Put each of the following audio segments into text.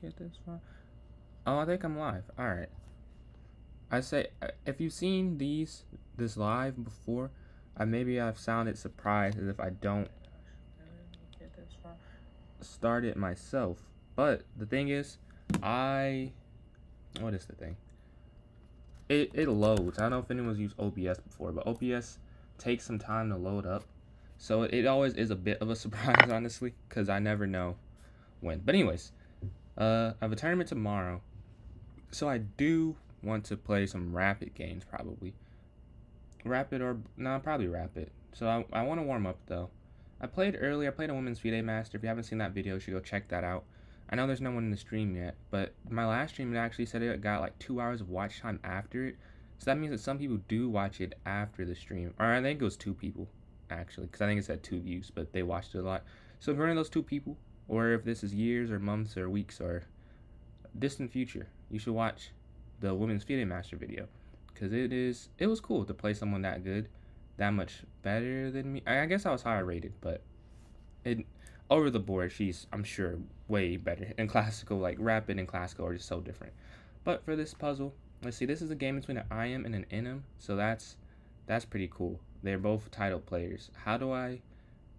get this far. Oh, I think I'm live. Alright. I say, if you've seen this live before, maybe I've sounded surprised as if I don't get this far. Start it myself. But the thing is, what is the thing? It loads. I don't know if anyone's used OBS before, but OBS takes some time to load up. So it always is a bit of a surprise, honestly, because I never know when. But anyways, I have a tournament tomorrow. So I do want to play some rapid games, probably. Rapid or, no, probably rapid. So I want to warm up, though. I played earlier. I played a Women's FIDE Master. If you haven't seen that video, you should go check that out. I know there's no one in the stream yet, but my last stream, it actually said it got like 2 hours of watch time after it. So that means that some people do watch it after the stream. Or I think it was 2 people, actually, because I think it said 2 views, but they watched it a lot. So if you're one of those 2 people, or if this is years or months or weeks or distant future, you should watch the Women's FIDE Master video, because it was cool to play someone that good, that much better than me. I guess I was higher rated, but over the board, she's, I'm sure, way better. In classical, like rapid and classical are just so different. But for this puzzle, let's see, this is a game between an IM and an NM, so that's pretty cool. They're both title players.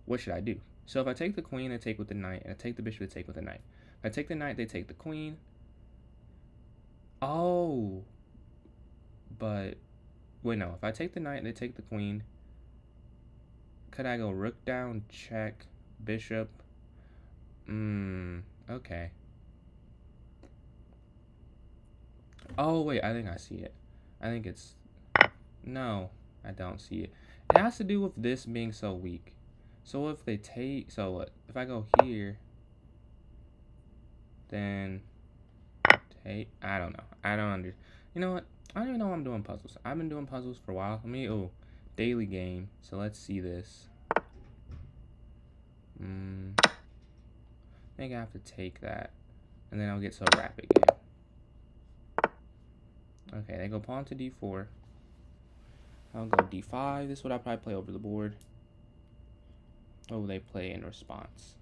What should I do? So if I take the queen, I take with the knight, and I take the bishop, I take with the knight. If I take the knight, they take the queen. Oh, but wait, no. If I take the knight, they take the queen. Could I go rook down, check, bishop? Okay. Oh, wait, I think I see it. I think it's... No, I don't see it. It has to do with this being so weak. So if they take... So what? If I go here, then... Take... I don't know. I don't understand. You know what? I don't even know why I'm doing puzzles. I've been doing puzzles for a while. Daily game. So let's see this. I think I have to take that. And then I'll get to a rapid game. Okay, they go pawn to d4. I'll go d5. This is what I'll probably play over the board. Oh, they play in response.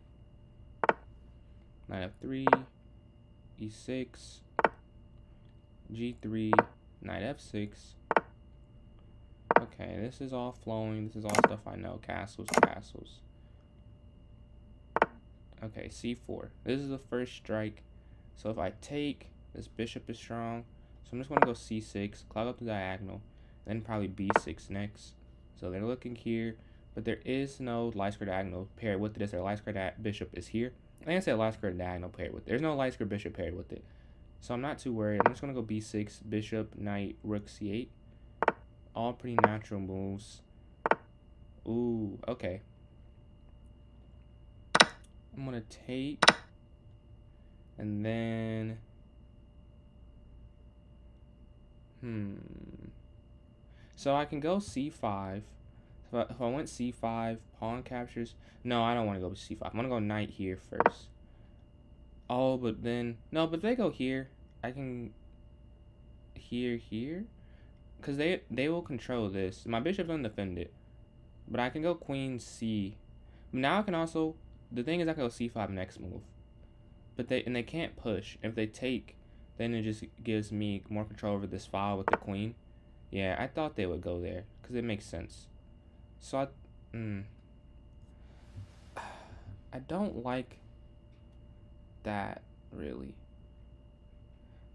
Knight f3, e6, g3, knight f6. Okay, this is all flowing. This is all stuff I know. Castles, castles. Okay, c4. This is the first strike. So if I take, this bishop is strong. So I'm just going to go c6, clog up the diagonal, then probably b6 next. So they're looking here, but there is no light square diagonal paired with this. Their light square bishop is here. I think I said light square diagonal paired with it. There's no light square bishop paired with it. So I'm not too worried. I'm just going to go b6, bishop, knight, rook, c8. All pretty natural moves. Ooh, okay. I'm going to take, and then... So I can go c5. If I went c5, pawn captures. No, I don't want to go c5. I'm going to go knight here first. Oh, but then... No, but if they go here, I can... Here. Because they will control this. My bishop doesn't defend it. But I can go queen c. Now I can also... The thing is I can go c5 next move. But they can't push. If they take, then it just gives me more control over this file with the queen. Yeah, I thought they would go there. Because it makes sense. So I don't like that, really.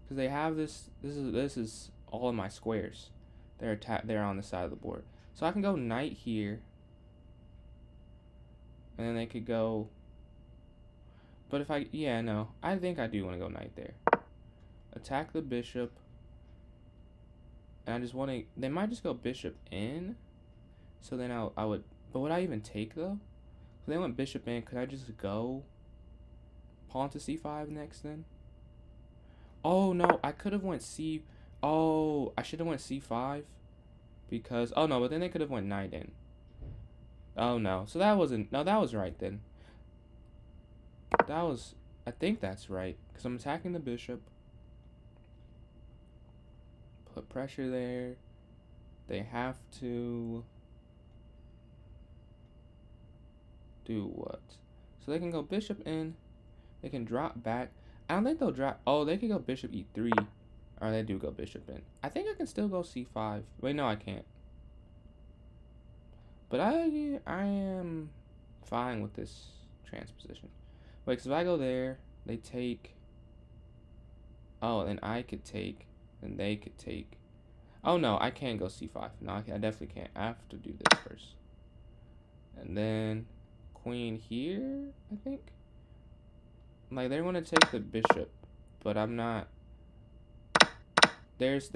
Because they have this is all of my squares. They're on the side of the board. So I can go knight here. And then they could go... But if I... Yeah, no. I think I do want to go knight there. Attack the bishop. And I just want to... They might just go bishop in. So then I would... But would I even take, though? If they went bishop in, could I just go pawn to c5 next then? Oh, no. I could have went c... Oh, I should have went c5. Because... Oh, no. But then they could have went knight in. Oh, no. So that wasn't... No, that was right then. That was... I think that's right. Because I'm attacking the bishop. Put pressure there. They have to... Do what? So they can go bishop in. They can drop back. I don't think they'll drop. Oh, they could go bishop e3. Or they do go bishop in. I think I can still go c5. Wait, no, I can't. But I am fine with this transposition. Wait, because if I go there, they take. Oh, then I could take. Then they could take. Oh, no, I can't go c5. No, I definitely can't. I have to do this first. And then queen here, I think. Like, they're going to take the bishop. But I'm not. There's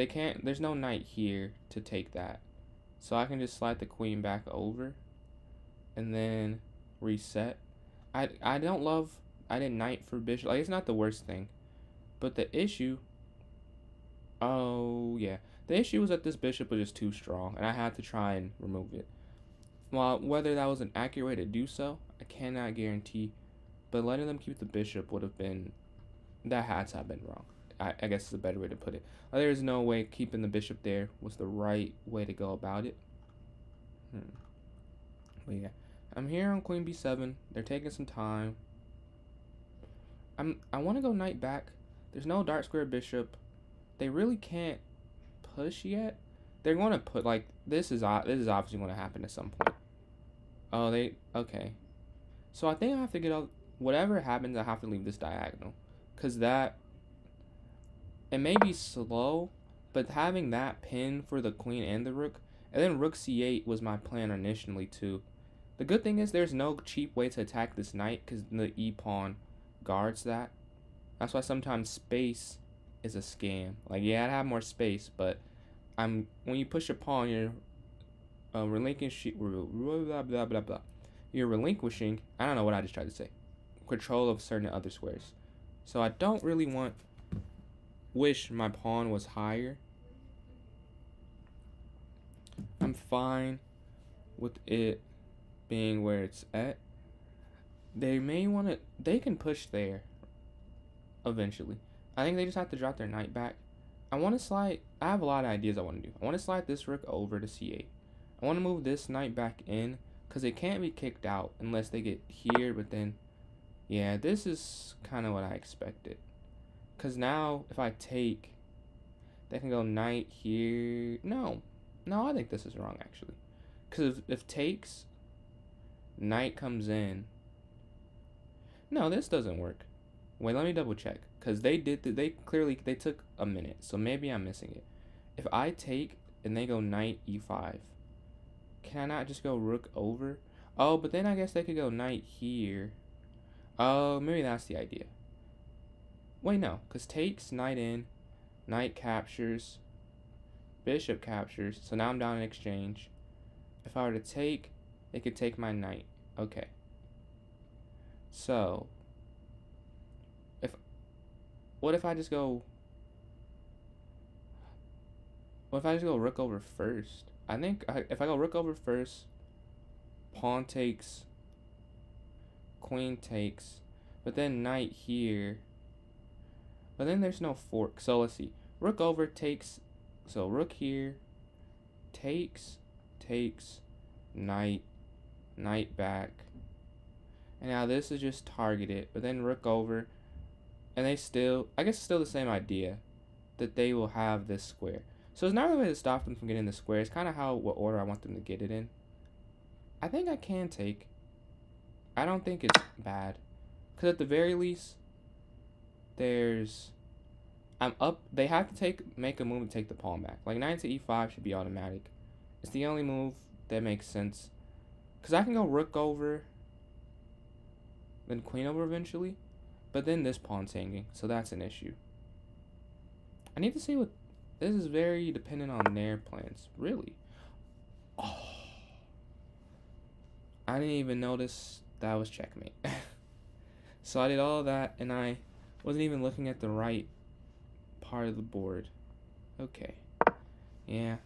no knight here to take that. So I can just slide the queen back over. And then reset. I didn't knight for bishop. Like, it's not the worst thing. But the issue. Oh, yeah. The issue was that this bishop was just too strong. And I had to try and remove it. Well, whether that was an accurate way to do so, I cannot guarantee. But letting them keep the bishop would have been. That had to have been wrong. I guess is a better way to put it. There is no way keeping the bishop there was the right way to go about it. But yeah, I'm here on queen b7. They're taking some time. I want to go knight back. There's no dark square bishop. They really can't push yet. They're going to put like this is obviously going to happen at some point. Oh, okay. So I think I have to get out. Whatever happens, I have to leave this diagonal, cause that. It may be slow, but having that pin for the queen and the rook, and then rook c8 was my plan initially too. The good thing is there's no cheap way to attack this knight because the e-pawn guards that. That's why sometimes space is a scam. Like, yeah, I'd have more space, but when you push a pawn, you're relinquishing. You're relinquishing. I don't know what I just tried to say. Control of certain other squares. So I don't really wish my pawn was higher. I'm fine with it being where it's at. They can push there eventually. I think they just have to drop their knight back. I have a lot of ideas I want to do. I want to slide this rook over to c8. I want to move this knight back in because it can't be kicked out unless they get here, but then yeah, this is kind of what I expected. Because now, if I take, they can go knight here. No, I think this is wrong, actually. Because if takes, knight comes in. No, this doesn't work. Wait, let me double check. Because they took a minute. So maybe I'm missing it. If I take and they go knight e5, can I not just go rook over? Oh, but then I guess they could go knight here. Oh, maybe that's the idea. Wait, no, because takes, knight in, knight captures, bishop captures, so now I'm down in exchange. If I were to take, they could take my knight. Okay. So, what if I just go rook over first? I think if I go rook over first, pawn takes, queen takes, but then knight here. But then there's no fork. So let's see. Rook over takes. So rook here. Takes. Knight. Knight back. And now this is just targeted. But then rook over. And I guess it's still the same idea. That they will have this square. So it's not really a way to stop them from getting the square. It's kind of what order I want them to get it in. I think I can take. I don't think it's bad. Because at the very least, they have to make a move to take the pawn back. Like knight to e5 should be automatic. It's the only move that makes sense. Because I can go rook over, then queen over eventually. But then this pawn's hanging, so that's an issue. I need to see what... This is very dependent on their plans. Really? Oh. I didn't even notice that was checkmate. So I did all that, and I wasn't even looking at the right part of the board. Okay. Yeah.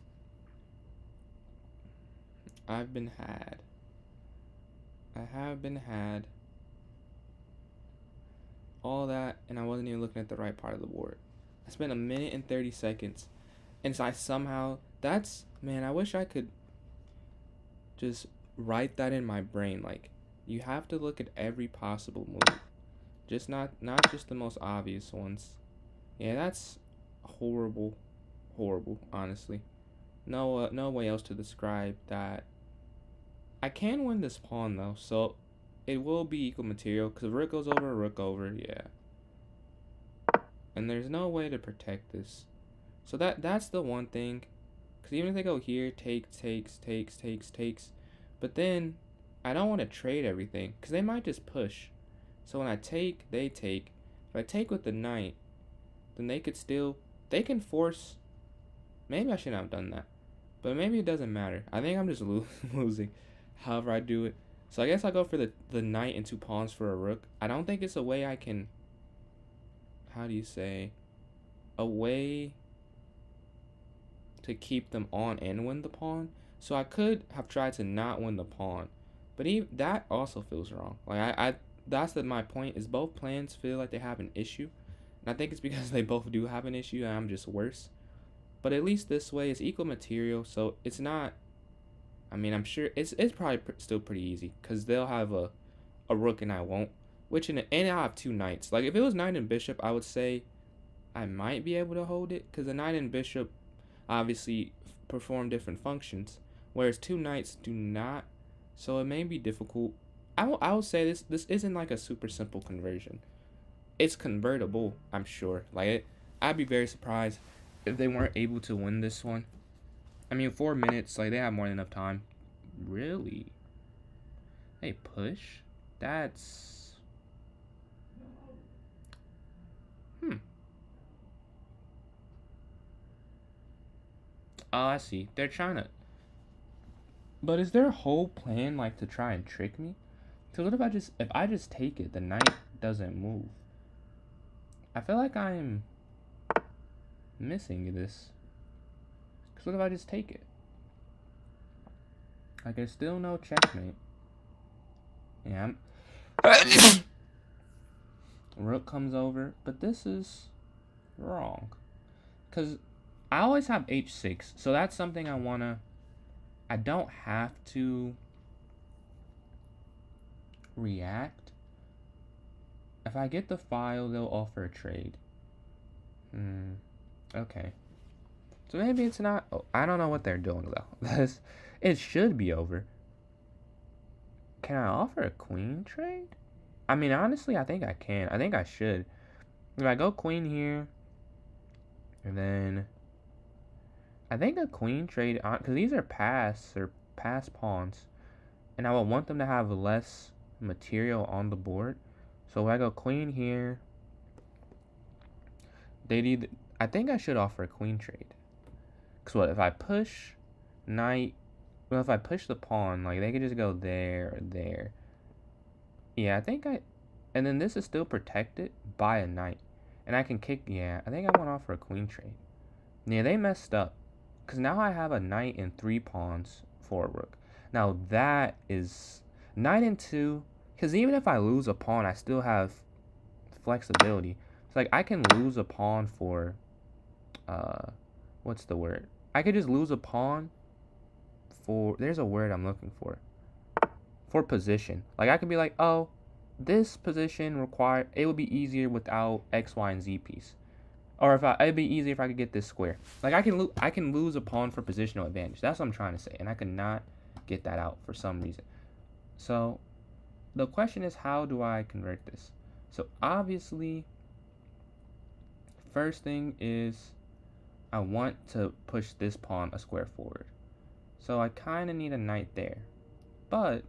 I have been had. All that, and I wasn't even looking at the right part of the board. I spent 1 minute and 30 seconds, and so man, I wish I could just write that in my brain. Like, you have to look at every possible move. Just not just the most obvious ones. Yeah, that's horrible, horrible. Honestly, no way else to describe that. I can win this pawn though, so it will be equal material because rook goes over, rook over. Yeah, and there's no way to protect this. So that's the one thing. Because even if they go here, takes. But then I don't want to trade everything because they might just push. So when I take, they take. If I take with the knight, then they can force. Maybe I shouldn't have done that. But maybe it doesn't matter. I think I'm just losing however I do it. So I guess I'll go for the knight and 2 pawns for a rook. I don't think it's a way I can, how do you say, a way to keep them on and win the pawn. So I could have tried to not win the pawn. But even that also feels wrong. Like that's my point is both plans feel like they have an issue. And I think it's because they both do have an issue and I'm just worse. But at least this way it's equal material, so it's not, I mean, I'm sure it's probably still pretty easy because they'll have a rook and I won't. And I'll have 2 knights. Like if it was knight and bishop, I would say I might be able to hold it because the knight and bishop obviously perform different functions, whereas 2 knights do not. So it may be difficult. I will say this isn't like a super simple conversion. It's convertible, I'm sure. I'd be very surprised if they weren't able to win this one. I mean, 4 minutes, like they have more than enough time. Really? They push? That's Oh, I see. They're trying to. But is their whole plan like to try and trick me? So what if I just take it, the knight doesn't move? I feel like I'm missing this. Cause what if I just take it? Like there's still no checkmate. Yeah. Rook comes over, but this is wrong. Cause I always have h6, so that's something I don't have to react. If I get the file, they'll offer a trade. Okay. So maybe it's not. Oh, I don't know what they're doing though. It should be over. Can I offer a queen trade? I mean, honestly, I think I can. I think I should. If I go queen here, and then I think a queen trade on, because these are pass pawns, and I would want them to have less material on the board. So if I go queen here, I think I should offer a queen trade. Because what if I push knight? Well, if I push the pawn, like they could just go there or there. Yeah, and then this is still protected by a knight, and I can kick. Yeah, I think I want to offer a queen trade. Yeah, they messed up. Because now I have a knight and 3 pawns for a rook. Now that is knight and 2. Because even if I lose a pawn, I still have flexibility. It's like I can lose a pawn for, what's the word? I could just lose a pawn for, there's a word I'm looking for position. Like I could be like, oh, this position it would be easier without X, Y, and Z piece. Or it'd be easier if I could get this square. Like I can lose a pawn for positional advantage. That's what I'm trying to say, and I could not get that out for some reason. So the question is, how do I convert this? So obviously, first thing is I want to push this pawn a square forward. So I kind of need a knight there, but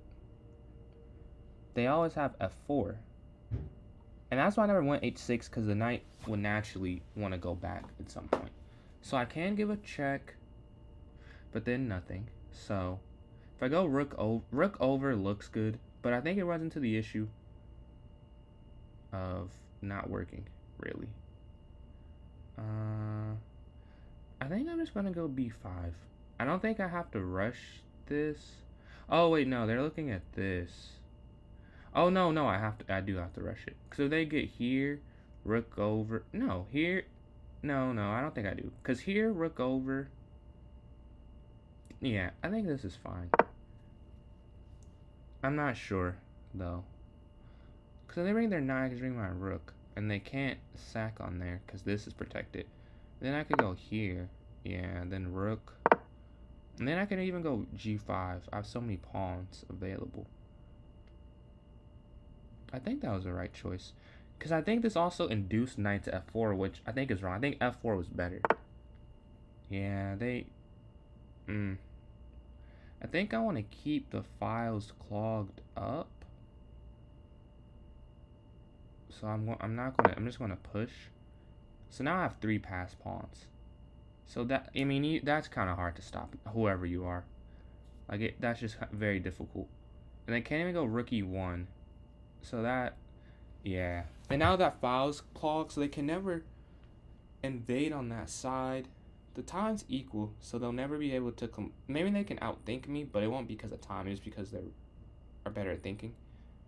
they always have f4. And that's why I never went h6, because the knight would naturally want to go back at some point. So I can give a check, but then nothing. So if I go rook over looks good, but I think it runs into the issue of not working, really. I think I'm just going to go b5. I don't think I have to rush this. Oh, wait, no, they're looking at this. Oh, no, I do have to rush it. So they get here, rook over. No, here. No, I don't think I do. Because here, rook over. Yeah, I think this is fine. I'm not sure, though. Because they bring their knight, I can bring my rook. And they can't sack on there because this is protected. Then I could go here. Yeah, then rook. And then I can even go g5. I have so many pawns available. I think that was the right choice. Because I think this also induced knight to f4, which I think is wrong. I think f4 was better. Yeah, they... I think I want to keep the files clogged up. So I'm just gonna push. So now I have 3 passed pawns. So that, I mean, that's kind of hard to stop, whoever you are. Like, that's just very difficult. And they can't even go rook e1. So that, yeah. And now that file's clogged, so they can never invade on that side. The time's equal, so they'll never be able to maybe they can outthink me, but it won't be because of time, it's because they are better at thinking.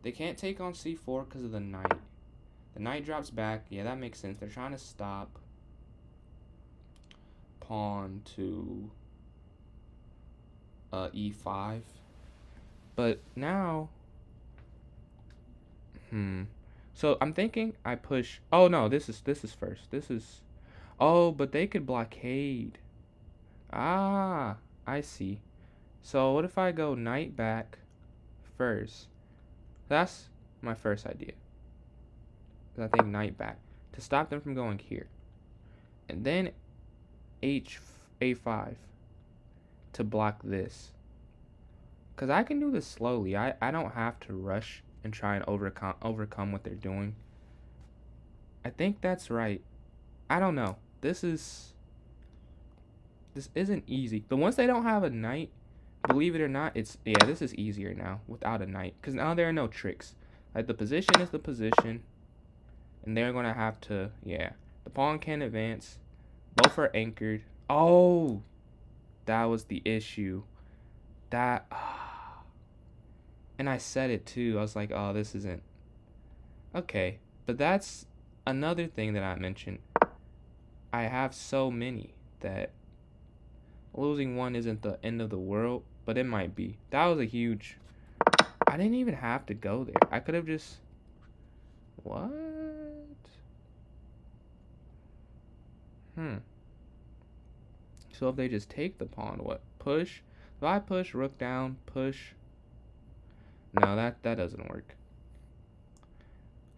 They can't take on c4 because of the knight. The knight drops back. Yeah, that makes sense. They're trying to stop pawn to e5. But now, so I'm thinking I push. Oh no, this is first. This is. Oh, but they could blockade. Ah, I see. So what if I go knight back first? That's my first idea. I think knight back to stop them from going here, and then a5 to block this. Cause I can do this slowly. I don't have to rush and try and overcome what they're doing. I think that's right. I don't know. This isn't easy. But once they don't have a knight, believe it or not, this is easier now without a knight. Cause now there are no tricks. Like the position is the position. And they're going to have to, the pawn can't advance. Both are anchored. Oh, that was the issue. And I said it too. I was like, oh, this isn't. Okay, but that's another thing that I mentioned. I have so many that losing one isn't the end of the world, but it might be. That was a huge. I didn't even have to go there. I could have just. What? So if they just take the pawn, what? Push? If I push, rook down, push. No, that doesn't work.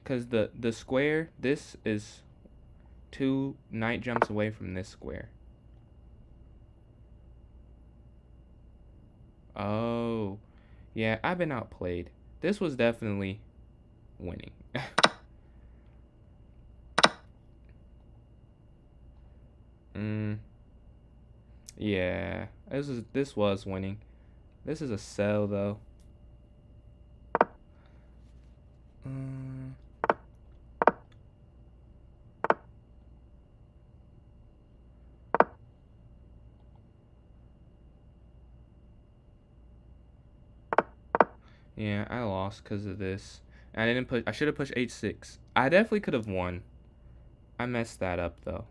Because the square, this is 2 knight jumps away from this square. Oh. Yeah, I've been outplayed. This was definitely winning. Yeah, this was winning. This is a sell though. Yeah, I lost because of this. I didn't push. I should have pushed h6. I definitely could have won. I messed that up though.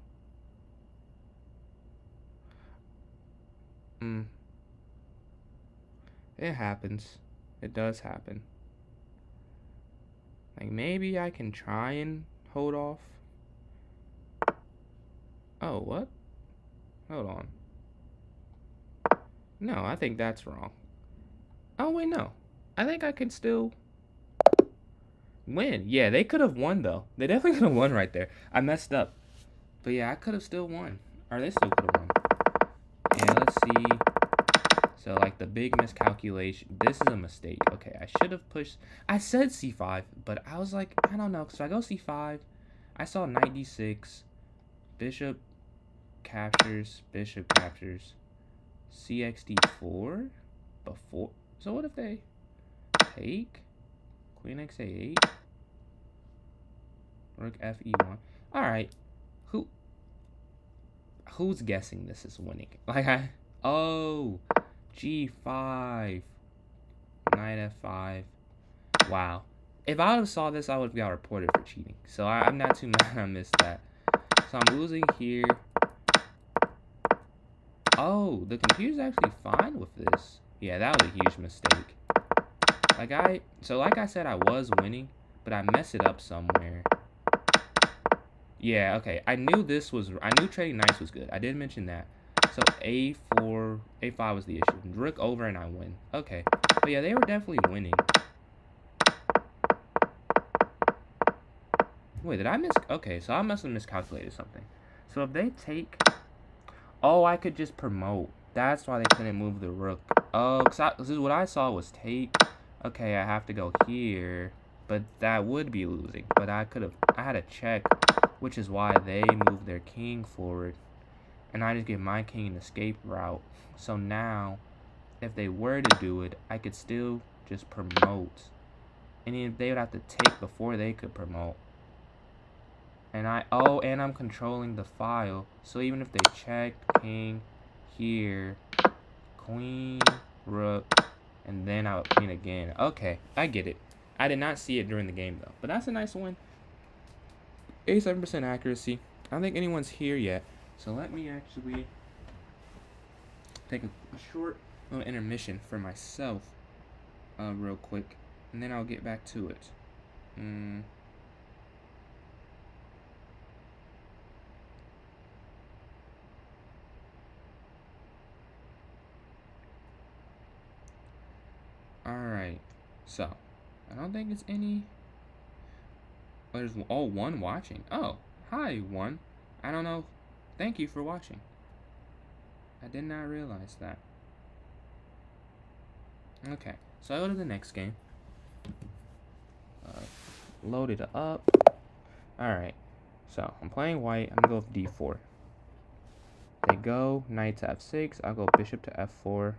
It happens. It does happen. Like maybe I can try and hold off. Oh, what? Hold on. No, I think that's wrong. Oh wait, no. I think I can still win. Yeah, they could have won though. They definitely could have won right there. I messed up. But yeah, I could have still won. Or they still could have won. Yeah, let's see. So like the big miscalculation. This is a mistake. Okay, I should have pushed. I said c5, but I was like, I don't know. So I go c5. I saw knight d6. Bishop captures. Bishop captures. cxd4 before. So what if they take queen xa8? Rook fe1. All right. Who's guessing this is winning? Like g5, knight f5. Wow. If I would have saw this, I would have got reported for cheating. So I'm not too mad I missed that. So I'm losing here. Oh, the computer's actually fine with this. Yeah, that was a huge mistake. Like I said, I was winning, but I messed it up somewhere. Yeah, okay. I knew trading knights was good. I did mention that. So a4, a5 was the issue. Rook over and I win. Okay. But yeah, they were definitely winning. Wait, did I okay, so I must have miscalculated something. So if they take... Oh, I could just promote. That's why they couldn't move the rook. Oh, this is what I saw was take. Okay, I have to go here. But that would be losing. But I had a check, which is why they moved their king forward. And I just give my king an escape route. So now, if they were to do it, I could still just promote. And then they would have to take before they could promote. And and I'm controlling the file. So even if they check king here, queen, rook, and then I would queen again. Okay, I get it. I did not see it during the game though. But that's a nice one. 87% accuracy. I don't think anyone's here yet. So let me actually take a short little intermission for myself real quick. And then I'll get back to it. Alright, so I don't think it's any. There's one watching. Oh, hi one. I don't know. Thank you for watching. I did not realize that. Okay, so I go to the next game. Load it up. Alright, so I'm playing white. I'm gonna go with d4. They go knight to f6. I'll go bishop to f4.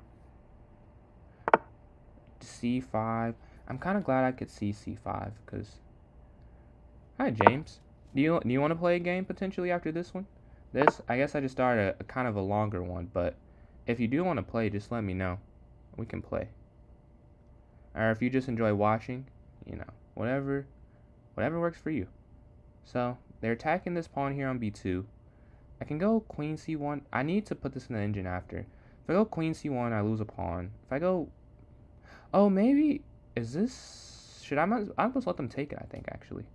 c5. I'm kind of glad I could see c5 because... Hi, James. Do you want to play a game potentially after this one? I guess I just started a kind of a longer one, but if you do want to play, just let me know. We can play. Or if you just enjoy watching, whatever works for you. So, they're attacking this pawn here on b2. I can go queen c1. I need to put this in the engine after. If I go queen c1, I lose a pawn. If I go... Oh, maybe... Is this... I'm supposed to let them take it, I think, actually.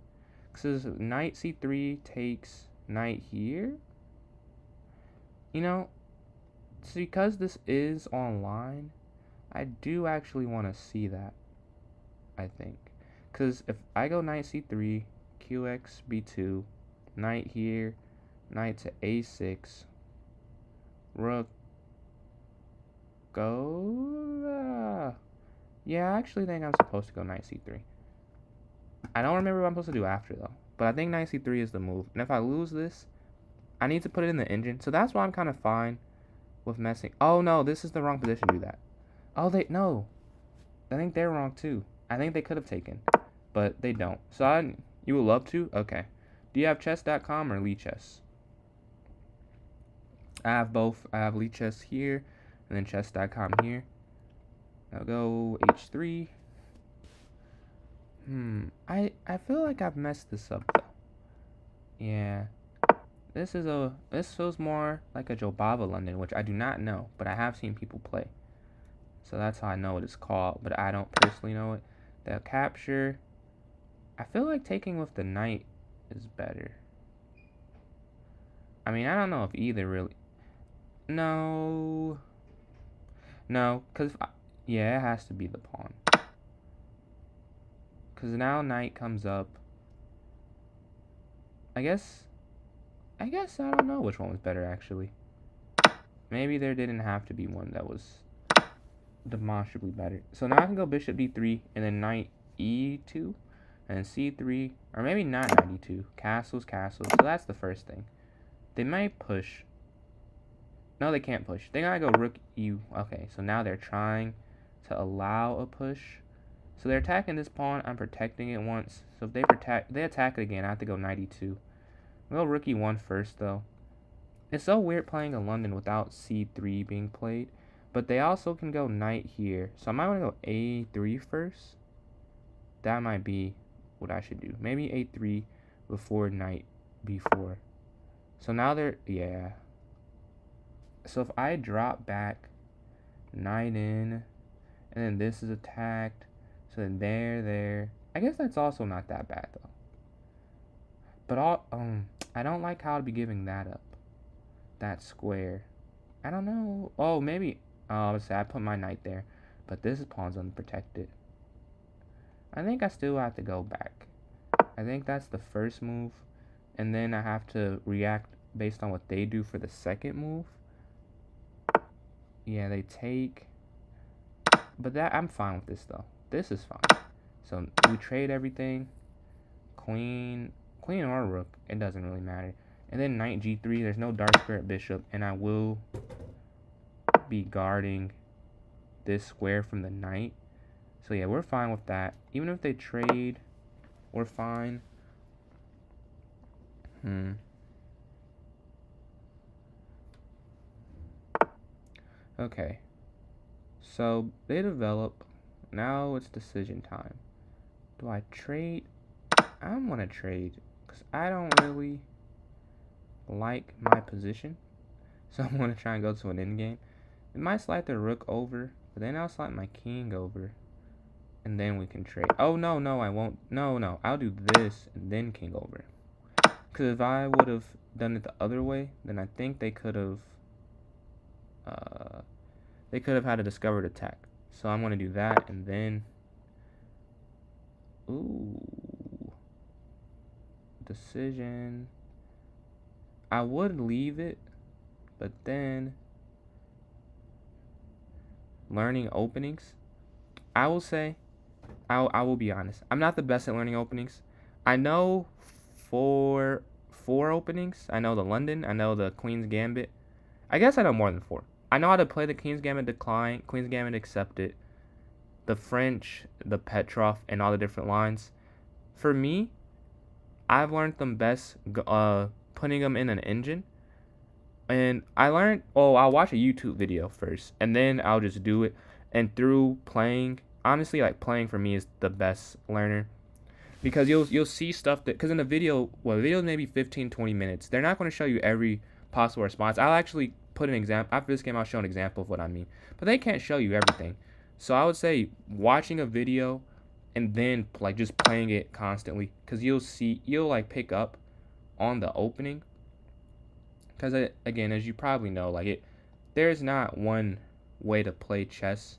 Because knight c3 takes knight here. So because this is online, I do actually want to see that, I think. Because if I go knight c3, qx b2, knight here, knight to a6, rook, go... yeah, I actually think I'm supposed to go knight c3. I don't remember what I'm supposed to do after, though. But I think knight c3 is the move. And if I lose this, I need to put it in the engine. So that's why I'm kind of fine with messing. Oh, no, this is the wrong position to do that. Oh, no. I think they're wrong, too. I think they could have taken, but they don't. So you would love to? Okay. Do you have chess.com or Lichess? I have both. I have Lichess here, and then chess.com here. I'll go h3. I feel like I've messed this up, though. Yeah. This feels more like a Jobava London, which I do not know, but I have seen people play. So that's how I know what it's called, but I don't personally know it. The capture. I feel like taking with the knight is better. I mean, I don't know if either really. No, because yeah, it has to be the pawn. Because now knight comes up. I guess I don't know which one was better, actually. Maybe there didn't have to be one that was demonstrably better. So now I can go bishop d3 and then knight e2 and c3, or maybe not knight e2. Castles. So that's the first thing. They might push. No, they can't push. They gotta go rook e. Okay, so now they're trying to allow a push. So they're attacking this pawn. I'm protecting it once. So if they attack it again, I have to go knight e2. I'll go rook e1 first, though. It's so weird playing a London without c3 being played. But they also can go knight here. So I might want to go a3 first. That might be what I should do. Maybe a3 before knight b4. So now yeah. So if I drop back, knight in, and then this is attacked, so then there. I guess that's also not that bad though. But all I don't like how to be giving that up. That square. I don't know. Oh, maybe. Oh, let's say I put my knight there, but this pawn's unprotected. I think I still have to go back. I think that's the first move, and then I have to react based on what they do for the second move. Yeah, they take, but that I'm fine with this though. This is fine. So we trade everything. Queen or rook, it doesn't really matter. And then knight g3. There's no dark square at bishop, and I will be guarding this square from the knight. So yeah, we're fine with that. Even if they trade, we're fine. Okay. So they develop. Now it's decision time. Do I trade? I'm gonna trade because I don't really like my position. So I'm gonna try and go to an endgame. It might slide the rook over, but then I'll slide my king over, and then we can trade. Oh no, I won't. No, I'll do this and then king over. Because if I would have done it the other way, then I think they could have had a discovered attack. So I'm gonna do that and then. Ooh. Decision. I would leave it, but then learning openings. I will say, I will be honest. I'm not the best at learning openings. I know four openings. I know the London. I know the Queen's Gambit. I guess I know more than 4. I know how to play the Queen's Gambit decline, Queen's Gambit accepted, the French, the Petrov, and all the different lines. For me, I've learned them best putting them in an engine. And I learned, I'll watch a YouTube video first, and then I'll just do it. And through playing, honestly, like playing for me is the best learner. Because you'll see stuff that, because in the video, the video is maybe 15-20 minutes. They're not going to show you every possible response. I'll actually put an example, after this game I'll show an example of what I mean. But they can't show you everything. So I would say watching a video and then like just playing it constantly, because you'll like pick up on the opening. Because again, as you probably know, there's not one way to play chess.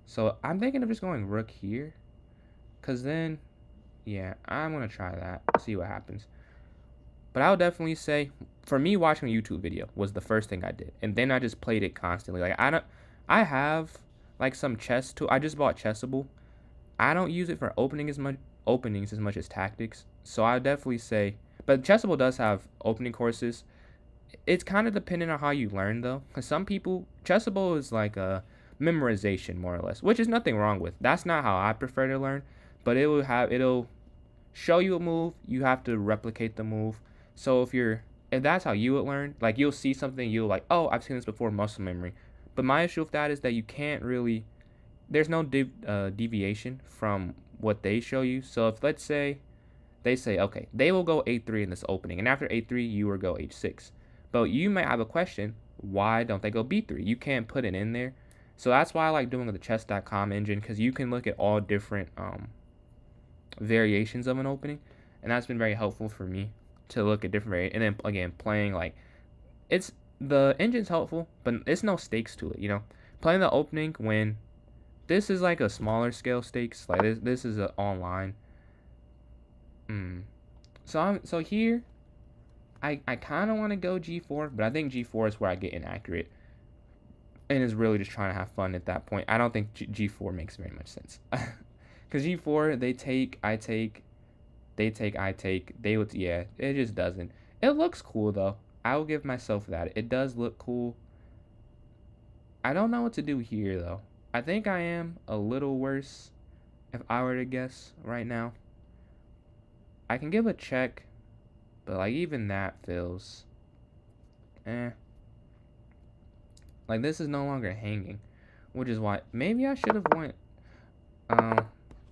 So I'm thinking of just going rook here, because then, yeah, I'm going to try that, see what happens. But I would definitely say, for me, watching a YouTube video was the first thing I did. And then I just played it constantly. I have, like, some chess tool. I just bought Chessable. I don't use it for openings as much as tactics. So I would definitely say, but Chessable does have opening courses. It's kind of dependent on how you learn, though. Because some people, Chessable is like a memorization, more or less, which is nothing wrong with. That's not how I prefer to learn. But it'll show you a move. You have to replicate the move. So if that's how you would learn, like you'll see something, you'll like, oh, I've seen this before, muscle memory. But my issue with that is that you can't really, there's no deviation from what they show you. So if, let's say, they say, okay, they will go a3 in this opening, and after a3, you will go h6. But you might have a question, why don't they go b3? You can't put it in there. So that's why I like doing the chess.com engine, because you can look at all different variations of an opening, and that's been very helpful for me to look at different variations. And then again, playing, like, the engine's helpful, but it's no stakes to it, playing the opening when this is like a smaller scale stakes, like this is a online. So here I kind of want to go g4, but I think g4 is where I get inaccurate and is really just trying to have fun at that point. I don't think g4 makes very much sense. Because g4, they take, I take, they take, I take, they would, yeah, it just doesn't. It looks cool, though. I will give myself that. It does look cool. I don't know what to do here, though. I think I am a little worse if I were to guess right now. I can give a check, but, like, even that feels, Like, this is no longer hanging, which is why maybe I should have went,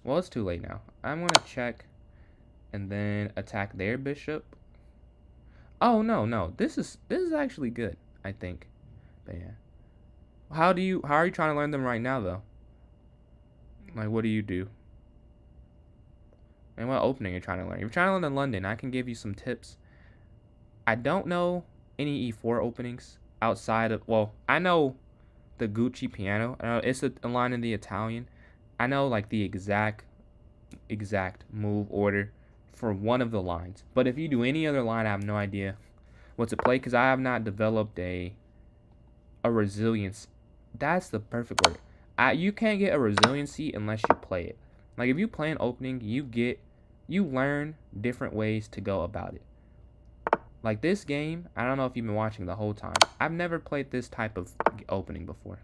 well, it's too late now. I'm going to check and then attack their bishop. Oh, no. This is actually good, I think. But yeah. How are you trying to learn them right now, though? Like, what do you do? And what opening you're trying to learn. If you're trying to learn in London, I can give you some tips. I don't know any E4 openings outside of, well, I know the Gucci piano. I know it's a line in the Italian. I know like the exact move order for one of the lines. But if you do any other line, I have no idea what to play because I have not developed a resilience. That's the perfect word. You can't get a resiliency unless you play it. Like if you play an opening, you learn different ways to go about it. Like this game, I don't know if you've been watching the whole time. I've never played this type of opening before.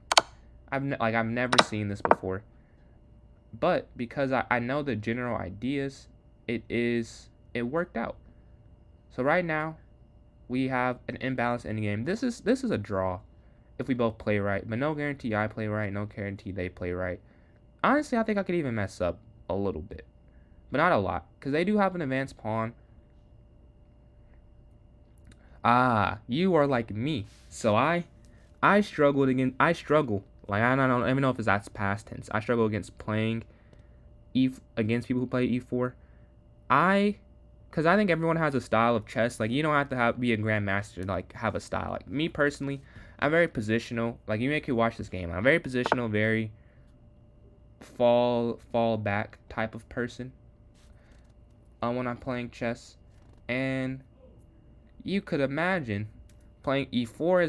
I've never seen this before. But because I know the general ideas, it worked out. So right now, we have an imbalanced endgame. This is a draw if we both play right, but no guarantee I play right, no guarantee they play right. Honestly, I think I could even mess up a little bit, but not a lot, because they do have an advanced pawn. Ah, you are like me. So I struggled against, like I don't even know if that's past tense. I struggle against playing against people who play e4. Because I think everyone has a style of chess. Like, you don't have to be a grandmaster to, like, have a style. Like, me personally, I'm very positional. Like, you make you watch this game. I'm very positional, very fall back type of person when I'm playing chess. And you could imagine playing e4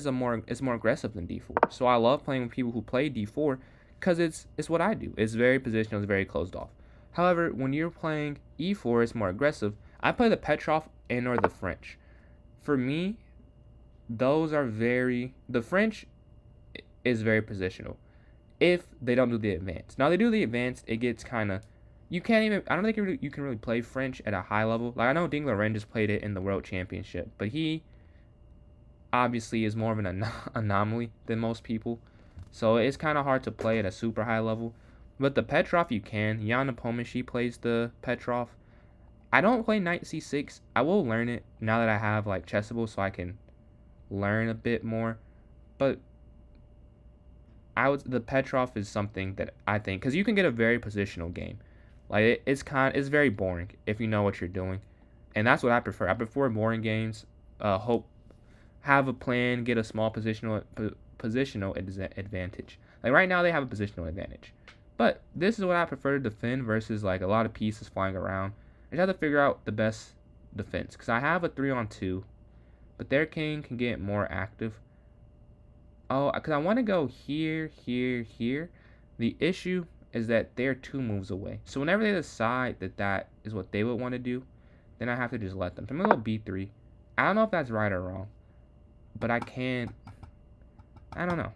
is more aggressive than d4. So I love playing with people who play d4 because it's what I do. It's very positional. It's very closed off. However, when you're playing e4, it's more aggressive. I play the Petrov and or the French. For me, those are the French is very positional if they don't do the advanced. Now they do the advanced, it gets kind of, you can't even, I don't think you can really play French at a high level. Like I know Ding Loren just played it in the World Championship, but he obviously is more of an anomaly than most people. So it's kind of hard to play at a super high level. But the Petrov you can. Jan Nepomniachtchi plays the Petrov. I don't play knight c6. I will learn it now that I have like Chessable, so I can learn a bit more. But the Petrov is something that I think, because you can get a very positional game. Like it's very boring if you know what you're doing, and that's what I prefer. I prefer boring games. Have a plan, get a small positional advantage. Like right now they have a positional advantage, but this is what I prefer to defend versus like a lot of pieces flying around. I just have to figure out the best defense because I have a 3-on-2, but their king can get more active. Oh, because I want to go here, here, here. The issue is that they're 2 moves away. So whenever they decide that is what they would want to do, then I have to just let them. So I'm going to go b3. I don't know if that's right or wrong, but I can't. I don't know.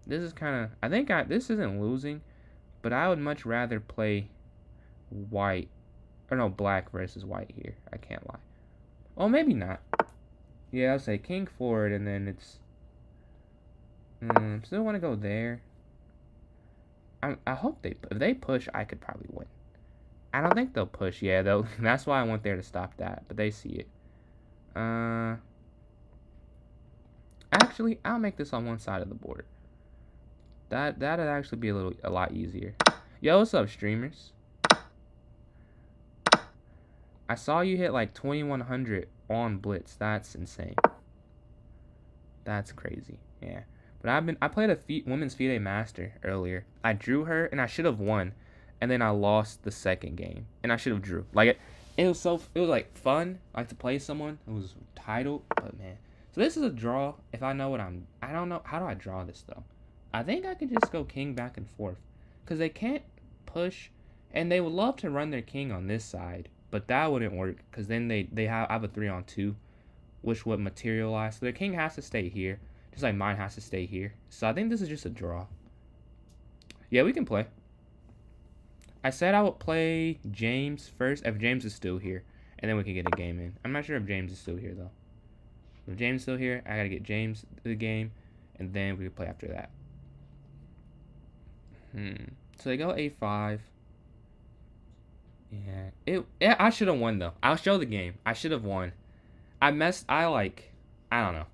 This is kind of, I think this isn't losing, but I would much rather play white, or no, black versus white here. I can't lie. Oh, maybe not. Yeah, I'll say king forward, and then it's, still want to go there. I hope if they push, I could probably win. I don't think they'll push. Yeah, though. That's why I went there to stop that, but they see it. Actually, I'll make this on one side of the board. That'd actually be a lot easier. Yo, what's up, streamers? I saw you hit like 2100 on blitz. That's insane. That's crazy. Yeah. But I played a women's FIDE master earlier. I drew her and I should have won, and then I lost the second game and I should have drew. Like it was like fun, like to play someone who was titled, but man. So this is a draw. If I know what I don't know how do I draw this though. I think I could just go king back and forth because they can't push, and they would love to run their king on this side, but that wouldn't work because then they have a 3-on-2, which would materialize. So their king has to stay here. Just like mine has to stay here. So I think this is just a draw. Yeah, we can play. I said I would play James first, if James is still here. And then we can get a game in. I'm not sure if James is still here, though. If James is still here, I got to get James the game. And then we can play after that. So they go a5. Yeah. I should have won, though. I'll show the game. I should have won. I don't know.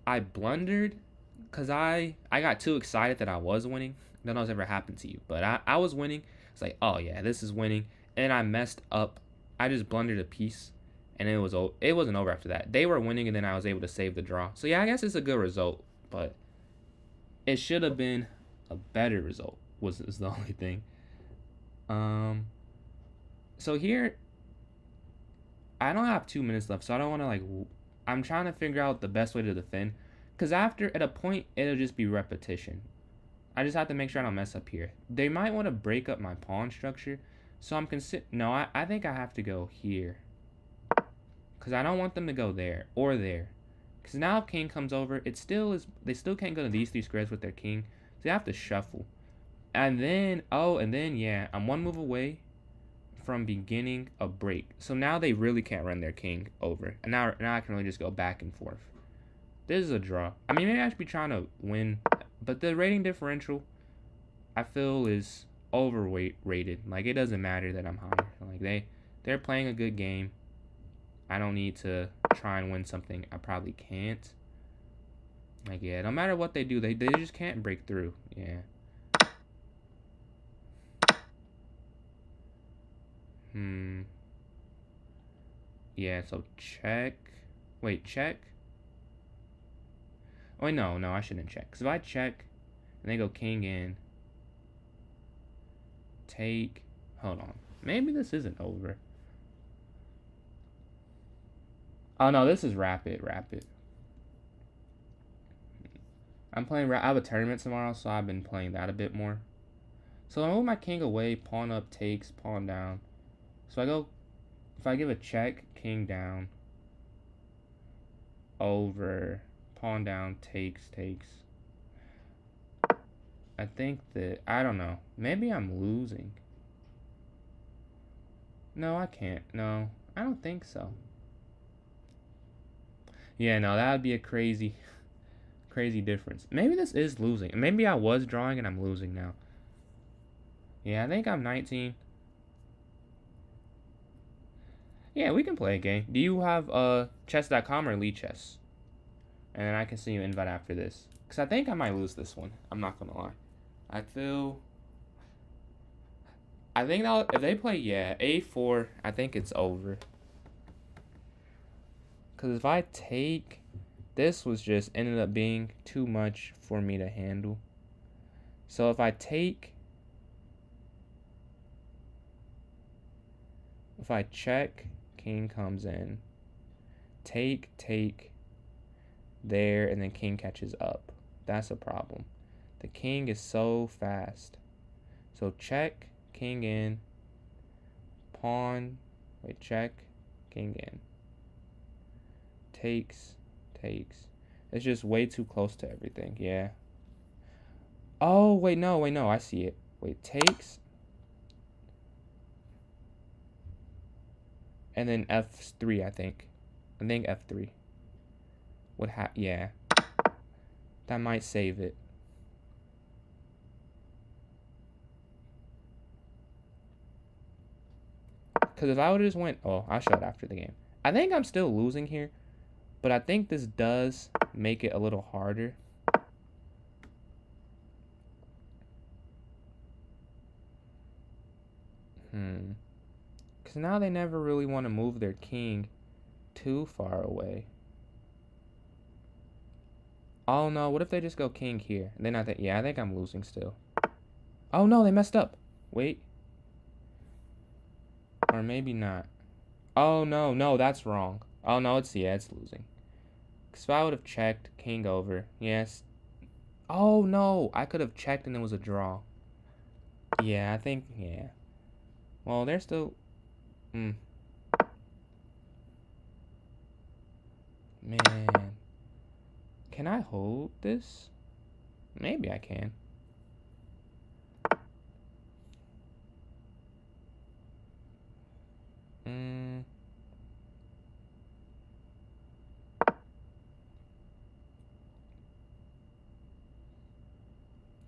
I blundered because I got too excited that I was winning. I don't know if it's ever happened to you, but I was winning. It's like, oh yeah, this is winning. and I messed up. I just blundered a piece, and it wasn't over after that. They were winning, and then I was able to save the draw. So yeah, I guess it's a good result, but it should have been a better result. Is the only thing. So here, I don't have 2 minutes left, so I don't want to like. I'm trying to figure out the best way to defend, because after at a point it'll just be repetition. I just have to make sure I don't mess up here. They might want to break up my pawn structure, so I'm no, I think I have to go here, because I don't want them to go there or there, because now if king comes over, it still is. They still can't go to these 3 squares with their king, so they have to shuffle, and then yeah, I'm 1 move away from beginning a break. So now they really can't run their king over, and now I can really just go back and forth. This is a draw. I mean, maybe I should be trying to win, but the rating differential, I feel, is rated. Like, it doesn't matter that I'm higher. Like, they're playing a good game. I don't need to try and win something I probably can't. Like, yeah, no matter what they do, they just can't break through. Yeah. Yeah, so check. Wait, check. Oh, wait, no, I shouldn't check. Because if I check, and they go king in, take, hold on. Maybe this isn't over. Oh, no, this is rapid. I'm playing, I have a tournament tomorrow, so I've been playing that a bit more. So I move my king away, pawn up, takes, pawn down. So I go, if I give a check, king down, over, pawn down, takes. I think that, I don't know. Maybe I'm losing. No, I can't. No, I don't think so. Yeah, no, that would be a crazy difference. Maybe this is losing. Maybe I was drawing and I'm losing now. Yeah, I think I'm 19. Yeah, we can play a game. Do you have chess.com or Lee Chess? And then I can send you an invite after this. Because I think I might lose this one. I'm not going to lie. I think if they play, yeah, a4, I think it's over. Because if I take, this was just ended up being too much for me to handle. So if I take, if I check, king comes in, take, there, and then king catches up. That's a problem. The king is so fast. So check, king in, pawn, wait, check, king in. Takes. It's just way too close to everything, yeah. Oh, wait, no, I see it. Wait, takes. And then f3, I think. I think f3. Yeah. That might save it. Because if I would have just went, oh, I'll show it after the game. I think I'm still losing here, but I think this does make it a little harder. Because now they never really want to move their king too far away. Oh no, what if they just go king here? And then yeah, I think I'm losing still. Oh no, they messed up. Wait. Or maybe not. Oh no, that's wrong. Oh no, it's losing. Because if I would have checked, king over. Yes. Oh no, I could have checked and it was a draw. Yeah, I think, yeah. Well, they're still, Man. Can I hold this? Maybe I can.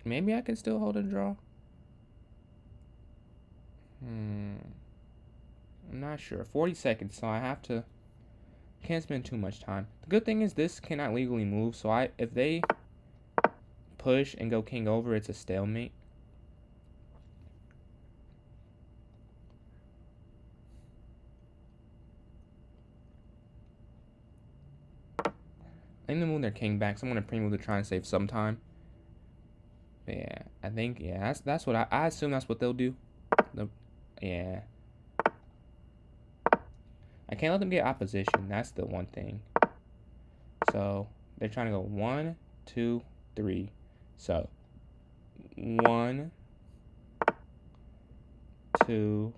Maybe I can still hold a draw. I'm not sure. 40 seconds, so I have to. Can't spend too much time. The good thing is this cannot legally move, so if they push and go king over, it's a stalemate. I think they move their king back. So I'm gonna pre-move to try and save some time. But yeah, I think that's what I assume that's what they'll do. Yeah. I can't let them get opposition. That's the one thing. So they're trying to go 1, 2, 3. So 1, 2.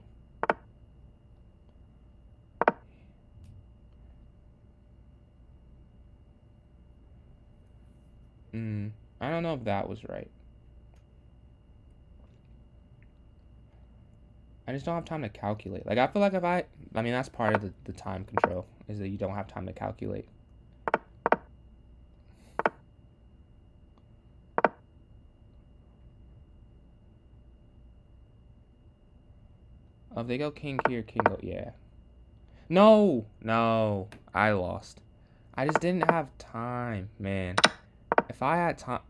I don't know if that was right. I just don't have time to calculate. Like, I feel like if I mean, that's part of the time control, is that you don't have time to calculate. Oh, if they go king here, king go, yeah. No, I lost. I just didn't have time, man. If I had time,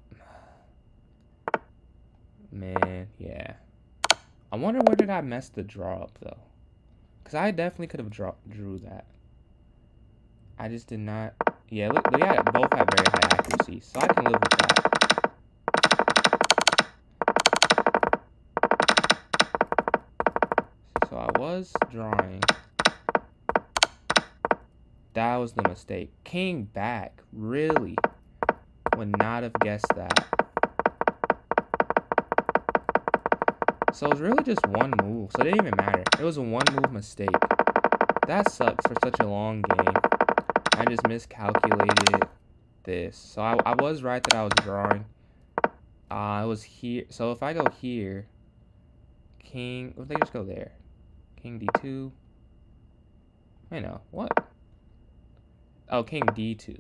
man, yeah. I wonder where did I mess the draw up, though? Because I definitely could have drew that. I just did not. Yeah, look, they both have very high accuracy, so I can live with that. So I was drawing. That was the mistake. King back, really? Would not have guessed that. So it was really just one move, so it didn't even matter. It was a one move mistake. That sucks for such a long game. I just miscalculated this. So I was right that I was drawing. I was here. So if I go here, king, what if they just go there? King d2. Wait, no, what? Oh, king d2.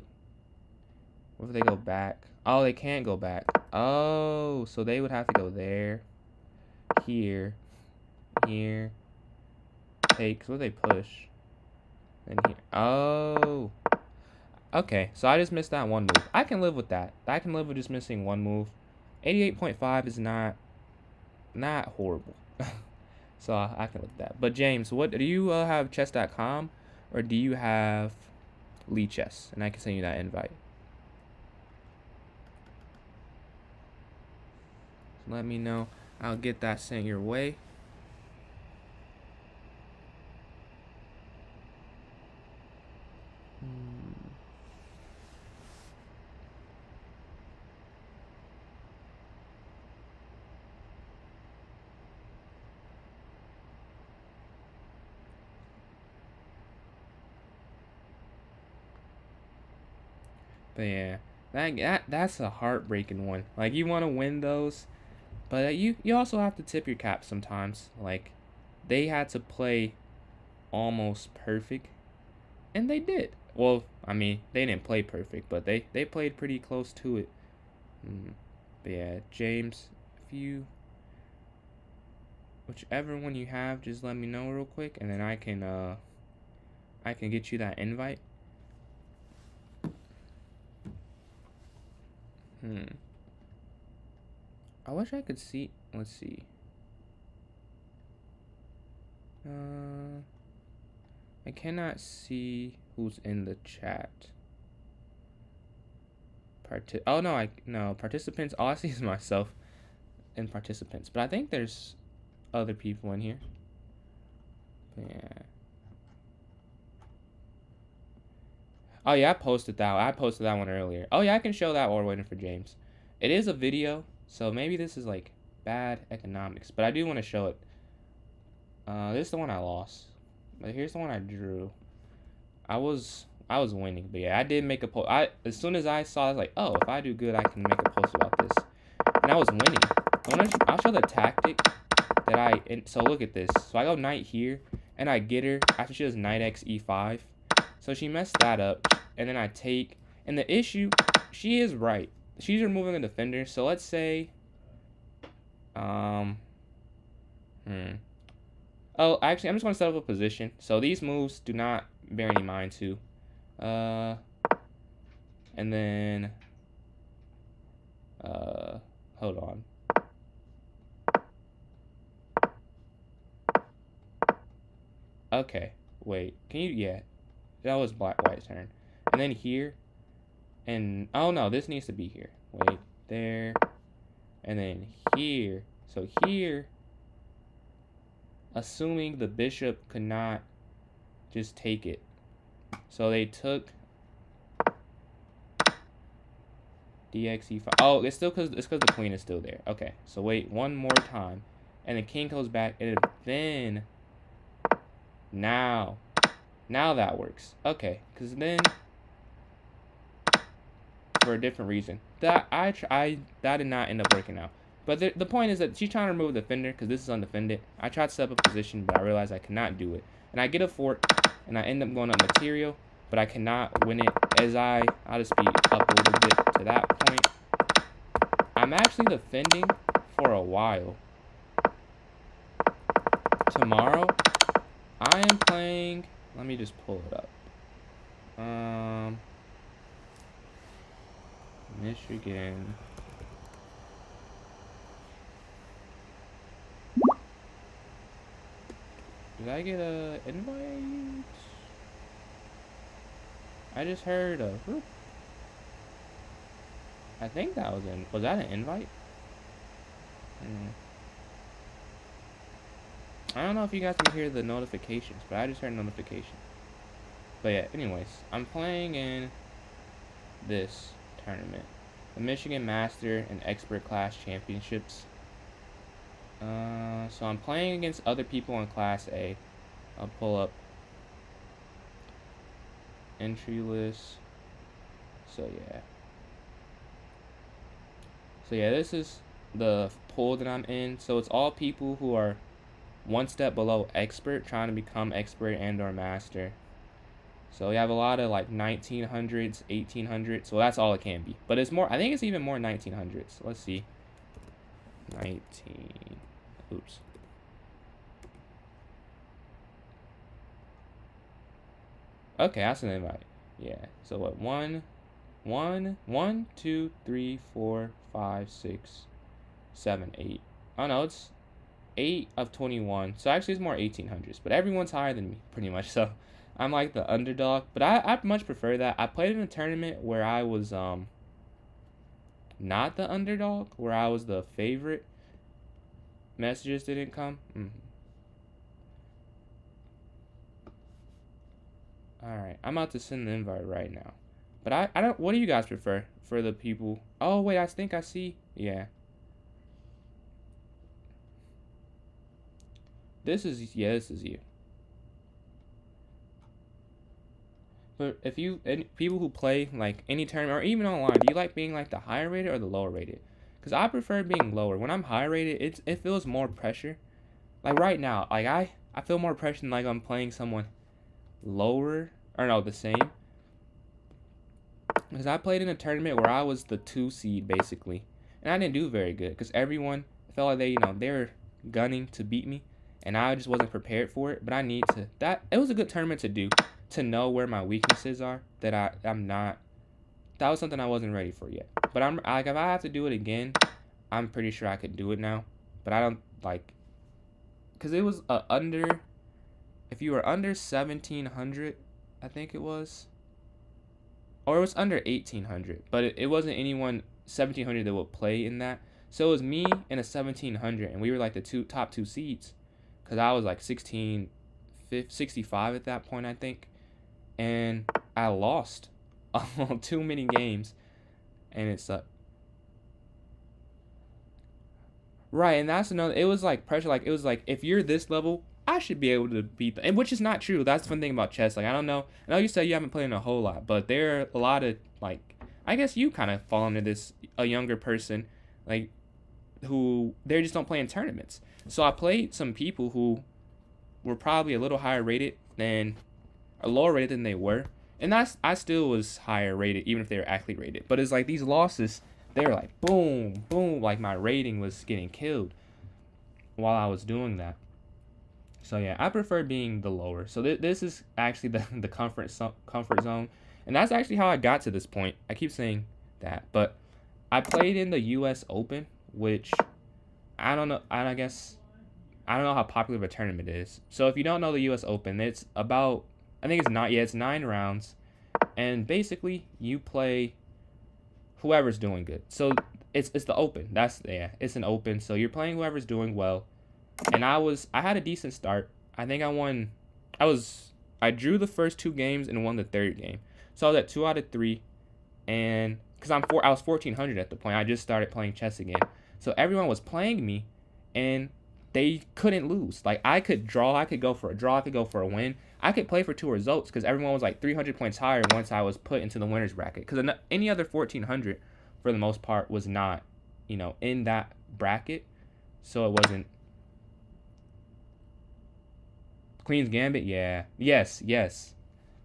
What if they go back? Oh, they can't go back. Oh, so they would have to go there, here, here, take. So what they push? And here. Oh. Okay, so I just missed that one move. I can live with that. I can live with just missing one move. 88.5 is not horrible. So I can live with that. But James, what do you have chess.com or do you have Lee Chess? And I can send you that invite. So let me know. I'll get that sent your way. But yeah, that's a heartbreaking one. Like, you want to win those, but you also have to tip your cap sometimes. Like, they had to play almost perfect, and they did. Well, I mean, they didn't play perfect, but they played pretty close to it. But yeah, James, whichever one you have, just let me know real quick, and then I can get you that invite. I wish I could see. Let's see. I cannot see who's in the chat. Oh no, participants. All I see is myself and participants. But I think there's other people in here. Yeah. Oh yeah, I posted that one earlier. Oh yeah, I can show that while we're waiting for James. It is a video, so maybe this is like bad economics, but I do want to show it. This is the one I lost. But here's the one I drew. I was winning, but yeah, I did make a post. As soon as I saw, I was like, oh, if I do good, I can make a post about this. And I was winning. I'll show the tactic that so look at this. So I go knight here, and I get her after she does knight x e5. So she messed that up, and then I take. And the issue, she is right. She's removing a defender. So let's say, Oh, actually, I'm just going to set up a position. So these moves do not bear any mind to. And then, hold on. Okay, wait. Can you, yeah. That was white's turn. And then here, And, oh no, this needs to be here. Wait, there. And then here. So here, assuming the bishop could not just take it. So they took dxe5. Oh, it's still because the queen is still there. Okay, so wait one more time. And the king goes back. And then, now that works. Okay, because then, for a different reason. That did not end up working out. But the point is that she's trying to remove the defender because this is undefended. I tried to set up a position, but I realized I cannot do it. And I get a fort, and I end up going up material, but I cannot win it. As I'll just speed up a little bit to that point. I'm actually defending for a while. Tomorrow, I am playing. Let me just pull it up. Michigan. Did I get a invite? I just heard a whoop. I think that was that an invite? I don't know if you guys can hear the notifications, but I just heard a notification. But yeah, anyways, I'm playing in this tournament, the Michigan Master and Expert Class Championships. So I'm playing against other people in Class A. I'll pull up entry list. So yeah, this is the pool that I'm in. So it's all people who are one step below expert, trying to become expert and or master. So we have a lot of like 1900s, 1800s. So that's all it can be. But it's more, I think it's even more 1900s. Let's see. Oops. Okay, that's an invite. Yeah. So what? 1, 2, 3, 4, 5, 6, 7, 8. Oh no, it's 8 of 21. So actually it's more 1800s. But everyone's higher than me, pretty much. So I'm like the underdog. But I much prefer that. I played in a tournament where I was not the underdog, where I was the favorite. Messages didn't come. Alright, I'm about to send the invite right now. But I don't, what do you guys prefer for the people? Oh, wait, I think I see. Yeah. This is you. But if people who play like any tournament or even online, do you like being like the higher rated or the lower rated? Because I prefer being lower. When I'm high rated, it feels more pressure. Like right now, like I feel more pressure than like I'm playing someone lower or no, the same. Because I played in a tournament where I was the 2 seed basically, and I didn't do very good because everyone felt like they were gunning to beat me, and I just wasn't prepared for it. But I need to. It was a good tournament to do, to know where my weaknesses are. I'm not. That was something I wasn't ready for yet. But I'm like, if I have to do it again, I'm pretty sure I could do it now. But I don't like, because it was under. If you were under 1700, I think it was. Or it was under 1800, but it wasn't anyone 1700 that would play in that. So it was me and a 1700, and we were like the top 2 seeds, because I was like 65 at that point, I think, and I lost too many games, and it sucked. Right, and that's another. It was like pressure. Like it was like, if you're this level, I should be able to beat them, and which is not true. That's the fun thing about chess. Like I don't know. I know you said you haven't played in a whole lot, but there are a lot of like. I guess you kind of fall into this, a younger person, like, who they just don't play in tournaments. So I played some people who were probably a little higher rated than, or lower rated than they were, and I still was higher rated even if they were actually rated. But it's like these losses, they were like boom, boom, like my rating was getting killed while I was doing that. So yeah, I prefer being the lower. So this is actually the comfort zone, and that's actually how I got to this point. I keep saying that, but I played in the U.S. Open, which I don't know. I guess I don't know how popular of a tournament it is. So if you don't know the U.S. Open, it's about, I think it's not, yeah, it's 9 rounds, and basically you play whoever's doing good. So it's the open. It's an open. So you're playing whoever's doing well. And I had a decent start. I think I drew the first 2 games and won the third game. So I was at 2 out of 3, and because I was 1400 at the point. I just started playing chess again. So everyone was playing me, and they couldn't lose. Like, I could draw, I could go for a draw, I could go for a win. I could play for 2 results because everyone was like 300 points higher once I was put into the winner's bracket. Because any other 1400, for the most part, was not, in that bracket. So it wasn't. Queen's Gambit, yeah. Yes.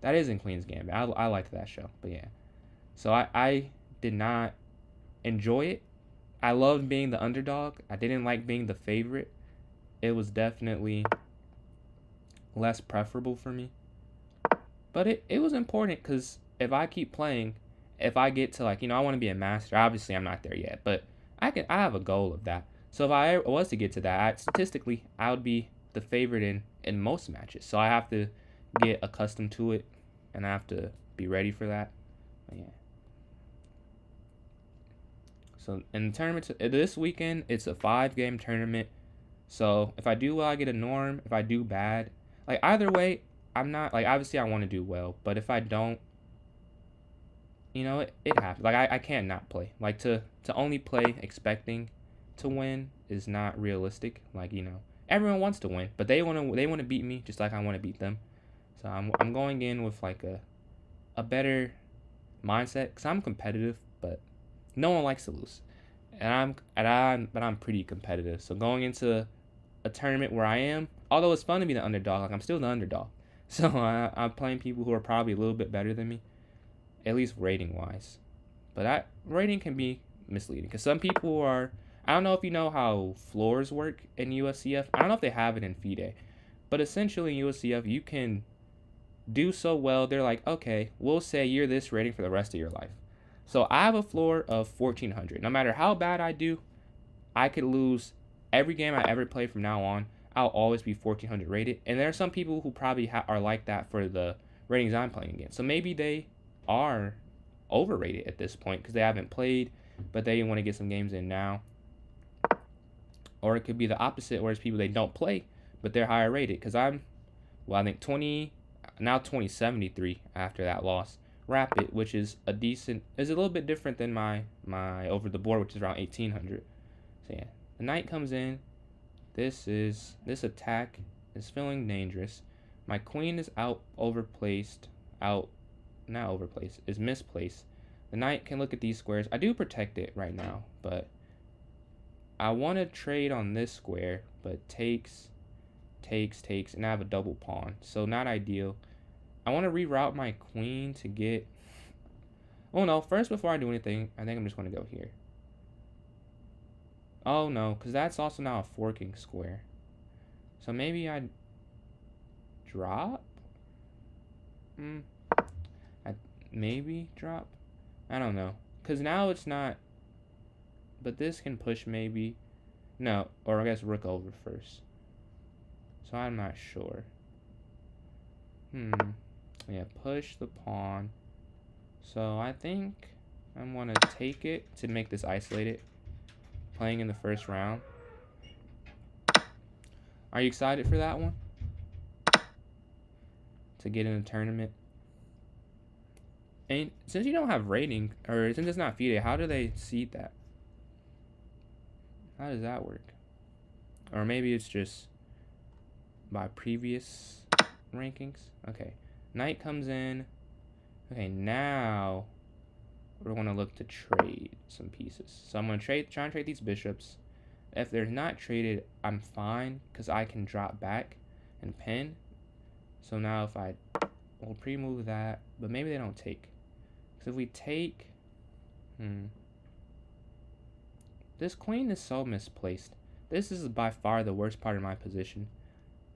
That is in Queen's Gambit. I liked that show, but yeah. So I did not enjoy it. I loved being the underdog. I didn't like being the favorite. It was definitely less preferable for me. But it was important because if I keep playing, if I get to, like, I want to be a master. Obviously, I'm not there yet, but I have a goal of that. So if I was to get to that, statistically, I would be the favorite in most matches. So I have to get accustomed to it, and I have to be ready for that. But yeah. So in the tournament this weekend, it's a 5-game tournament. So if I do well, I get a norm. If I do bad, like, either way, I'm not, like, obviously I want to do well, but if I don't, it happens. Like, I can't not play. Like, to only play expecting to win is not realistic. Like, everyone wants to win, but they want to beat me just like I want to beat them. So I'm going in with, like, a better mindset, because I'm competitive, but no one likes to lose. But I'm pretty competitive. So going into a tournament where I am, although it's fun to be the underdog, like, I'm still the underdog. So I'm playing people who are probably a little bit better than me, at least rating wise. But that rating can be misleading, because some people are. I don't know if you know how floors work in USCF. I don't know if they have it in FIDE, but essentially in USCF you can do so well. They're like, okay, we'll say you're this rating for the rest of your life. So I have a floor of 1400. No matter how bad I do, I could lose every game I ever play from now on. I'll always be 1400 rated. And there are some people who probably are like that for the ratings I'm playing against. So maybe they are overrated at this point because they haven't played, but they want to get some games in now. Or it could be the opposite, where it's people they don't play, but they're higher rated. Because I think 2073 after that loss. Rapid, which is a little bit different than my over the board, which is around 1800. So yeah, the knight comes in. This attack is feeling dangerous. My queen is is misplaced. The knight can look at these squares. I do protect it right now, but I want to trade on this square, but takes, and I have a double pawn, so not ideal. I want to reroute my queen to get. Oh no! First, before I do anything, I think I'm just going to go here. Oh no, because that's also now a forking square. So maybe I drop. Maybe drop. I don't know, because now it's not. But this can push maybe. No, or I guess rook over first. So I'm not sure. Yeah, push the pawn. So I think I'm going to take it to make this isolated. Playing in the first round. Are you excited for that one? To get in a tournament? And since you don't have rating, or since it's not FIDE, how do they seed that? How does that work? Or maybe it's just by previous rankings? Okay. Knight comes in. Okay, now we're going to look to trade some pieces. So I'm going to try and trade these bishops. If they're not traded, I'm fine, because I can drop back and pin. So now if we'll pre-move that, but maybe they don't take. Because if we take, this queen is so misplaced. This is by far the worst part of my position.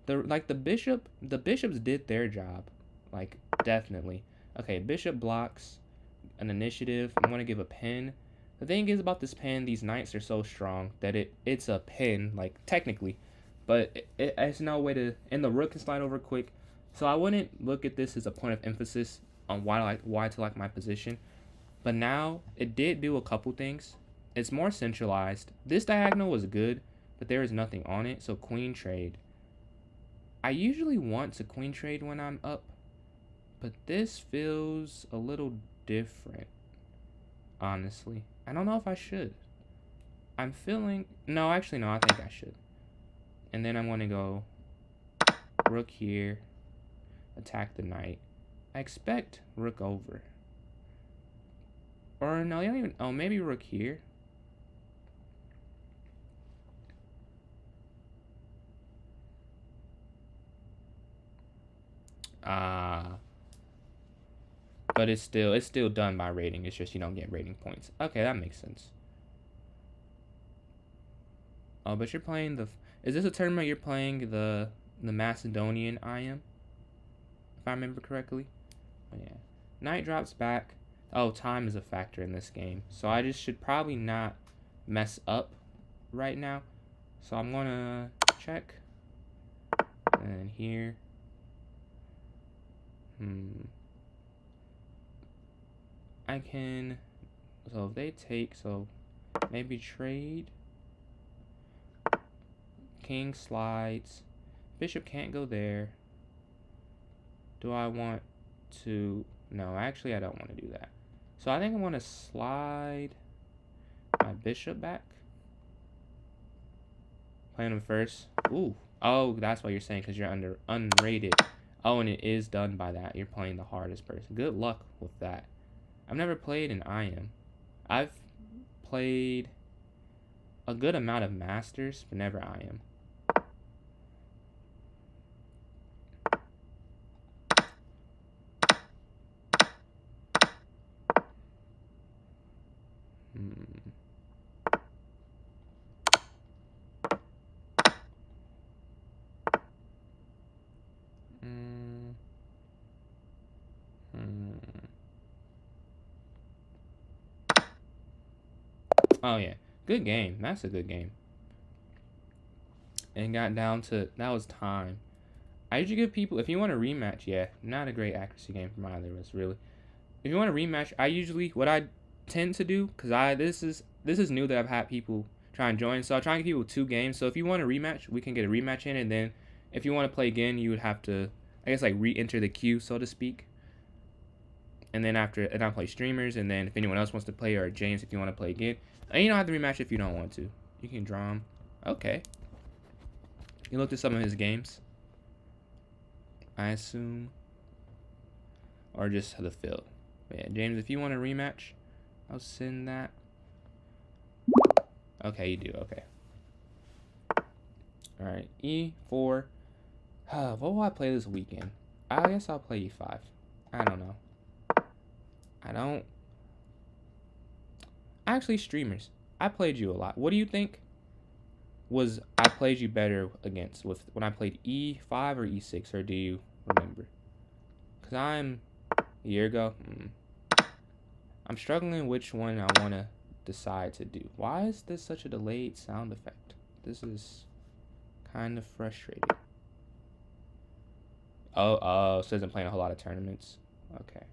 The bishops did their job, like, definitely. Okay, bishop blocks an initiative. I'm going to give a pin. The thing is about this pin, these knights are so strong that it's a pin, like, technically. But it's no way to, and the rook can slide over quick. So I wouldn't look at this as a point of emphasis on why to like my position. But now, it did do a couple things. It's more centralized. This diagonal was good, but there is nothing on it, so queen trade. I usually want to queen trade when I'm up, but this feels a little different, honestly. I don't know if I should. I'm feeling... No, actually, no, I think I should. And then I'm going to go rook here, attack the knight. I expect rook over. Or no, you don't even... Oh, maybe rook here. But it's still done by rating. It's just you don't get rating points. Okay, that makes sense. Oh, but you're playing the... Is this a tournament you're playing the Macedonian IM? If I remember correctly. Oh, yeah. Knight drops back. Oh, time is a factor in this game. So I just should probably not mess up right now. So I'm going to check. And here. I can... So if they take, so maybe trade. King slides. Bishop can't go there. Do I want to... No, actually I don't want to do that. So I think I want to slide my bishop back. Playing him first. Ooh. Oh, that's what you're saying, because you're unrated. Oh, and it is done by that. You're playing the hardest person. Good luck with that. I've never played an IM. I've played a good amount of Masters, but never IM. Oh, yeah. Good game. That's a good game. And got down to... That was time. I usually give people... If you want a rematch, yeah. Not a great accuracy game from either of us, really. If you want a rematch, I usually... What I tend to do... Because this is new that I've had people try and join. So I'll try and give people 2 games. So if you want a rematch, we can get a rematch in. And then if you want to play again, you would have to... I guess like re-enter the queue, so to speak. And then after... And I'll play streamers. And then if anyone else wants to play, or James, if you want to play again... And you don't have to rematch if you don't want to. You can draw him. Okay. You looked at some of his games, I assume. Or just the field. But yeah, James, if you want a rematch, I'll send that. Okay, you do. Okay. Alright, E4. What will I play this weekend? I guess I'll play E5. I don't know. Actually, streamers, I played you a lot. What do you think I played you better against with when I played E5 or E6, or do you remember? Because a year ago. I'm struggling which one I want to decide to do. Why is this such a delayed sound effect? This is kind of frustrating. Oh, so I'm playing a whole lot of tournaments. Okay.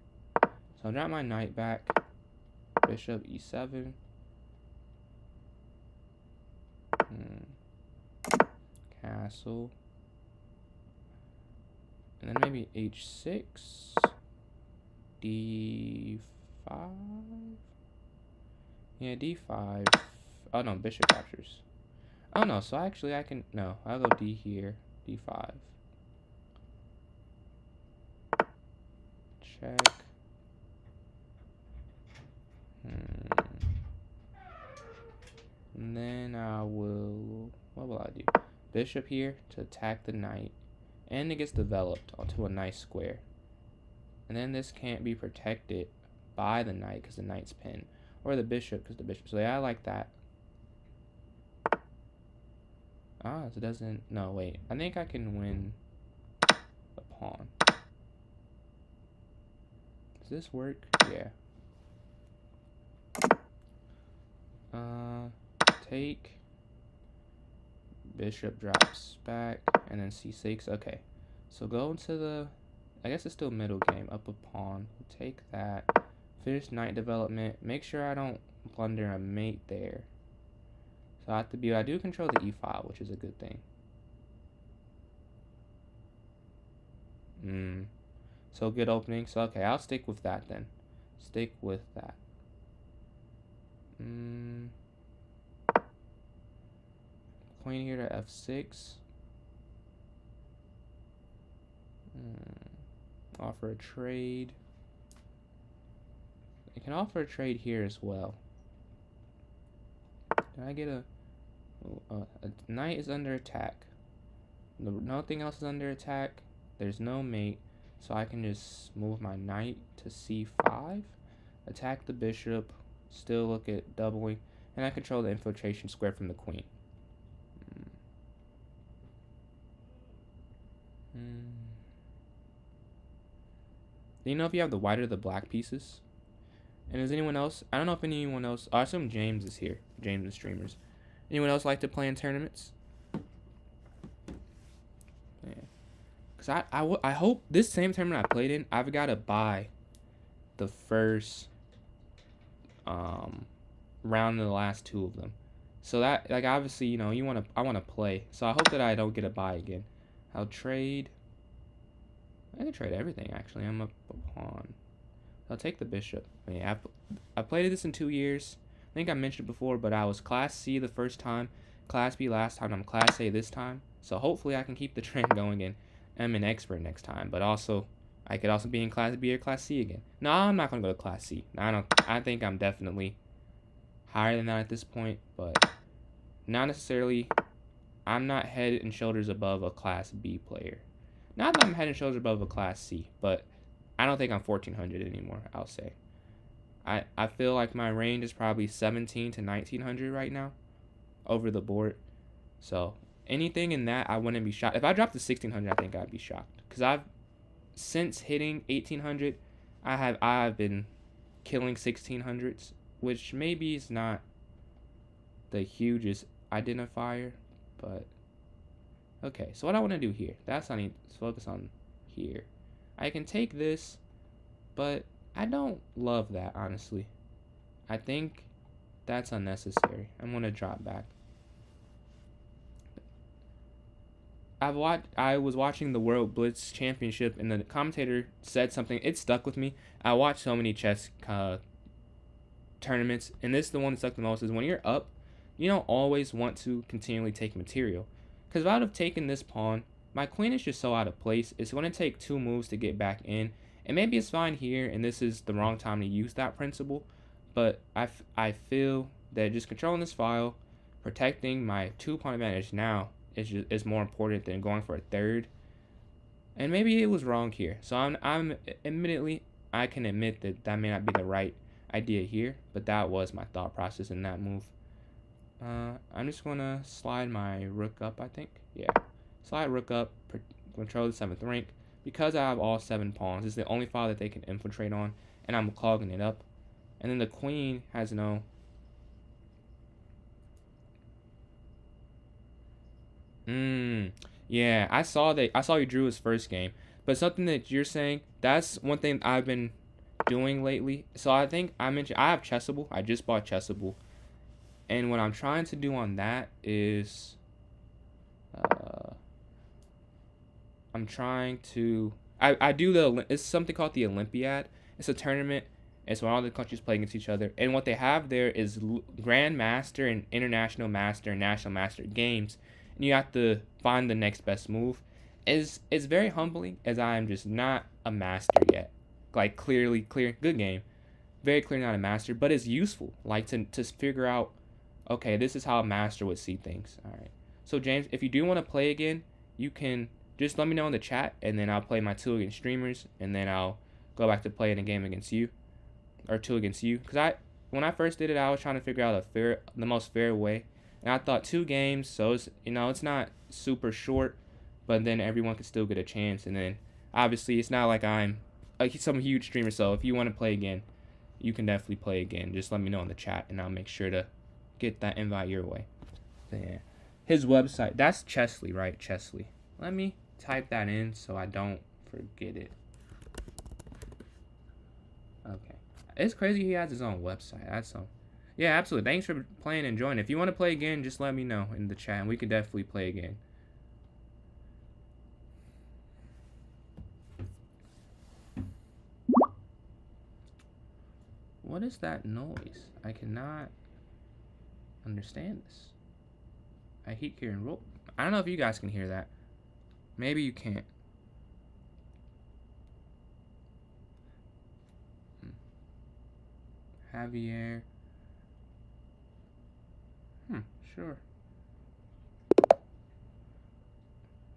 So I'll drop my knight back. Bishop E7. Castle. And then maybe H6. D5. Yeah, D5. Oh no, bishop captures. Oh no, so actually I can... No, I'll go D here. D5. Check. And then I will... What will I do? Bishop here to attack the knight. And it gets developed onto a nice square. And then this can't be protected by the knight because the knight's pinned. Or the bishop because the bishop... So yeah, I like that. So it doesn't... No, wait. I think I can win the pawn. Does this work? Yeah. Take. Bishop drops back. And then C6. Okay. So go into the... I guess it's still middle game. Up a pawn. We'll take that. Finish knight development. Make sure I don't blunder a mate there. So I have to be. I do control the e file, which is a good thing. So good opening. So okay, I'll stick with that then. Stick with that. Queen here to f6. Offer a trade. I can offer a trade here as well. Can I get a knight is under attack. Nothing else is under attack. There's no mate, so I can just move my knight to c5, attack the bishop, still look at doubling, and I control the infiltration square from the queen. Do you know if you have the white or the black pieces? And is anyone else? I don't know if anyone else. I assume James is here. James and streamers. Anyone else like to play in tournaments? Yeah. Cause I hope this same tournament I played in, I've got to buy the first round of the last two of them. So that, like, obviously, you know, I want to play. So I hope that I don't get a buy again. I'll trade. I can trade everything, actually. I'm up a pawn. I'll take the bishop. Yeah, I played this in 2 years. I think I mentioned it before, but I was Class C the first time, Class B last time, I'm Class A this time. So hopefully I can keep the trend going and I'm an expert next time. But also, I could also be in Class B or Class C again. No, I'm not going to go to Class C. I think I'm definitely higher than that at this point, but not necessarily. I'm not head and shoulders above a Class B player. Not that I'm head and shoulders above a Class C, but I don't think I'm 1400 anymore, I'll say. I feel like my range is probably 17 to 1900 right now over the board. So anything in that, I wouldn't be shocked. If I dropped to 1600, I think I'd be shocked. Because since hitting 1800, I've been killing 1600s, which maybe is not the hugest identifier, but okay. So what I want to do here, that's I need to focus on here. I can take this, but I don't love that, honestly. I think that's unnecessary. I'm going to drop back. I was watching the World Blitz Championship, and the commentator said something. It stuck with me. I watched so many chess tournaments, and this is the one that stuck the most, is when you're up, you don't always want to continually take material. Because if I would have taken this pawn, my queen is just so out of place. It's going to take 2 moves to get back in. And maybe it's fine here, and this is the wrong time to use that principle. But I feel that just controlling this file, protecting my 2-pawn advantage now is more important than going for a third. And maybe it was wrong here. So admittedly, I can admit that may not be the right idea here. But that was my thought process in that move. I'm just going to slide my rook up, I think. Yeah. Slide rook up, control the 7th rank. Because I have all 7 pawns, it's the only file that they can infiltrate on, and I'm clogging it up. And then the queen has no... Yeah, I saw you drew his first game. But something that you're saying, that's one thing I've been doing lately. So I think I mentioned, I have Chessable. I just bought Chessable. And what I'm trying to do on that is... I'm trying to... I do it's something called the Olympiad. It's a tournament. It's when all the countries play against each other. And what they have there is Grand Master and International Master and National Master games. And you have to find the next best move. It's very humbling, as I am just not a master yet. Like, clear, good game. Very clearly not a master, but it's useful. Like, to figure out, okay, this is how a master would see things. All right. So, James, if you do want to play again, you can... just let me know in the chat, and then I'll play my 2 against streamers, and then I'll go back to playing a game against you, or 2 against you. Because when I first did it, I was trying to figure out the most fair way, and I thought 2 games, so it's, you know, it's not super short, but then everyone could still get a chance. And then obviously it's not like I'm some huge streamer, so if you want to play again, you can definitely play again. Just let me know in the chat, and I'll make sure to get that invite your way. So, yeah, his website, that's Chesley, right? Chesley. Let me type that in so I don't forget it. Okay. It's crazy he has his own website. That's some. Yeah, absolutely. Thanks for playing and joining. If you want to play again, just let me know in the chat, and we could definitely play again. What is that noise? I cannot understand this. I keep hearing roll. I don't know if you guys can hear that. Maybe you can't. Javier. Sure.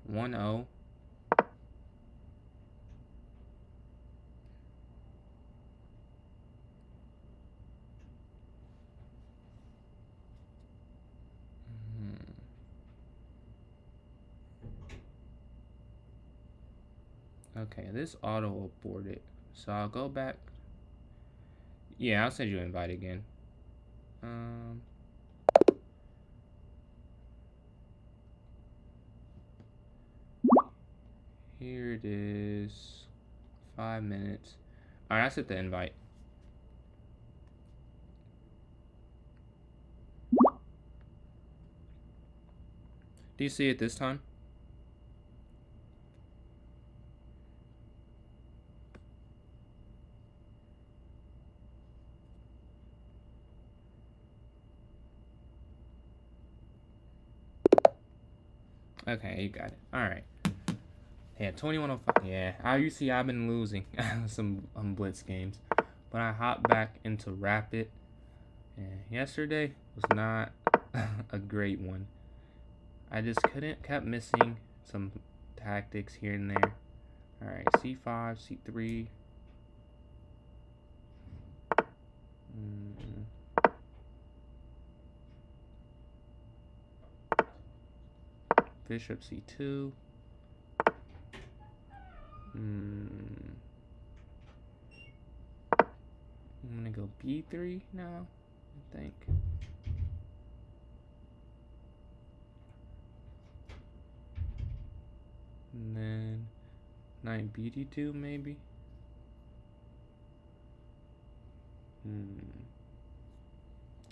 1-0. Okay, this auto aborted. So I'll go back. Yeah, I'll send you an invite again. Here it is. 5 minutes. Alright, I set the invite. Do you see it this time? Okay, you got it. Alright. Yeah, 2105. Yeah, you see I've been losing some blitz games. But I hopped back into rapid. And yesterday was not a great one. I just kept missing some tactics here and there. Alright, C5, C3. Bishop C2. I'm gonna go B3 now, I think. And then knight BD2 maybe.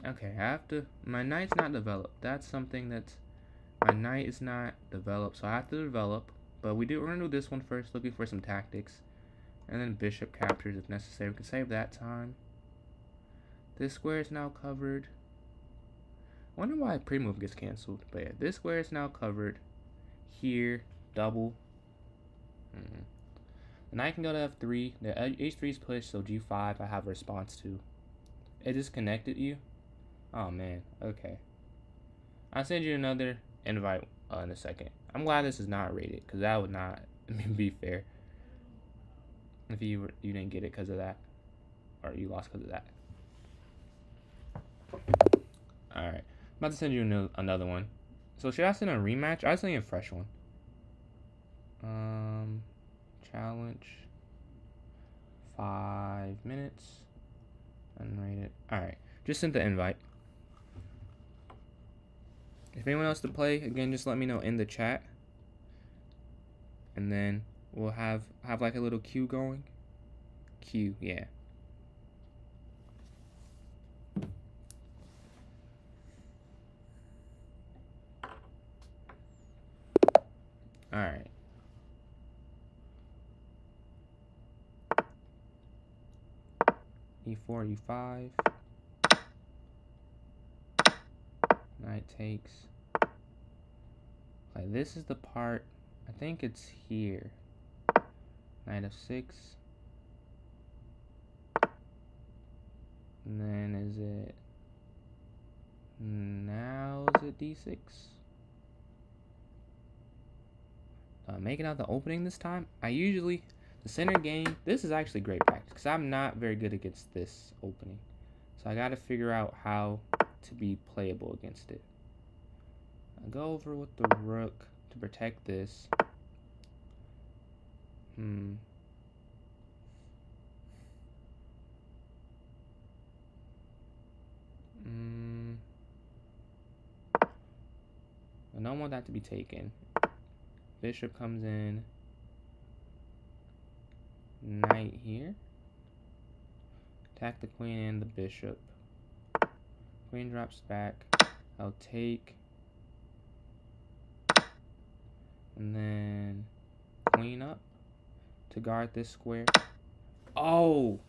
Okay, I have to. My knight's not developed. That's something that's. My knight is not developed, so I have to develop. But we're gonna do this one first, looking for some tactics, and then bishop captures if necessary. We can save that time. This square is now covered. I wonder why pre-move gets canceled. But yeah, this square is now covered. Here, double. The knight can go to F3. The H3 is pushed, so G5 I have a response to. It disconnected you? Oh man, okay. I'll send you another invite in a second. I'm glad this is not rated, because that would not be fair. If you didn't get it because of that. Or you lost because of that. Alright. I'm about to send you another one. So should I send a rematch? I send you a fresh one. Challenge. 5 minutes. Unrated. Alright. Just sent the invite. If anyone else to play, again, just let me know in the chat. And then we'll have like a little queue going. Queue, yeah. Alright. E4, E5. Knight takes. Okay, this is the part. I think it's here. Knight F6. And then is it now? Is it D6? Making out the opening this time. I usually the center game. This is actually great practice because I'm not very good against this opening. So I got to figure out how to be playable against it. I go over with the rook to protect this. I don't want that to be taken. Bishop comes in. Knight here. Attack the queen and the bishop. Queen drops back. I'll take. And then queen up to guard this square. Oh!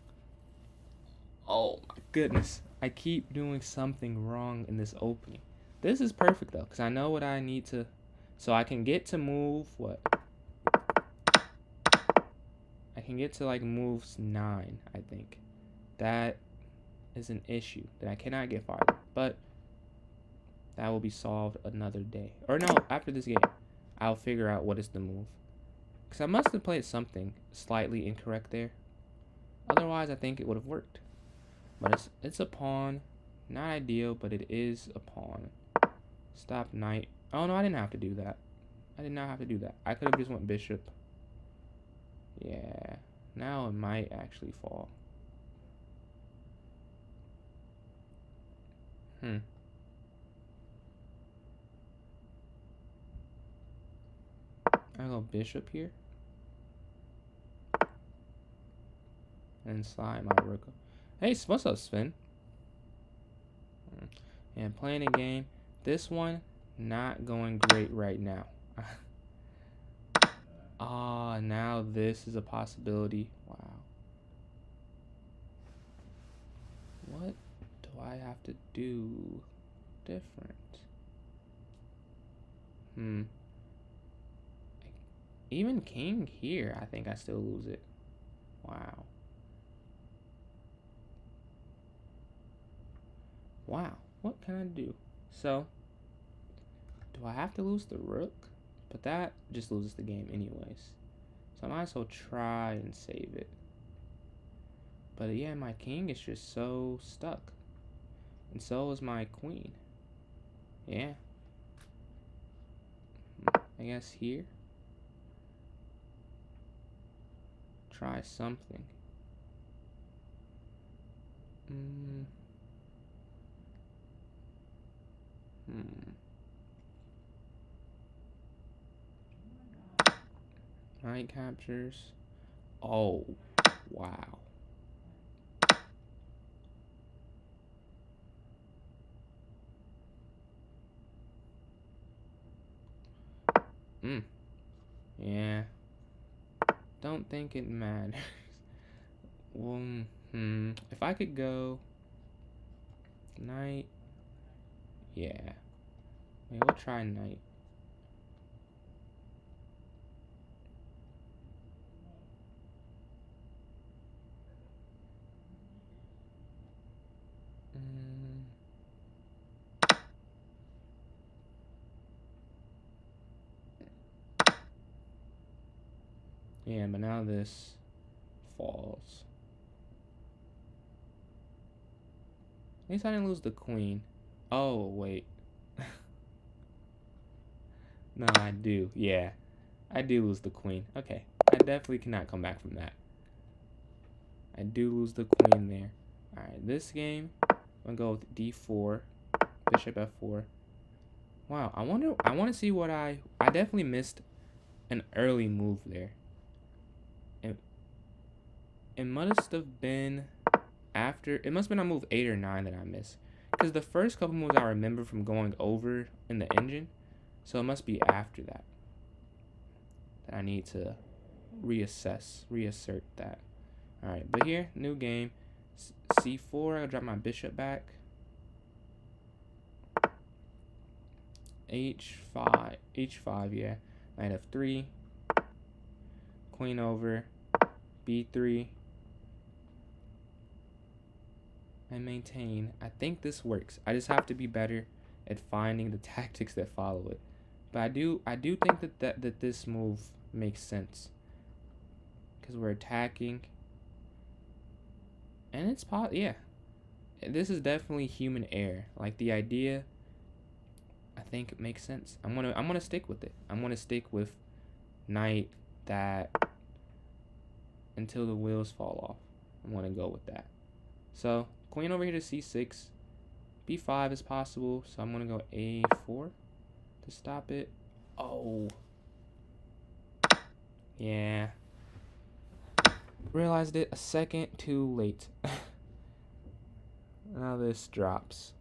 Oh my goodness. I keep doing something wrong in this opening. This is perfect though, because I know what I need to. So I can get to move what? I can get to like moves 9, I think. That is an issue that I cannot get farther. But that will be solved another day. Or no, after this game, I'll figure out what is the move. Because I must have played something slightly incorrect there. Otherwise, I think it would have worked. But it's a pawn. Not ideal, but it is a pawn. Stop knight. Oh, no, I didn't have to do that. I did not have to do that. I could have just went bishop. Yeah. Now it might actually fall. I'll go bishop here. And slide my rook. Hey, what's up, Sven? And playing a game. This one, not going great right now. Now this is a possibility. Wow. What do I have to do different? Even king here, I think I still lose it. Wow. Wow. What can I do? So, do I have to lose the rook? But that just loses the game anyways. So I might as well try and save it. But yeah, my king is just so stuck. And so is my queen. Yeah. I guess here. Try something. Knight captures. Oh, wow. Yeah. Don't think it matters. Well, if I could go knight. Yeah. Maybe we'll try knight. Yeah, but now this falls. At least I didn't lose the queen. Oh, wait. No, I do. Yeah. I do lose the queen. Okay. I definitely cannot come back from that. I do lose the queen there. Alright, this game, I'm going to go with d4. Bishop f4. Wow, I want to see what I definitely missed an early move there. It must have been after, it must have been on move 8 or 9 that I missed. Because the first couple moves I remember from going over in the engine. So it must be after that I need to reassert that. Alright, but here, new game. c4, I'll drop my bishop back. h5, yeah. Knight f3. Queen over. b3. And maintain. I think this works. I just have to be better at finding the tactics that follow it. But I do think that this move makes sense. Because we're attacking. And it's yeah. This is definitely human error. Like the idea, I think it makes sense. I'm gonna stick with it. I'm gonna stick with knight that until the wheels fall off. I'm gonna go with that. So queen over here to c6. b5 is possible, so I'm gonna go a4 to stop it. Oh. Yeah. Realized it a second too late. Now this drops.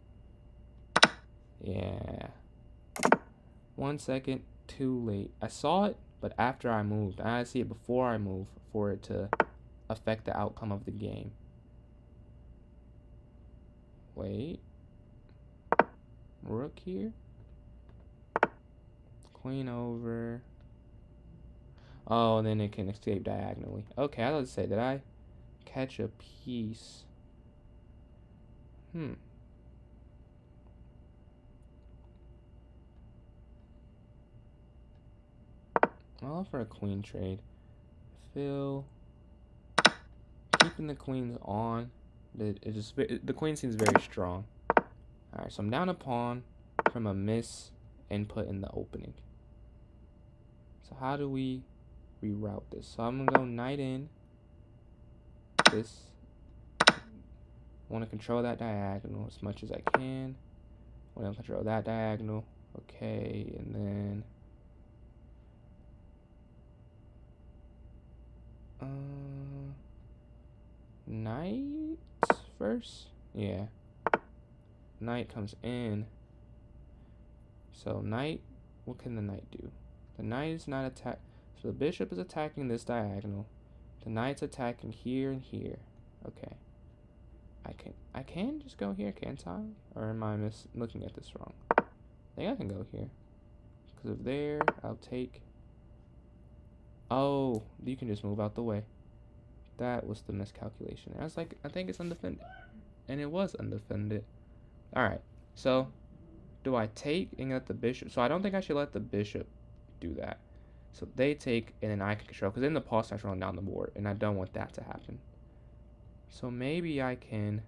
Yeah. 1 second too late. I saw it, but after I moved. I see it before I move for it to affect the outcome of the game. Wait. Rook here. Queen over. Oh, then it can escape diagonally. Okay, I was going to say, did I catch a piece? I'll offer a queen trade. Fill. Keeping the queens on. The queen seems very strong. Alright, so I'm down a pawn from a miss input in the opening. So how do we reroute this? So I'm going to go knight in. This. I want to control that diagonal as much as I can. I want to control that diagonal. Okay, and then... knight first? Yeah. Knight comes in. So knight, what can the knight do? The knight is not attack. So the bishop is attacking this diagonal. The knight's attacking here and here. Okay. I can just go here, can't I? Or am I looking at this wrong? I think I can go here. Because of there, I'll take... Oh, you can just move out the way. That was the miscalculation. I was like, I think it's undefended. And it was undefended. Alright, so do I take and let the bishop? So I don't think I should let the bishop do that. So they take and then I can control. Because then the pawn starts rolling down the board. And I don't want that to happen. So maybe I can...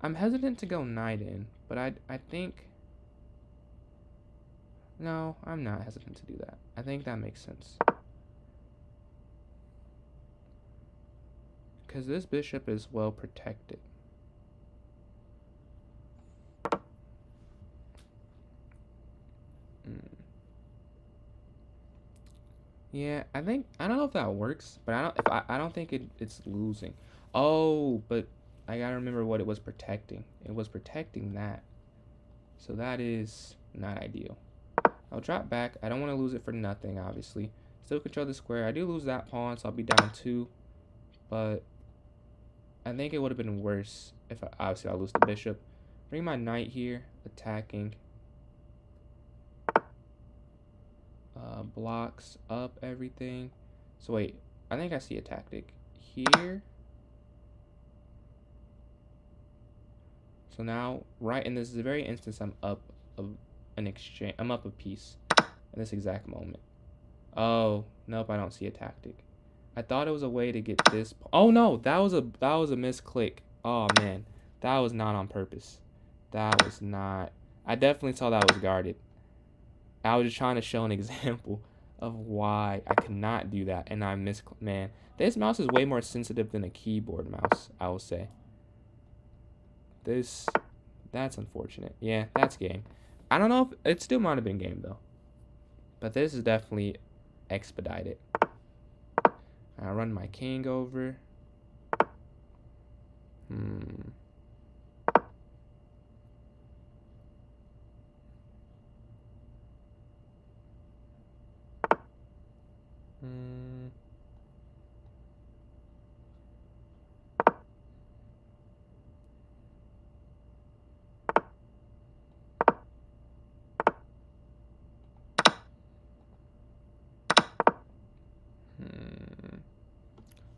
I'm hesitant to go knight in. But I think... No, I'm not hesitant to do that. I think that makes sense. Because this bishop is well protected. Yeah, I don't know if that works, but I don't think it's losing. Oh, but I gotta remember what it was protecting. It was protecting that. So that is not ideal. I'll drop back. I don't want to lose it for nothing, obviously. Still control the square. I do lose that pawn, so I'll be down 2. But I think it would have been worse if obviously I lose the bishop. Bring my knight here, attacking. Blocks up everything. So wait, I think I see a tactic here. So now, right in this very instance, I'm up an exchange. I'm up a piece in this exact moment. Oh nope, I don't see a tactic. I thought it was a way to get this. Oh no, that was a misclick. Oh man, that was not on purpose. That was not. I definitely saw that was guarded. I was just trying to show an example of why I could not do that, and I man, this mouse is way more sensitive than a keyboard mouse, I will say. That's unfortunate. Yeah, that's game. I don't know if it still might have been game though, but this is definitely expedited. I run my king over.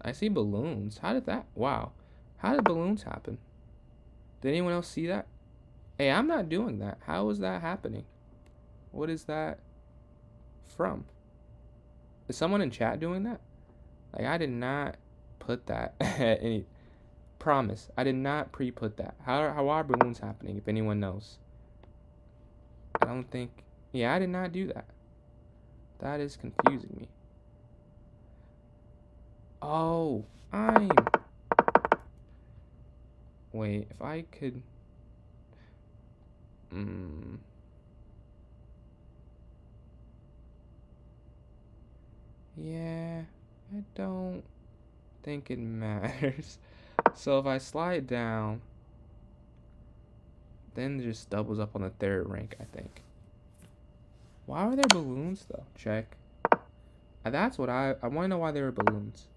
I see balloons. How did that? Wow. How did balloons happen? Did anyone else see that? Hey, I'm not doing that. How is that happening? What is that from? Is someone in chat doing that? Like, I did not put that. Any promise. I did not pre-put that. How are balloons happening, if anyone knows? I don't think... Yeah, I did not do that. That is confusing me. Oh, wait, if I could... Yeah, I don't think it matters. So if I slide down, then it just doubles up on the third rank, I think. Why are there balloons though? Check. That's what I want to know why there are balloons.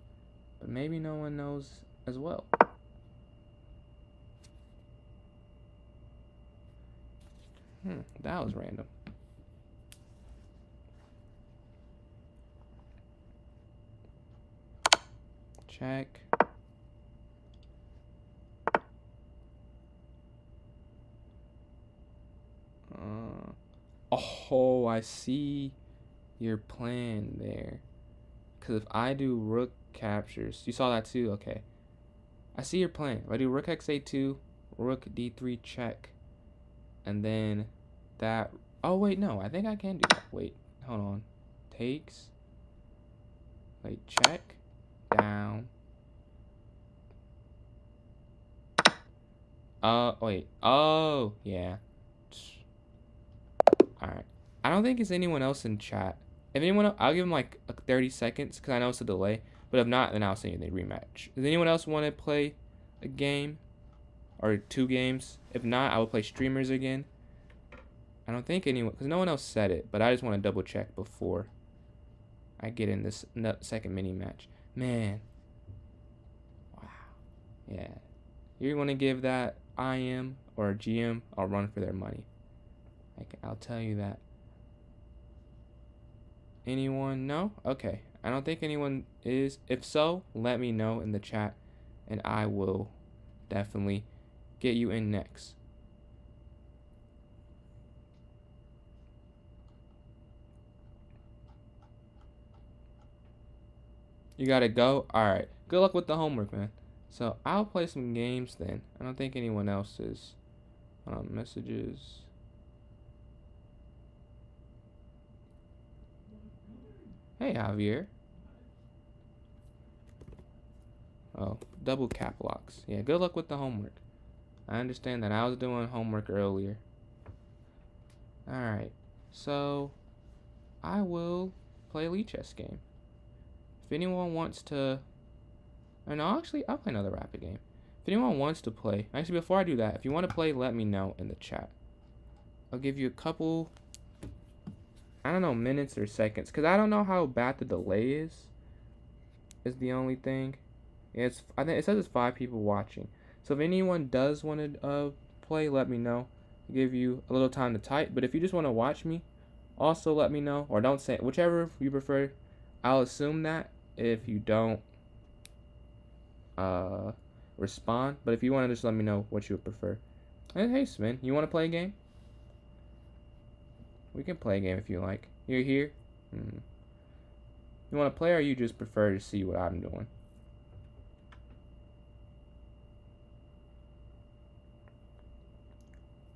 But maybe no one knows as well. That was random. Check. Oh, I see your plan there. Because if I do rook captures, you saw that too? Okay. I see your plan. If I do rook xa2, rook d3 check, and then that. Oh, wait, no. I think I can do that. Wait, hold on. Takes. Wait, check. Down. Wait. Oh, yeah. Alright. I don't think it's anyone else in chat. If anyone else, I'll give them like 30 seconds because I know it's a delay. But if not, then I'll send you the rematch. Does anyone else want to play a game? Or 2 games? If not, I will play streamers again. I don't think anyone, because no one else said it. But I just want to double check before I get in this second mini match. Man. Wow. Yeah. You want to give that IM or GM, I'll run for their money. I'll tell you that. Anyone? No? Okay. I don't think anyone is. If so, let me know in the chat, and I will definitely get you in next. You gotta go? Alright. Good luck with the homework, man. So, I'll play some games then. I don't think anyone else is. Messages. Hey, Javier. Oh, double cap locks. Yeah, good luck with the homework. I understand that. I was doing homework earlier. Alright. So, I will play a Lee chess game. If anyone wants to... Or no, actually, I'll play another rapid game. If anyone wants to play... Actually, before I do that, if you want to play, let me know in the chat. I'll give you a couple... I don't know, minutes or seconds. Because I don't know how bad the delay is. Is the only thing. Yeah, I think it says it's 5 people watching. So if anyone does want to play, let me know. I'll give you a little time to type. But if you just want to watch me, also let me know. Or don't say... Whichever you prefer. I'll assume that if you don't respond. But if you want to just let me know what you would prefer. And hey, Sven, you want to play a game? We can play a game if you like. You're here? You want to play, or you just prefer to see what I'm doing?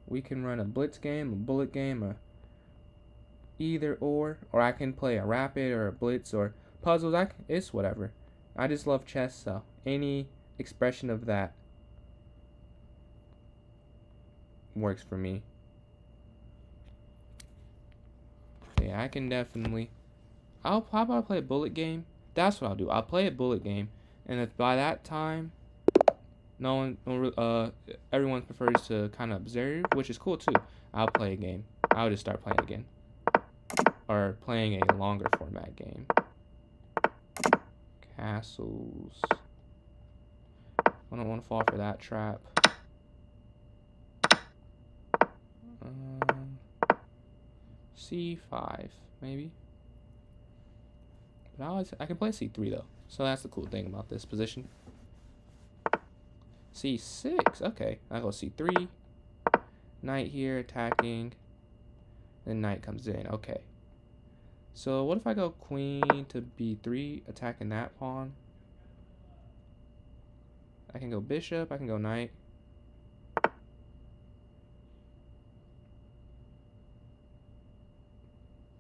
We can run a blitz game, a bullet game, a either or I can play a rapid or a blitz or puzzles. It's whatever. I just love chess, so any expression of that works for me. Yeah, I can definitely. How about I play a bullet game? That's what I'll do. I'll play a bullet game, and if by that time, everyone prefers to kind of observe, which is cool too. I'll play a game. I'll just start playing again, or playing a longer format game. Castles. I don't want to fall for that trap. C5, maybe. But I can play C3 though, so that's the cool thing about this position. C6, okay. I go C3. Knight here attacking. Then knight comes in. Okay. So what if I go queen to B3, attacking that pawn? I can go bishop. I can go knight.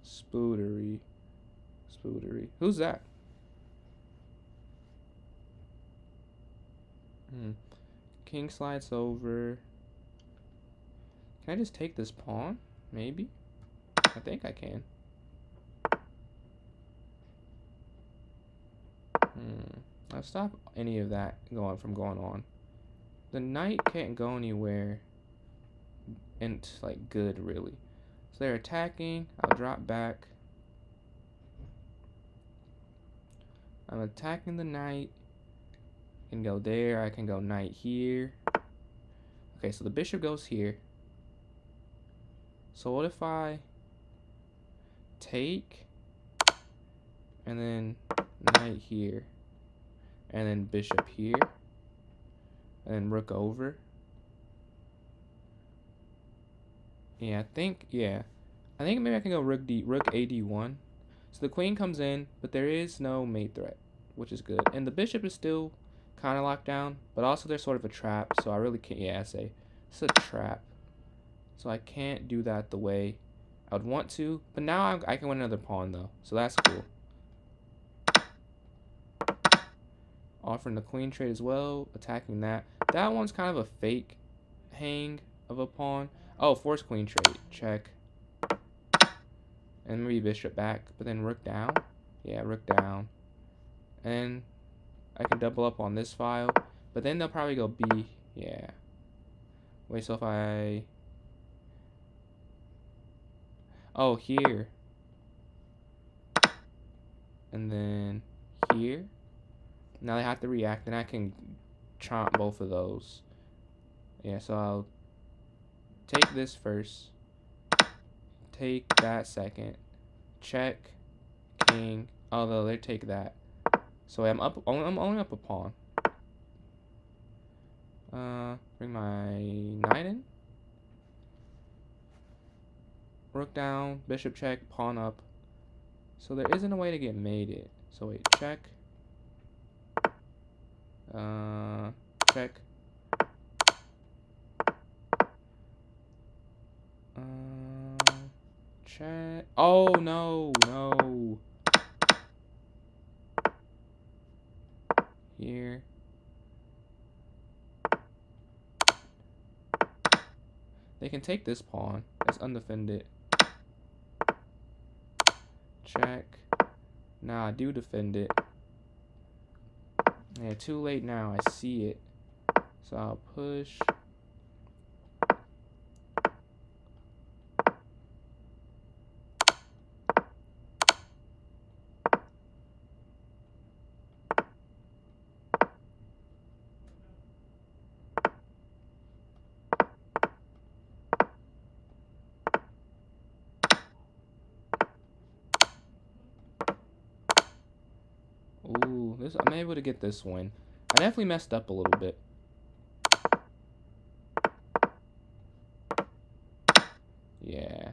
Spoodery. Who's that? King slides over. Can I just take this pawn? Maybe. I think I can. I'll stop any of that from going on. The knight can't go anywhere and like good really. So they're attacking. I'll drop back. I'm attacking the knight. I can go there. I can go knight here. Okay, so the bishop goes here. So what if I take and then knight here and then bishop here and then rook over? Yeah, I think maybe I can go rook AD1. So the queen comes in, but there is no mate threat, which is good. And the bishop is still kind of locked down, but also there's sort of a trap, so I really can't. Yeah, it's a trap. So I can't do that the way I would want to. But now I can win another pawn though, so that's cool. Offering the queen trade as well, attacking that. That one's kind of a fake hang of a pawn. Oh, force queen trade, check. And maybe bishop back, but then rook down. Yeah, rook down. And I can double up on this file, but then they'll probably go B. Yeah. Wait, so if I... Oh, here. And then here. Now they have to react, and I can chomp both of those. Yeah, so I'll take this first. Take that second. Check. King. Although they take that. So I'm only up a pawn. Bring my knight in. Rook down, bishop check, pawn up. So there isn't a way to get mated. So wait, check. Check. Check. Oh no, no. Here. They can take this pawn. It's undefended. Check. Nah, I do defend it. Yeah, too late now. I see it. So I'll push. Ooh, I'm able to get this win. I definitely messed up a little bit. Yeah.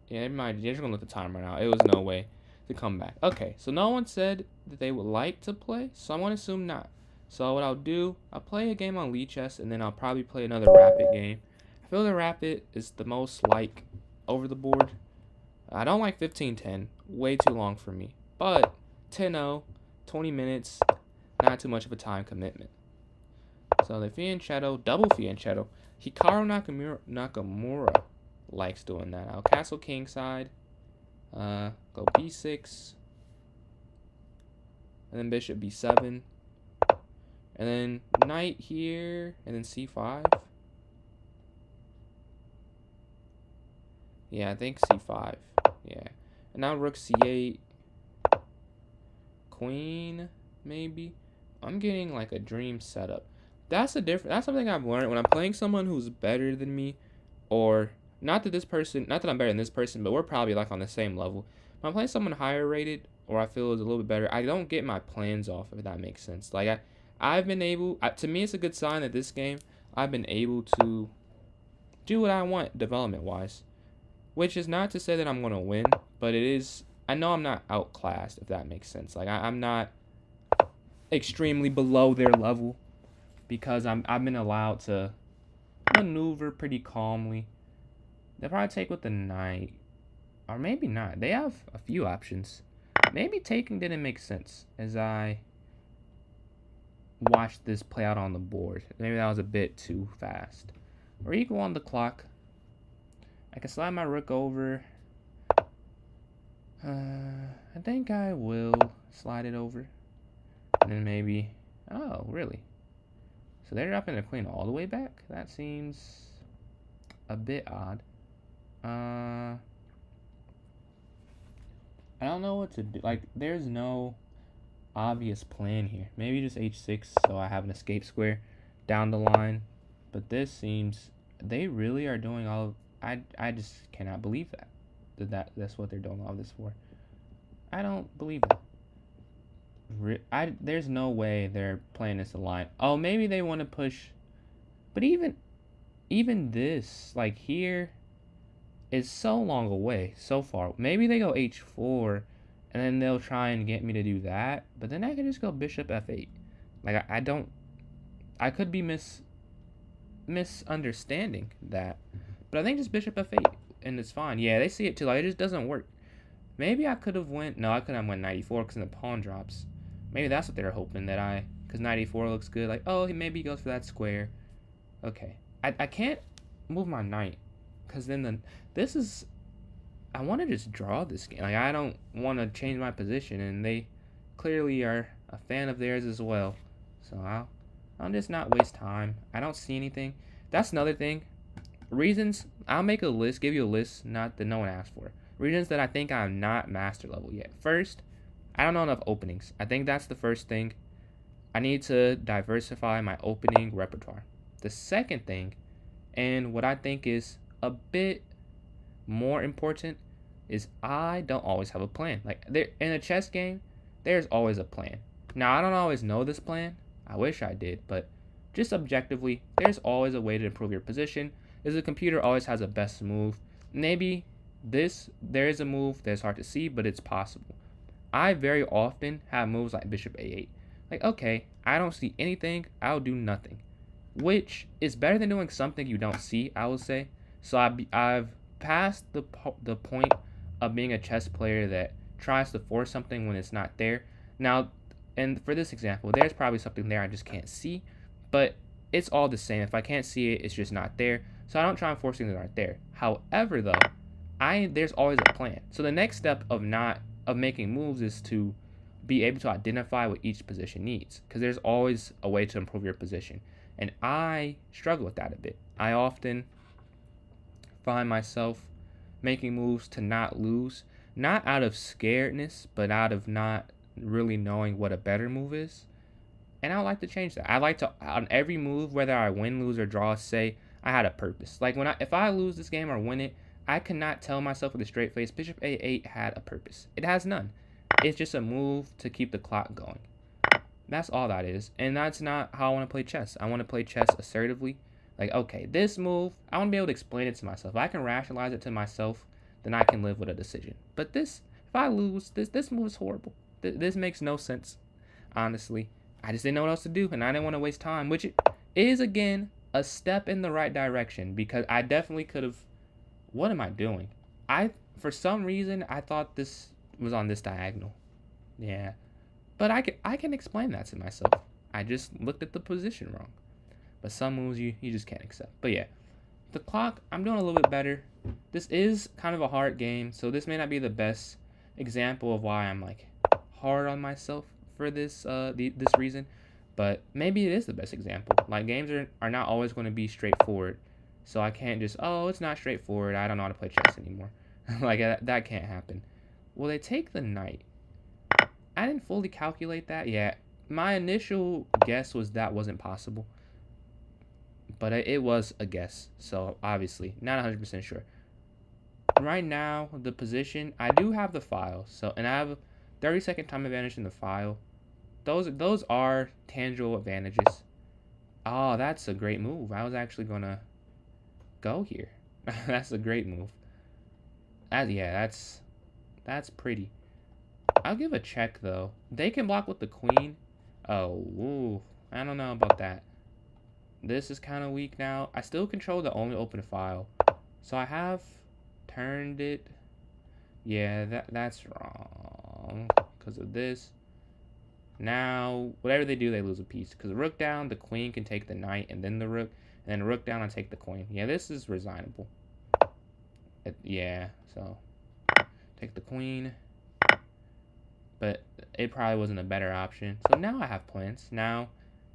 Yeah, never mind. You're just gonna let the timer run out. It was no way to come back. Okay, so no one said that they would like to play, so I'm gonna assume not. So what I'll do, I'll play a game on Lee Chess, and then I'll probably play another Rapid game. I feel the Rapid is the most like over the board. I don't like 15-10. Way too long for me. But 10-0, 20 minutes, not too much of a time commitment. So the fianchetto, double fianchetto. Hikaru Nakamura likes doing that. I'll castle king side. Go b6. And then bishop b7. And then knight here. And then c5. Yeah, I think c5. Yeah. And now rook c8. Queen, maybe. I'm getting like a dream setup. That's something I've learned when I'm playing someone who's better than me, or not that I'm better than this person, but we're probably like on the same level. When I'm playing someone higher rated, or I feel is a little bit better, I don't get my plans off, if that makes sense. Like I've been able, to me it's a good sign that this game, I've been able to do what I want development wise. Which is not to say that I'm gonna win, but it is, I know I'm not outclassed, if that makes sense. Like I'm not extremely below their level, because I've been allowed to maneuver pretty calmly. They'll probably take with the knight, or maybe not. They have a few options. Maybe taking didn't make sense as I watched this play out on the board. Maybe that was a bit too fast. Or equal on the clock. I can slide my rook over. I think I will slide it over. And maybe... Oh, really? So they're dropping the queen all the way back? That seems a bit odd. I don't know what to do. Like, there's no obvious plan here. Maybe just h6 so I have an escape square down the line. But this seems... They really are doing all of... I just cannot believe that's what they're doing all this for. I don't believe it. There's no way they're playing this a line. Oh, maybe they want to push... But even this, like here, is so long away, so far. Maybe they go h4, and then they'll try and get me to do that. But then I could just go bishop f8. Like, I could be misunderstanding that. But I think just bishop f8, and it's fine. Yeah, they see it too. Like, it just doesn't work. Maybe I could have went... No, I couldn't have went knight e4 because the pawn drops. Maybe that's what they're hoping, that because knight e4 looks good. Like, oh, maybe he goes for that square. Okay. I can't move my knight because then this is... I want to just draw this game. Like, I don't want to change my position, and they clearly are a fan of theirs as well. So I'll just not waste time. I don't see anything. That's another thing. Reasons, I'll make a list, give you a list, not that no one asked for. Reasons that I think I'm not master level yet. First, I don't know enough openings. I think that's the first thing. I need to diversify my opening repertoire. The second thing, and what I think is a bit more important, is I don't always have a plan. Like, in a chess game, there's always a plan. Now, I don't always know this plan. I wish I did, but just objectively, there's always a way to improve your position. Is the computer always has a best move. Maybe there is a move that's hard to see, but it's possible. I very often have moves like bishop a8. Like, okay, I don't see anything, I'll do nothing. Which is better than doing something you don't see, I would say. So I've passed the point of being a chess player that tries to force something when it's not there. Now, and for this example, there's probably something there I just can't see, but it's all the same. If I can't see it, it's just not there. So I don't try and force things that aren't there. However, though, there's always a plan. So the next step of making moves is to be able to identify what each position needs, because there's always a way to improve your position. And I struggle with that a bit. I often find myself making moves to not lose, not out of scaredness, but out of not really knowing what a better move is. And I would like to change that. I like to, on every move, whether I win, lose, or draw, say I had a purpose. Like, if I lose this game or win it, I cannot tell myself with a straight face, bishop a8 had a purpose. It has none. It's just a move to keep the clock going. That's all that is. And that's not how I want to play chess. I want to play chess assertively. Like, okay, this move, I want to be able to explain it to myself. If I can rationalize it to myself, then I can live with a decision. But this, if I lose, this move is horrible. This makes no sense, honestly. I just didn't know what else to do, and I didn't want to waste time, which is, again, a step in the right direction, because I definitely could have... What am I doing? For some reason, I thought this was on this diagonal. Yeah. But I can explain that to myself. I just looked at the position wrong. But some moves you just can't accept. But yeah, the clock, I'm doing a little bit better. This is kind of a hard game, so this may not be the best example of why I'm like hard on myself for this this reason. But maybe it is the best example. Like, games are not always going to be straightforward. So I can't just, oh, it's not straightforward, I don't know how to play chess anymore. Like, that can't happen. Well, they take the knight. I didn't fully calculate that yet. My initial guess was that wasn't possible. But it was a guess. So, obviously, not 100% sure. Right now, the position, I do have the file. So, and I have 30-second time advantage in the file. Those are tangible advantages. Oh, that's a great move. I was actually going to go here. That's a great move. That's pretty. I'll give a check, though. They can block with the queen. Oh, ooh, I don't know about that. This is kind of weak now. I still control the only open file. So I have turned it. Yeah, that's wrong because of this. Now, whatever they do, they lose a piece. Because the rook down, the queen can take the knight, and then the rook. And then rook down and take the queen. Yeah, this is resignable. Yeah, so take the queen. But it probably wasn't a better option. So now I have plans. Now,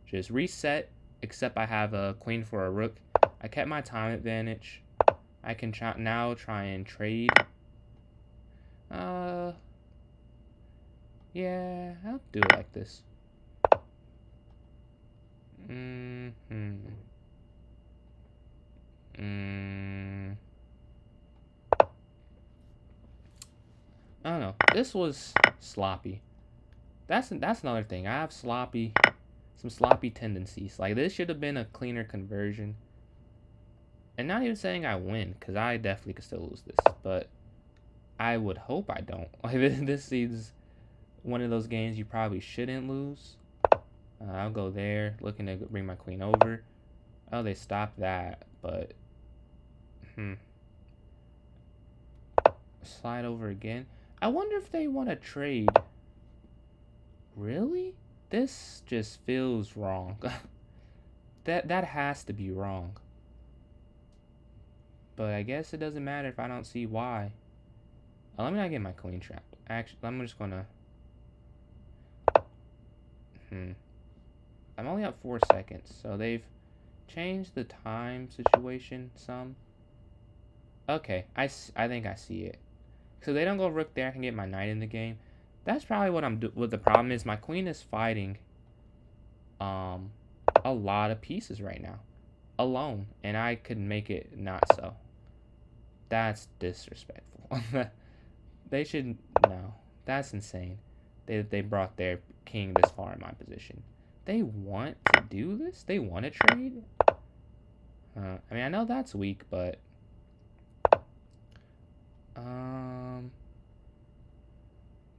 just reset, except I have a queen for a rook. I kept my time advantage. I can now try and trade. Yeah, I'll do it like this. I don't know. This was sloppy. That's another thing. I have some sloppy tendencies. Like, this should have been a cleaner conversion. And not even saying I win, because I definitely could still lose this. But I would hope I don't. Like, this is one of those games you probably shouldn't lose. I'll go there, looking to bring my queen over. Oh, they stopped that, but... Slide over again. I wonder if they want to trade. Really? This just feels wrong. That has to be wrong. But I guess it doesn't matter if I don't see why. Let me not get my queen trapped. Actually, I'm just gonna... I'm only at 4 seconds, so they've changed the time situation some. Okay, I think I see it. So they don't go rook there, I can get my knight in the game. That's probably what the problem is. My queen is fighting a lot of pieces right now alone, and I could make it not so. That's disrespectful. They should... No, that's insane. They brought their king this far in my position. They want to do this? They want to trade? I mean, I know that's weak, but...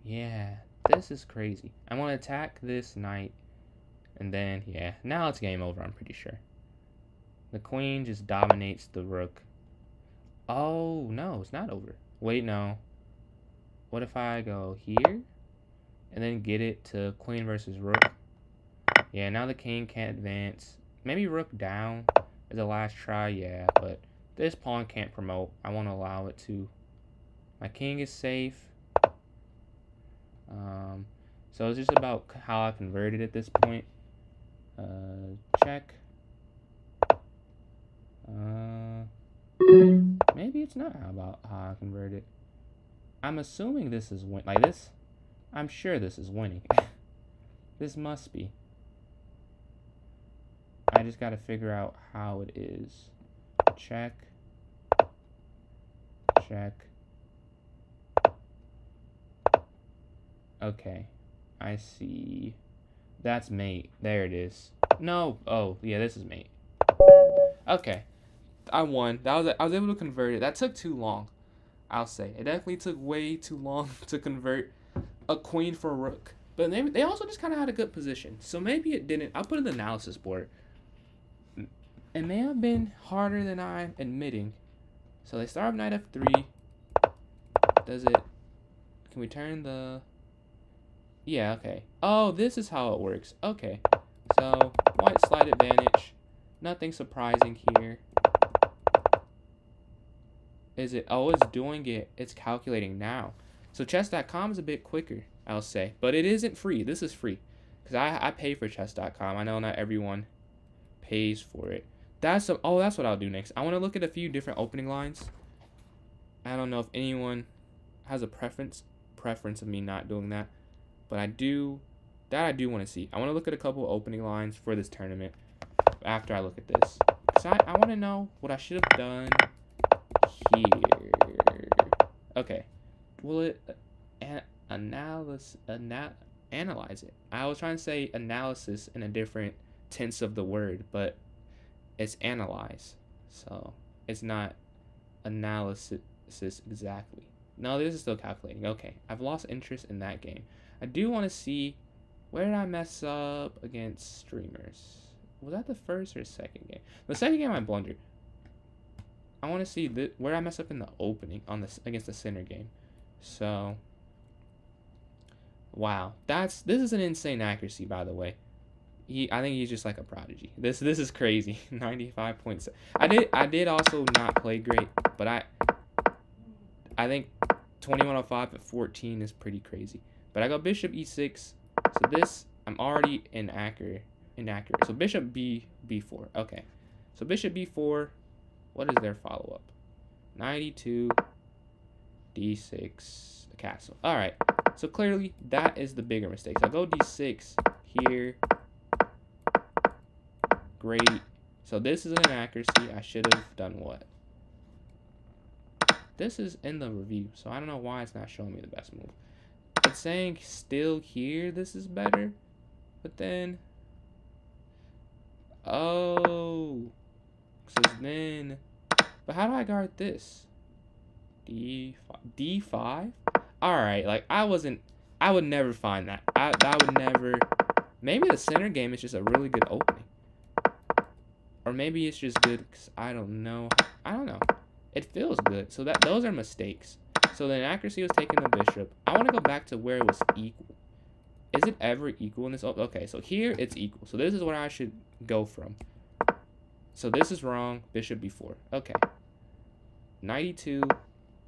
Yeah, this is crazy. I want to attack this knight, and then, yeah, now it's game over, I'm pretty sure. The queen just dominates the rook. Oh, no, it's not over. Wait, no. What if I go here, and then get it to queen versus rook? Yeah, now the king can't advance. Maybe rook down is the last try, yeah, but this pawn can't promote. I won't allow it to. My king is safe. So it's just about how I converted at this point. Check. Maybe it's not about how I converted. I'm assuming this is like this. I'm sure this is winning. This must be. I just got to figure out how it is. Check. Check. Okay. I see. That's mate. There it is. No. Oh, yeah, this is mate. Okay. I won. I was able to convert it. That took too long, I'll say. It definitely took way too long to convert a queen for a rook. But they also just kind of had a good position. So maybe it didn't. I'll put an analysis board. It may have been harder than I'm admitting. So they start with knight f3. Does it... Can we turn the... Yeah, okay. Oh, this is how it works. Okay. So, white slight advantage. Nothing surprising here. Is it? Oh, it's doing it. It's calculating now. So chess.com is a bit quicker, I'll say. But it isn't free. This is free. Because I pay for chess.com. I know not everyone pays for it. That's what I'll do next. I want to look at a few different opening lines. I don't know if anyone has a preference of me not doing that. But I do want to see. I want to look at a couple of opening lines for this tournament after I look at this. So I want to know what I should have done here. Okay. Will it analyze it? I was trying to say analysis in a different tense of the word, but it's analyze. So it's not analysis exactly. No, this is still calculating. Okay. I've lost interest in that game. I do want to see, where did I mess up against streamers? Was that the first or second game? The second game I blundered. I want to see where I mess up in the opening against the center game. So, wow, this is an insane accuracy, by the way. I think he's just like a prodigy. This is crazy. 95.7. I did also not play great, but I think 2105 at 14 is pretty crazy. But I go bishop e6. So this, I'm already inaccurate. So bishop b4. Okay. So bishop b4. What is their follow-up? 92, d6, a castle. All right. So clearly that is the bigger mistake. So I go d6 here. Great. So this is an inaccuracy. I should have done what? This is in the review, so I don't know why it's not showing me the best move. It's saying still here, this is better. But then, oh, so then, but how do I guard this? D5? Alright, like I would never find that. I would never, maybe the center game is just a really good opening. Or maybe it's just good because I don't know. It feels good. So those are mistakes. So the inaccuracy was taking the bishop. I want to go back to where it was equal. Is it ever equal in this? Okay, so here it's equal. So this is what I should go from. So this is wrong. Bishop b4. Okay. 92.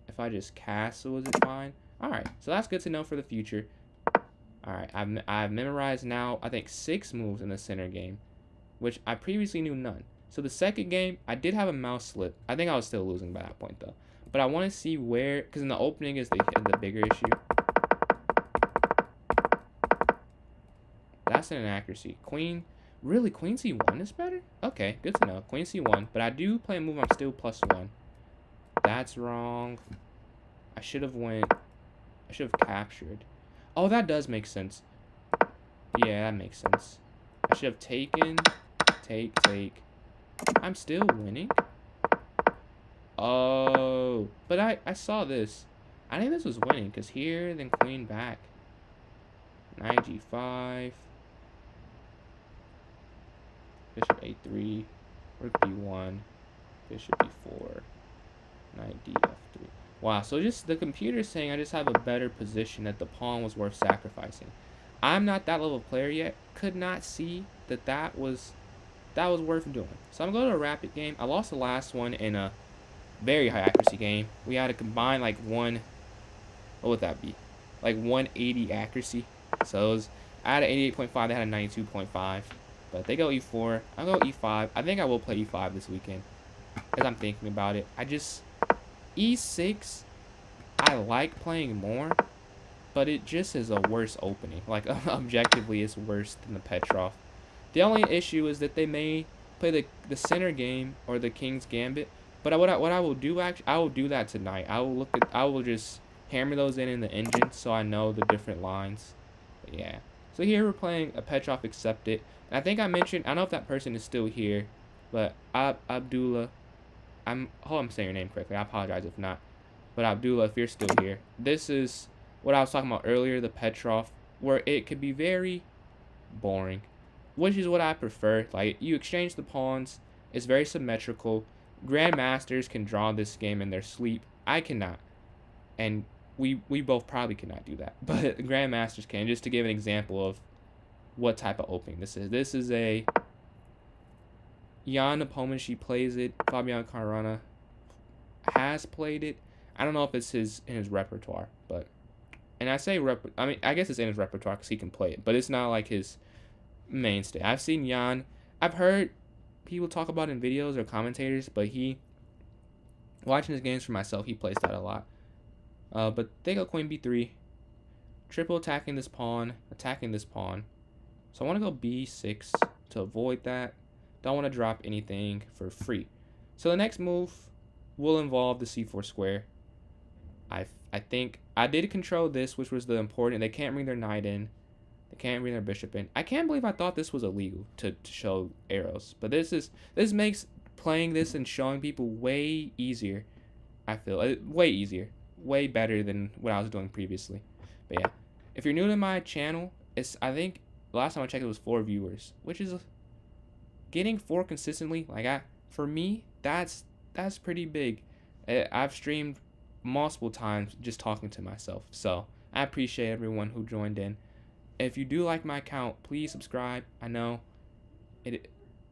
If I just castle, is it fine? All right. So that's good to know for the future. All right. I've memorized now, I think, 6 moves in the center game, which I previously knew none. So the second game, I did have a mouse slip. I think I was still losing by that point, though. But I want to see where, because in the opening is the bigger issue. That's an inaccuracy. Queen, really, queen c1 is better? Okay, good to know. Queen c1, but I do play a move, I'm still +1. That's wrong. I should have captured. Oh, that does make sense. Yeah, that makes sense. I should have taken, take. I'm still winning. Oh, but I saw this. I think this was winning because here, then queen back. Knight g5. Bishop a3. Rook b1. Bishop b4. Knight df3. Wow, so just the computer's saying I just have a better position, that the pawn was worth sacrificing. I'm not that level of player yet. Could not see that was worth doing. So I'm going to a rapid game. I lost the last one in a very high accuracy game. We had to combine like what would that be? Like 180 accuracy. So I had an 88.5, they had a 92.5. But they go e4. I'll go e5. I think I will play e5 this weekend, because I'm thinking about it. E6, I like playing more, but it just is a worse opening. Like, objectively, it's worse than the Petrov. The only issue is that they may play the center game or the King's Gambit. But what I will do, actually, I will do that tonight. I will just hammer those in the engine so I know the different lines. But yeah. So here we're playing a Petrov Accepted. And I think I mentioned, I don't know if that person is still here, but Abdullah. I hope I'm saying your name correctly. I apologize if not. But Abdullah, if you're still here, this is what I was talking about earlier, the Petrov, where it could be very boring, which is what I prefer. Like, you exchange the pawns, it's very symmetrical. Grandmasters can draw this game in their sleep. I cannot, and we both probably cannot do that, but grandmasters can. Just to give an example of what type of opening this is. This is a Jan Nepomucen plays it. Fabian Caruana has played it. I don't know if it's in his repertoire, but, and I say I guess it's in his repertoire because he can play it, but it's not like his mainstay. I've seen Jan. I've heard people talk about it in videos or commentators, but watching his games for myself, he plays that a lot. But they go queen b3, triple attacking this pawn. So I want to go b6 to avoid that. Don't want to drop anything for free. So the next move will involve the c4 square. I think I did control this, which was the important. They can't bring their knight in. They can't bring their bishop in. I can't believe I thought this was illegal to show arrows. But this makes playing this and showing people way easier. I feel way easier, way better than what I was doing previously. But yeah, if you're new to my channel, I think the last time I checked it was 4 viewers, which is getting 4 consistently. Like for me, that's pretty big. I've streamed multiple times just talking to myself. So I appreciate everyone who joined in. If you do like my account, please subscribe. I know I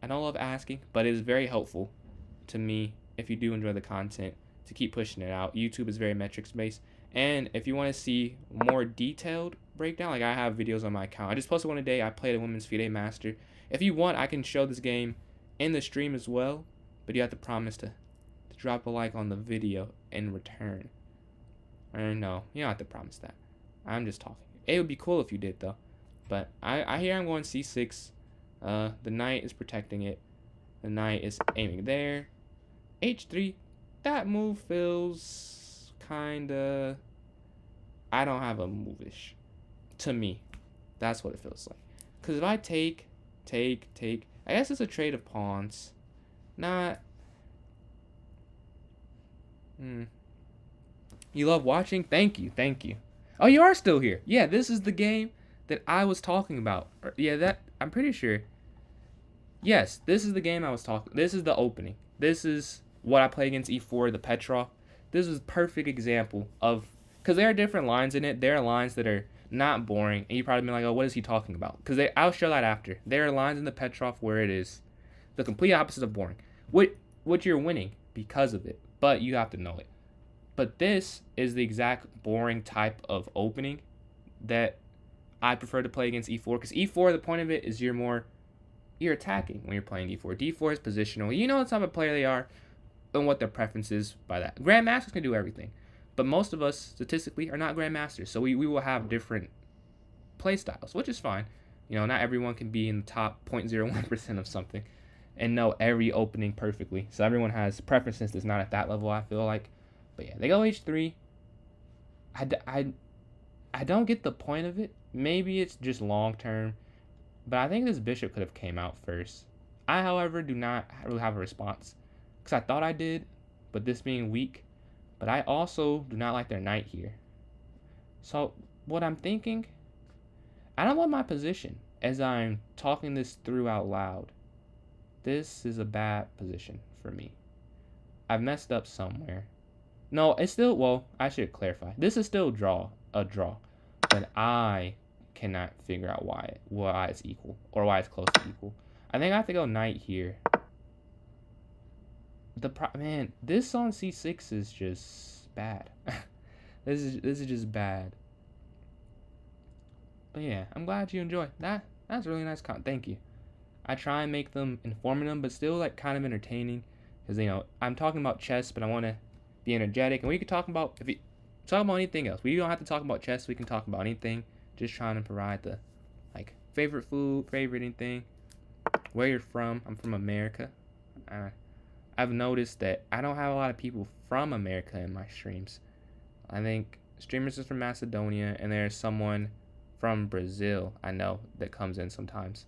don't love asking, but it is very helpful to me if you do enjoy the content to keep pushing it out. YouTube is very metrics based, And if you want to see more detailed breakdown, like I have videos on my account. I just posted one today. I played a women's FIDE master. If you want, I can show this game in the stream as well, but you have to promise to drop a like on the video in return. Or no, you don't have to promise that. I'm just talking. It would be cool if you did though. But I hear I'm going c6. The knight is protecting it. The knight is aiming there. h3. That move feels kinda... I don't have a move-ish. To me. That's what it feels like. Because if I take... I guess it's a trade of pawns. Not... You love watching? Thank you. Oh, you are still here. Yeah, this is the game that I was talking about. Yeah, I'm pretty sure. Yes, this is the game I was talking. This is the opening. This is what I play against e4, the Petrov. This is a perfect example of, because there are different lines in it. There are lines that are not boring, and you probably been like, oh, what is he talking about? Because I'll show that after. There are lines in the Petrov where it is the complete opposite of boring. What you're winning because of it, but you have to know it. But this is the exact boring type of opening that I prefer to play against e4, because e4, the point of it is you're attacking when you're playing d4. d4 is positional. You know what type of player they are and what their preference is by that. Grandmasters can do everything, but most of us statistically are not grandmasters, so we will have different play styles, which is fine. You know, not everyone can be in the top 0.01% of something and know every opening perfectly. So everyone has preferences that's not at that level, I feel like. But yeah, they go h3. I don't get the point of it. Maybe it's just long term, but I think this bishop could have came out first. I, however, do not really have a response, because I thought I did, but this being weak. But I also do not like their knight here. So what I'm thinking, I don't want my position as I'm talking this through out loud. This is a bad position for me. I've messed up somewhere. No, it's still, well, I should clarify. This is still a draw, but I cannot figure out why it's equal, or why it's close to equal. I think I have to go knight here. Man, this on c6 is just bad. This is just bad. But yeah, I'm glad you enjoy that. That's really nice content. Thank you. I try and make them informative, but still like kind of entertaining, because you know I'm talking about chess, but I want to be energetic, and we can talk about anything else. We don't have to talk about chess. We can talk about anything. Just trying to provide the like favorite food, favorite anything, where you're from. I'm from America. I've noticed that I don't have a lot of people from America in my streams. I think streamers is from Macedonia, and there's someone from Brazil I know that comes in sometimes.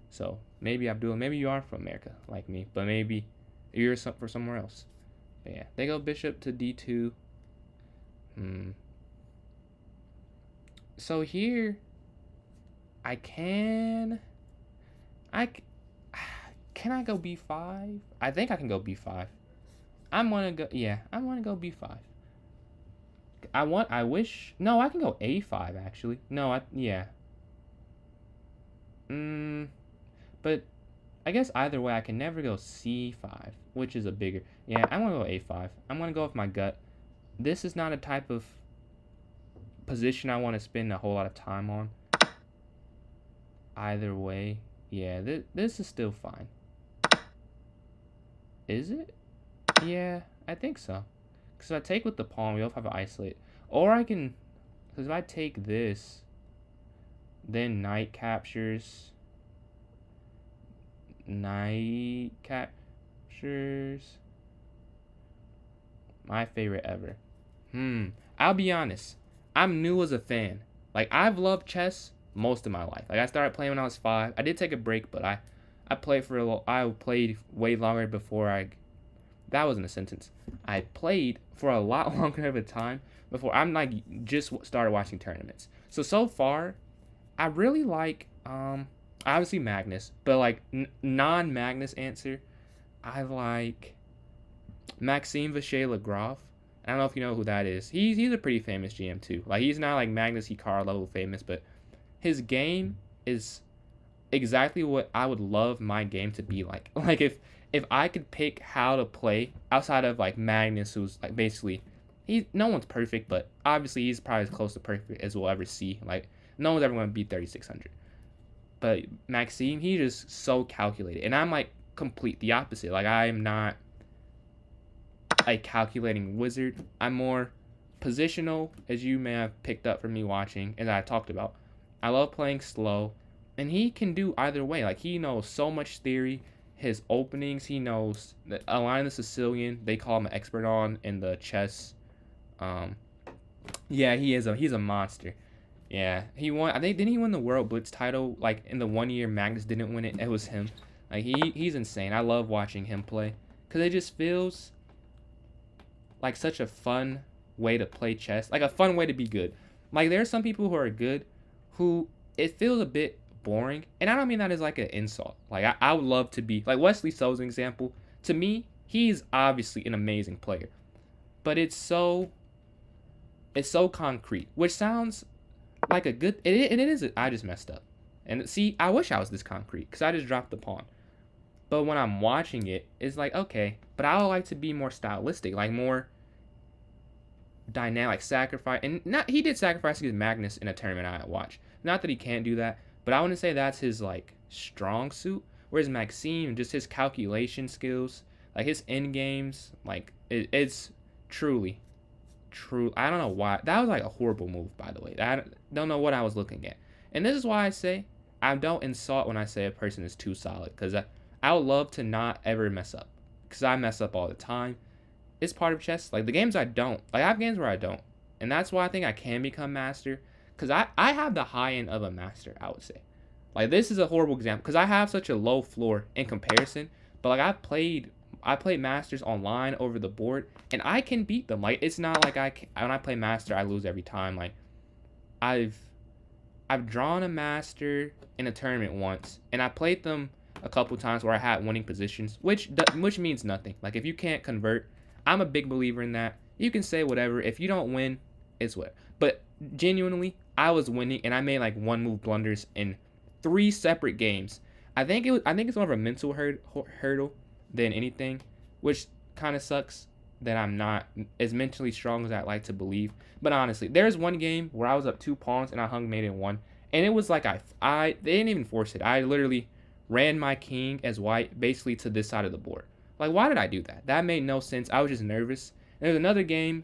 So maybe Abdullah, maybe you are from America like me, but maybe you're from somewhere else. But yeah, they go bishop to d2. So here, can I go b5? I think I can go b5. I'm gonna go b5. No, I can go a5 actually. No, but I guess either way, I can never go c5, which is a bigger... Yeah, I'm going to go a5. I'm going to go with my gut. This is not a type of position I want to spend a whole lot of time on. Either way, yeah, this is still fine. Is it? Yeah, I think so. Because if I take with the pawn, we both have to isolate. Or I can... Because if I take this, then knight captures... Knight captures. My favorite ever. I'll be honest. I'm new as a fan. Like, I've loved chess most of my life. Like, I started playing when I was 5. I did take a break, but I played I played way longer before that wasn't a sentence. I played for a lot longer of a time before I'm like just started watching tournaments. So far, I really like obviously Magnus, but like non-Magnus answer, I like Maxime Vachier-Lagrave. I don't know if you know who that is. He's a pretty famous GM too. Like, he's not like Magnus Hikar level famous, but his game is exactly what I would love my game to be like. Like, if I could pick how to play outside of like Magnus, who's like basically no one's perfect, but obviously he's probably as close to perfect as we'll ever see. Like, no one's ever going to beat 3600. But Maxime, he's just so calculated. And I'm like complete the opposite. Like, I'm not a calculating wizard. I'm more positional, as you may have picked up from me watching, as I talked about. I love playing slow, and he can do either way. Like, he knows so much theory. His openings, he knows a line of the Sicilian, they call him an expert on in the chess. Yeah, he's a monster. Yeah, he won. I think didn't he win the World Blitz title? Like in the 1 year Magnus didn't win it. It was him. Like he's insane. I love watching him play because it just feels like such a fun way to play chess. Like a fun way to be good. Like there are some people who are good, who it feels a bit boring, and I don't mean that as like an insult. Like I would love to be like Wesley So's an example. To me, he's obviously an amazing player, but it's so concrete, which sounds like a good. It is. I just messed up, and see, I wish I was this concrete because I just dropped the pawn. But when I'm watching it, it's like okay, but I would like to be more stylistic, like more dynamic, sacrifice, and not he did sacrifice against Magnus in a tournament I watched. Not that he can't do that, but I wouldn't say that's his like strong suit. Whereas Maxime, just his calculation skills, like his end games, like it's truly. I don't know why. That was like a horrible move, by the way. I don't know what I was looking at. And this is why I say I don't insult when I say a person is too solid, because I would love to not ever mess up, because I mess up all the time. It's part of chess. Like the games I don't, like I have games where I don't, and that's why I think I can become master, because I have the high end of a master, I would say. Like this is a horrible example because I have such a low floor in comparison, but like I played masters online over the board, and I can beat them. Like it's not like when I play master I lose every time. Like I've drawn a master in a tournament once, and I played them a couple times where I had winning positions, which means nothing. Like if you can't convert, I'm a big believer in that. You can say whatever. If you don't win, it's what. But genuinely, I was winning, and I made like one move blunders in 3 separate games. I think it's more of a mental hurdle than anything, which kind of sucks that I'm not as mentally strong as I'd like to believe. But honestly, there's one game where I was up 2 pawns and I hung mate in 1, and it was like they didn't even force it. I literally ran my king as white basically to this side of the board. Like why did I do that? That made no sense. I was just nervous. And there's another game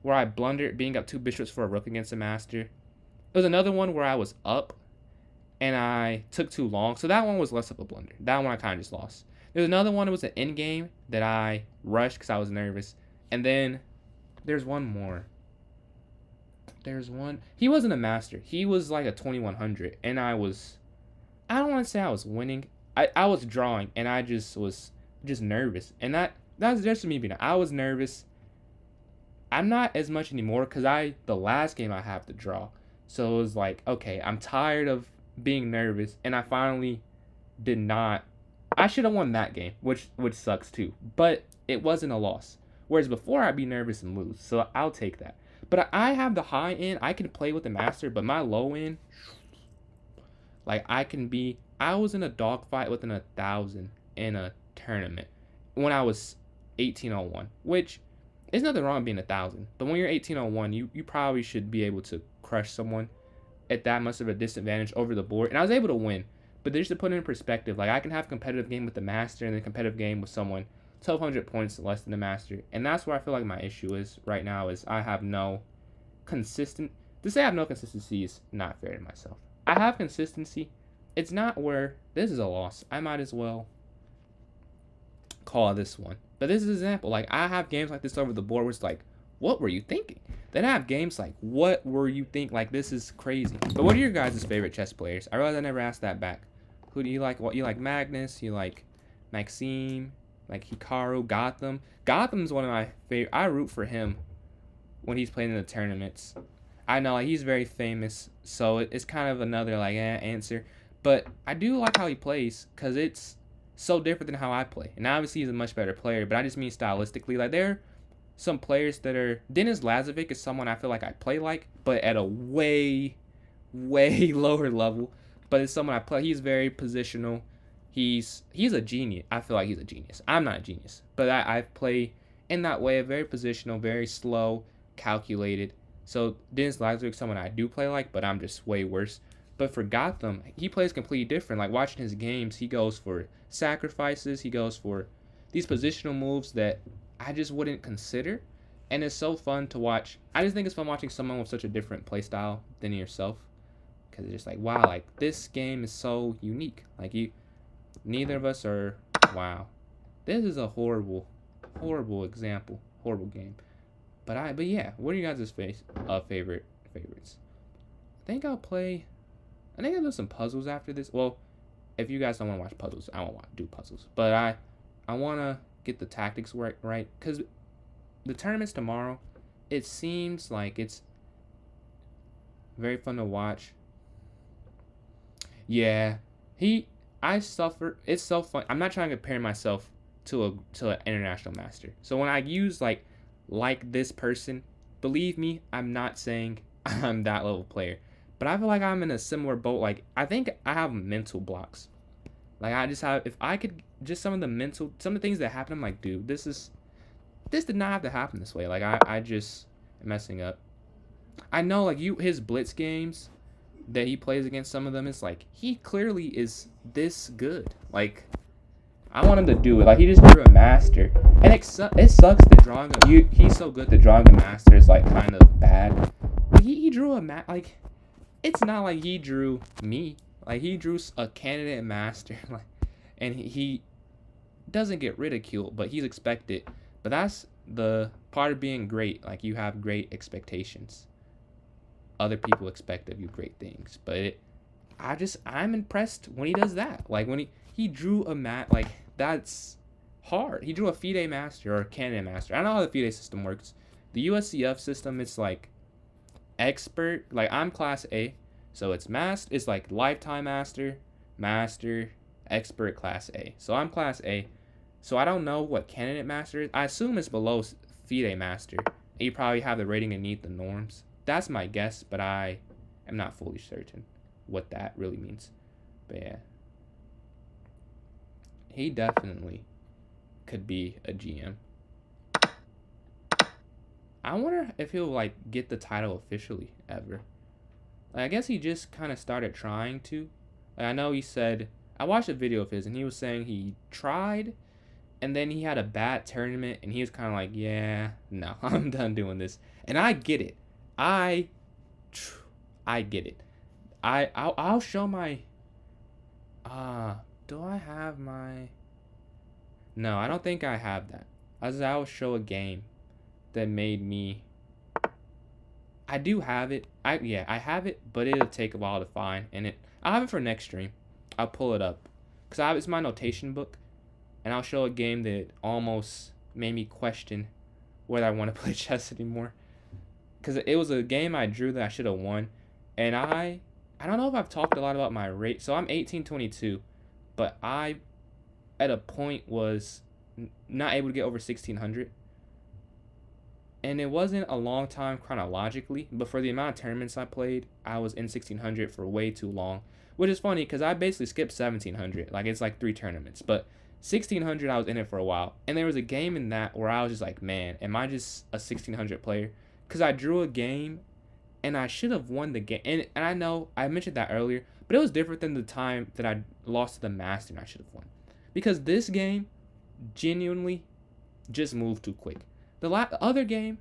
where I blundered being up 2 bishops for a rook against a master. There was another one where I was up and I took too long. So that one was less of a blunder. That one I kind of just lost. There's another one that was an end game that I rushed because I was nervous. And then there's one more. There's one. He wasn't a master. He was like a 2100. And I don't want to say I was winning. I was drawing, and I just was just nervous. And that's just me being. I was nervous. I'm not as much anymore because the last game I have to draw. So it was like, okay, I'm tired of being nervous, and I finally did not. I should have won that game, which sucks too. But it wasn't a loss. Whereas before I'd be nervous and lose. So I'll take that. But I have the high end. I can play with the master, but my low end, like I was in a dogfight within 1,000 in a tournament when I was 1801, which there's nothing wrong with being 1,000. But when you're 1801, you probably should be able to crush someone at that much of a disadvantage over the board. And I was able to win. But just to put it in perspective, like I can have a competitive game with the master and a competitive game with someone 1,200 points less than the master. And that's where I feel like my issue is right now is I have no consistent. To say I have no consistency is not fair to myself. I have consistency. It's not where this is a loss. I might as well call this one. But this is an example. Like I have games like this over the board where it's like, what were you thinking? Then I have games like, what were you thinking? Like this is crazy. But what are your guys' favorite chess players? I realize I never asked that back. Who do you like? What you like? Magnus? You like Maxime? Like Hikaru? Gotham? Gotham's one of my favorite. I root for him when he's playing in the tournaments. I know like he's very famous, so it's kind of another like answer. But I do like how he plays because it's so different than how I play. And obviously he's a much better player, but I just mean stylistically. Like there are some players that are. Dennis Lazovic is someone I feel like I play like, but at a way lower level. But it's someone I play. He's very positional. He's a genius. I feel like he's a genius. I'm not a genius, but I play in that way, very positional, very slow, calculated. So Dennis Lazovic, someone I do play like, but I'm just way worse. But for Gotham, he plays completely different. Like watching his games, he goes for sacrifices. He goes for these positional moves that I just wouldn't consider. And it's so fun to watch. I just think it's fun watching someone with such a different play style than yourself. Because it's just like, wow, like this game is so unique. Like neither of us are, wow. This is a horrible example. Horrible game. But yeah, what are you guys' favorites? I think I'll do some puzzles after this. Well, if you guys don't want to watch puzzles, I won't do puzzles. But I want to get the tactics right. Because the tournament's tomorrow. It seems like it's very fun to watch. Yeah. I suffer. It's so fun. I'm not trying to compare myself to an international master. So when I use like this person, believe me, I'm not saying I'm that level player. But I feel like I'm in a similar boat. Like, I think I have mental blocks. Like, I just have, if I could, just some of the things that happen, I'm like, dude, this did not have to happen this way. Like, I just am messing up. I know, like, his blitz games that he plays against, some of them, it's like, he clearly is this good. Like, I want him to do it. Like, he just drew a master. And it sucks that drawing he's so good that drawing a master is, like, kind of bad. But he drew like, it's not like he drew me. Like, he drew a candidate master. Like, and he doesn't get ridiculed, but he's expected. But that's the part of being great. Like, you have great expectations. Other people expect of you great things. But I'm impressed when he does that. Like, when he drew a like, that's hard. He drew a FIDE master or a candidate master. I don't know how the FIDE system works. The USCF system, it's like expert. Like, I'm class A, so it's like lifetime master, expert, class A. So I'm class A, so I don't know what candidate master is. I assume it's below FIDE master. You probably have the rating beneath the norms. That's my guess, but I am not fully certain what that really means. But yeah, he definitely could be a GM. I wonder if he'll like get the title officially ever. Like, I guess he just kind of started trying to. Like, I know he said, I watched a video of his and he was saying he tried and then he had a bad tournament and he was kind of like, yeah, no, I'm done doing this. And I get it. I get it. I'll show my do I have my, no, I don't think I have that. I'll show a game that made me, I do have it. I have it, but it'll take a while to find, and I'll have it for next stream. I'll pull it up because it's my notation book, and I'll show a game that almost made me question whether I want to play chess anymore. Because it was a game I drew that I should have won, and I don't know if I've talked a lot about my rate. So I'm 1822, but I at a point was not able to get over 1600. And it wasn't a long time chronologically, but for the amount of tournaments I played, I was in 1600 for way too long. Which is funny because I basically skipped 1700. Like, it's like 3 tournaments. But 1600, I was in it for a while. And there was a game in that where I was just like, man, am I just a 1600 player? Because I drew a game and I should have won the game. And I know I mentioned that earlier, but it was different than the time that I lost to the master and I should have won. Because this game genuinely just moved too quick. The other game,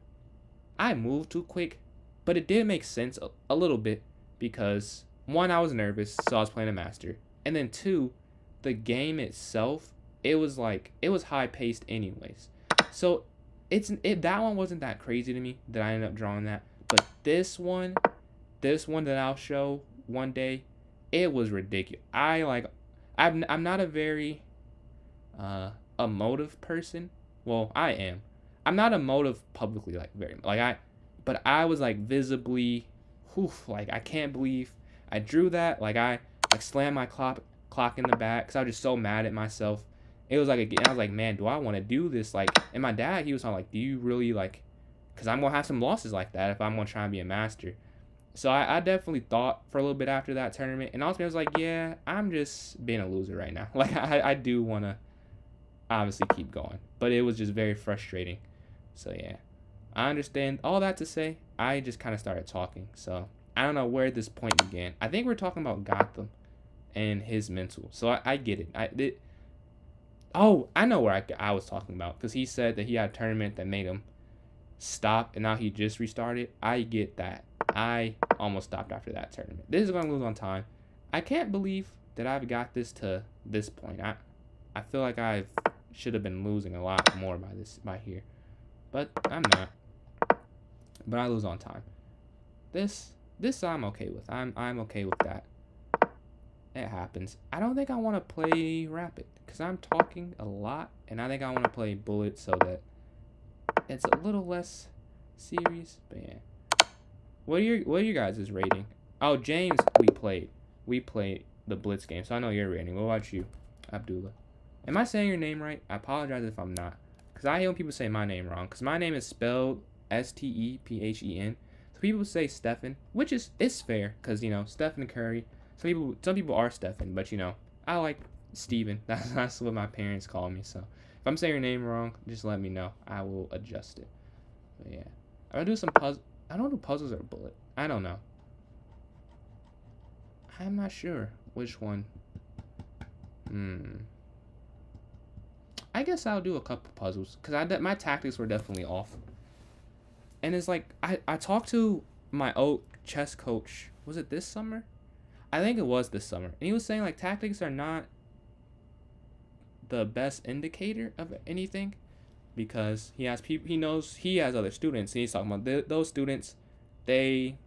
I moved too quick, but it did make sense a little bit because, 1, I was nervous, so I was playing a master. And then 2, the game itself, it was high paced anyways. So that one wasn't that crazy to me that I ended up drawing that. But this one that I'll show one day, it was ridiculous. I'm not a very emotive person. Well, I am. I'm not emotive publicly, like, very, like, but I was, like, visibly, like, I can't believe I drew that. Like, I, like, slammed my clock in the back because I was just so mad at myself. It was, like, I was like, man, do I want to do this? Like, and my dad, he was like, do you really, like, because I'm going to have some losses like that if I'm going to try and be a master. So I definitely thought for a little bit after that tournament, and ultimately I was like, yeah, I'm just being a loser right now. Like, I do want to obviously keep going, but it was just very frustrating. So yeah, I understand all that to say. I just kind of started talking, so I don't know where this point began. I think we're talking about Gotham and his mental. So I get it. Oh, I know where I was talking about, because he said that he had a tournament that made him stop, and now he just restarted. I get that. I almost stopped after that tournament. This is going to lose on time. I can't believe that I've got this to this point. I feel like I should have been losing a lot more by here, but I'm not. But I lose on time. This I'm okay with. I'm okay with that. It happens. I don't think I want to play rapid, because I'm talking a lot, and I think I want to play bullet so that it's a little less serious. But yeah, what are your guys' rating? Oh, James, we played the blitz game, so I know your rating. What about you, Abdullah? Am I saying your name right? I apologize if I'm not, because I hate when people say my name wrong, because my name is spelled Stephen. So people say Stephen, which is fair, because, you know, Stephen Curry. Some people are Stephen, but, you know, I like Steven. That's what my parents call me. So if I'm saying your name wrong, just let me know. I will adjust it. But yeah, I'm gonna do some puzzle. I don't do puzzles or bullet. I don't know. I'm not sure which one. I guess I'll do a couple puzzles, because my tactics were definitely off. And it's like, I talked to my old chess coach. Was it this summer? I think it was this summer. And he was saying, like, tactics are not the best indicator of anything, because he has people, he knows he has other students, and he's talking about those students, they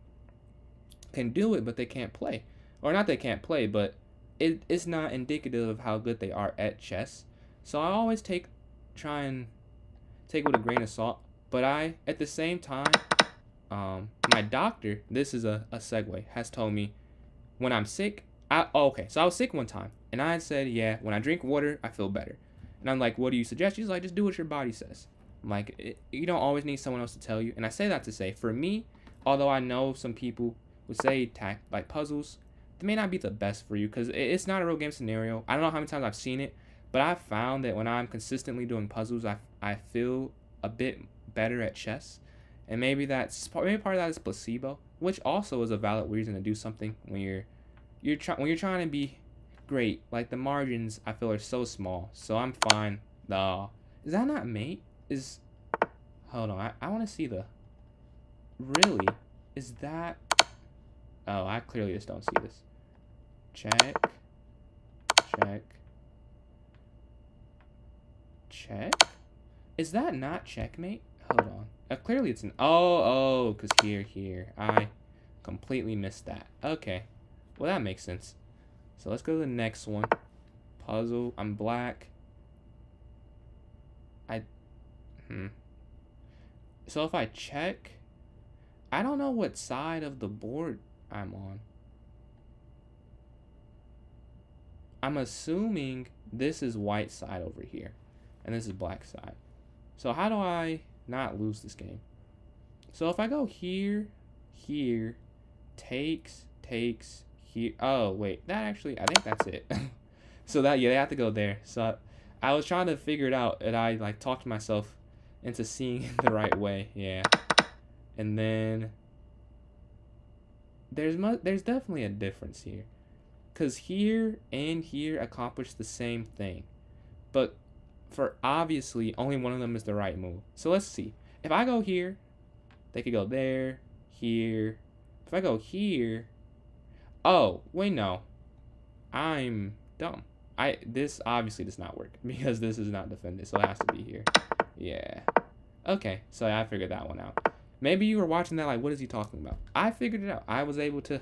can do it, but they can't play. Or not they can't play, but it's not indicative of how good they are at chess. So I always try and take it with a grain of salt. But at the same time, my doctor, this is a segue, has told me when I'm sick, so I was sick one time, and I said, yeah, when I drink water, I feel better. And I'm like, what do you suggest? She's like, just do what your body says. I'm like, you don't always need someone else to tell you. And I say that to say, for me, although I know some people would say like puzzles, they may not be the best for you, because it's not a real game scenario. I don't know how many times I've seen it, but I've found that when I'm consistently doing puzzles, I feel a bit better at chess. And maybe part of that is placebo, which also is a valid reason to do something when you're trying to be great. Like, the margins, I feel, are so small, so I'm fine. Is that not mate? Hold on, I want to see really, is that, oh, I clearly just don't see this. Check. Is that not checkmate? Hold on. Clearly it's an, because here. I completely missed that. Okay. Well, that makes sense. So let's go to the next one. Puzzle. I'm black. So if I check, I don't know what side of the board I'm on. I'm assuming this is white side over here, and this is black side. So how do I not lose this game? So if I go here, takes, here. Oh, wait. That actually, I think that's it. So they have to go there. So I was trying to figure it out, and I, like, talked myself into seeing it the right way. Yeah. And then there's definitely a difference here, because here and here accomplish the same thing, but for obviously only one of them is the right move. So let's see. If I go here, they could go there, here. If I go here, oh wait, no, I'm dumb. This obviously does not work, because this is not defended, so it has to be here. Yeah. Okay, so I figured that one out. Maybe you were watching that like, what is he talking about? I figured it out. I was able to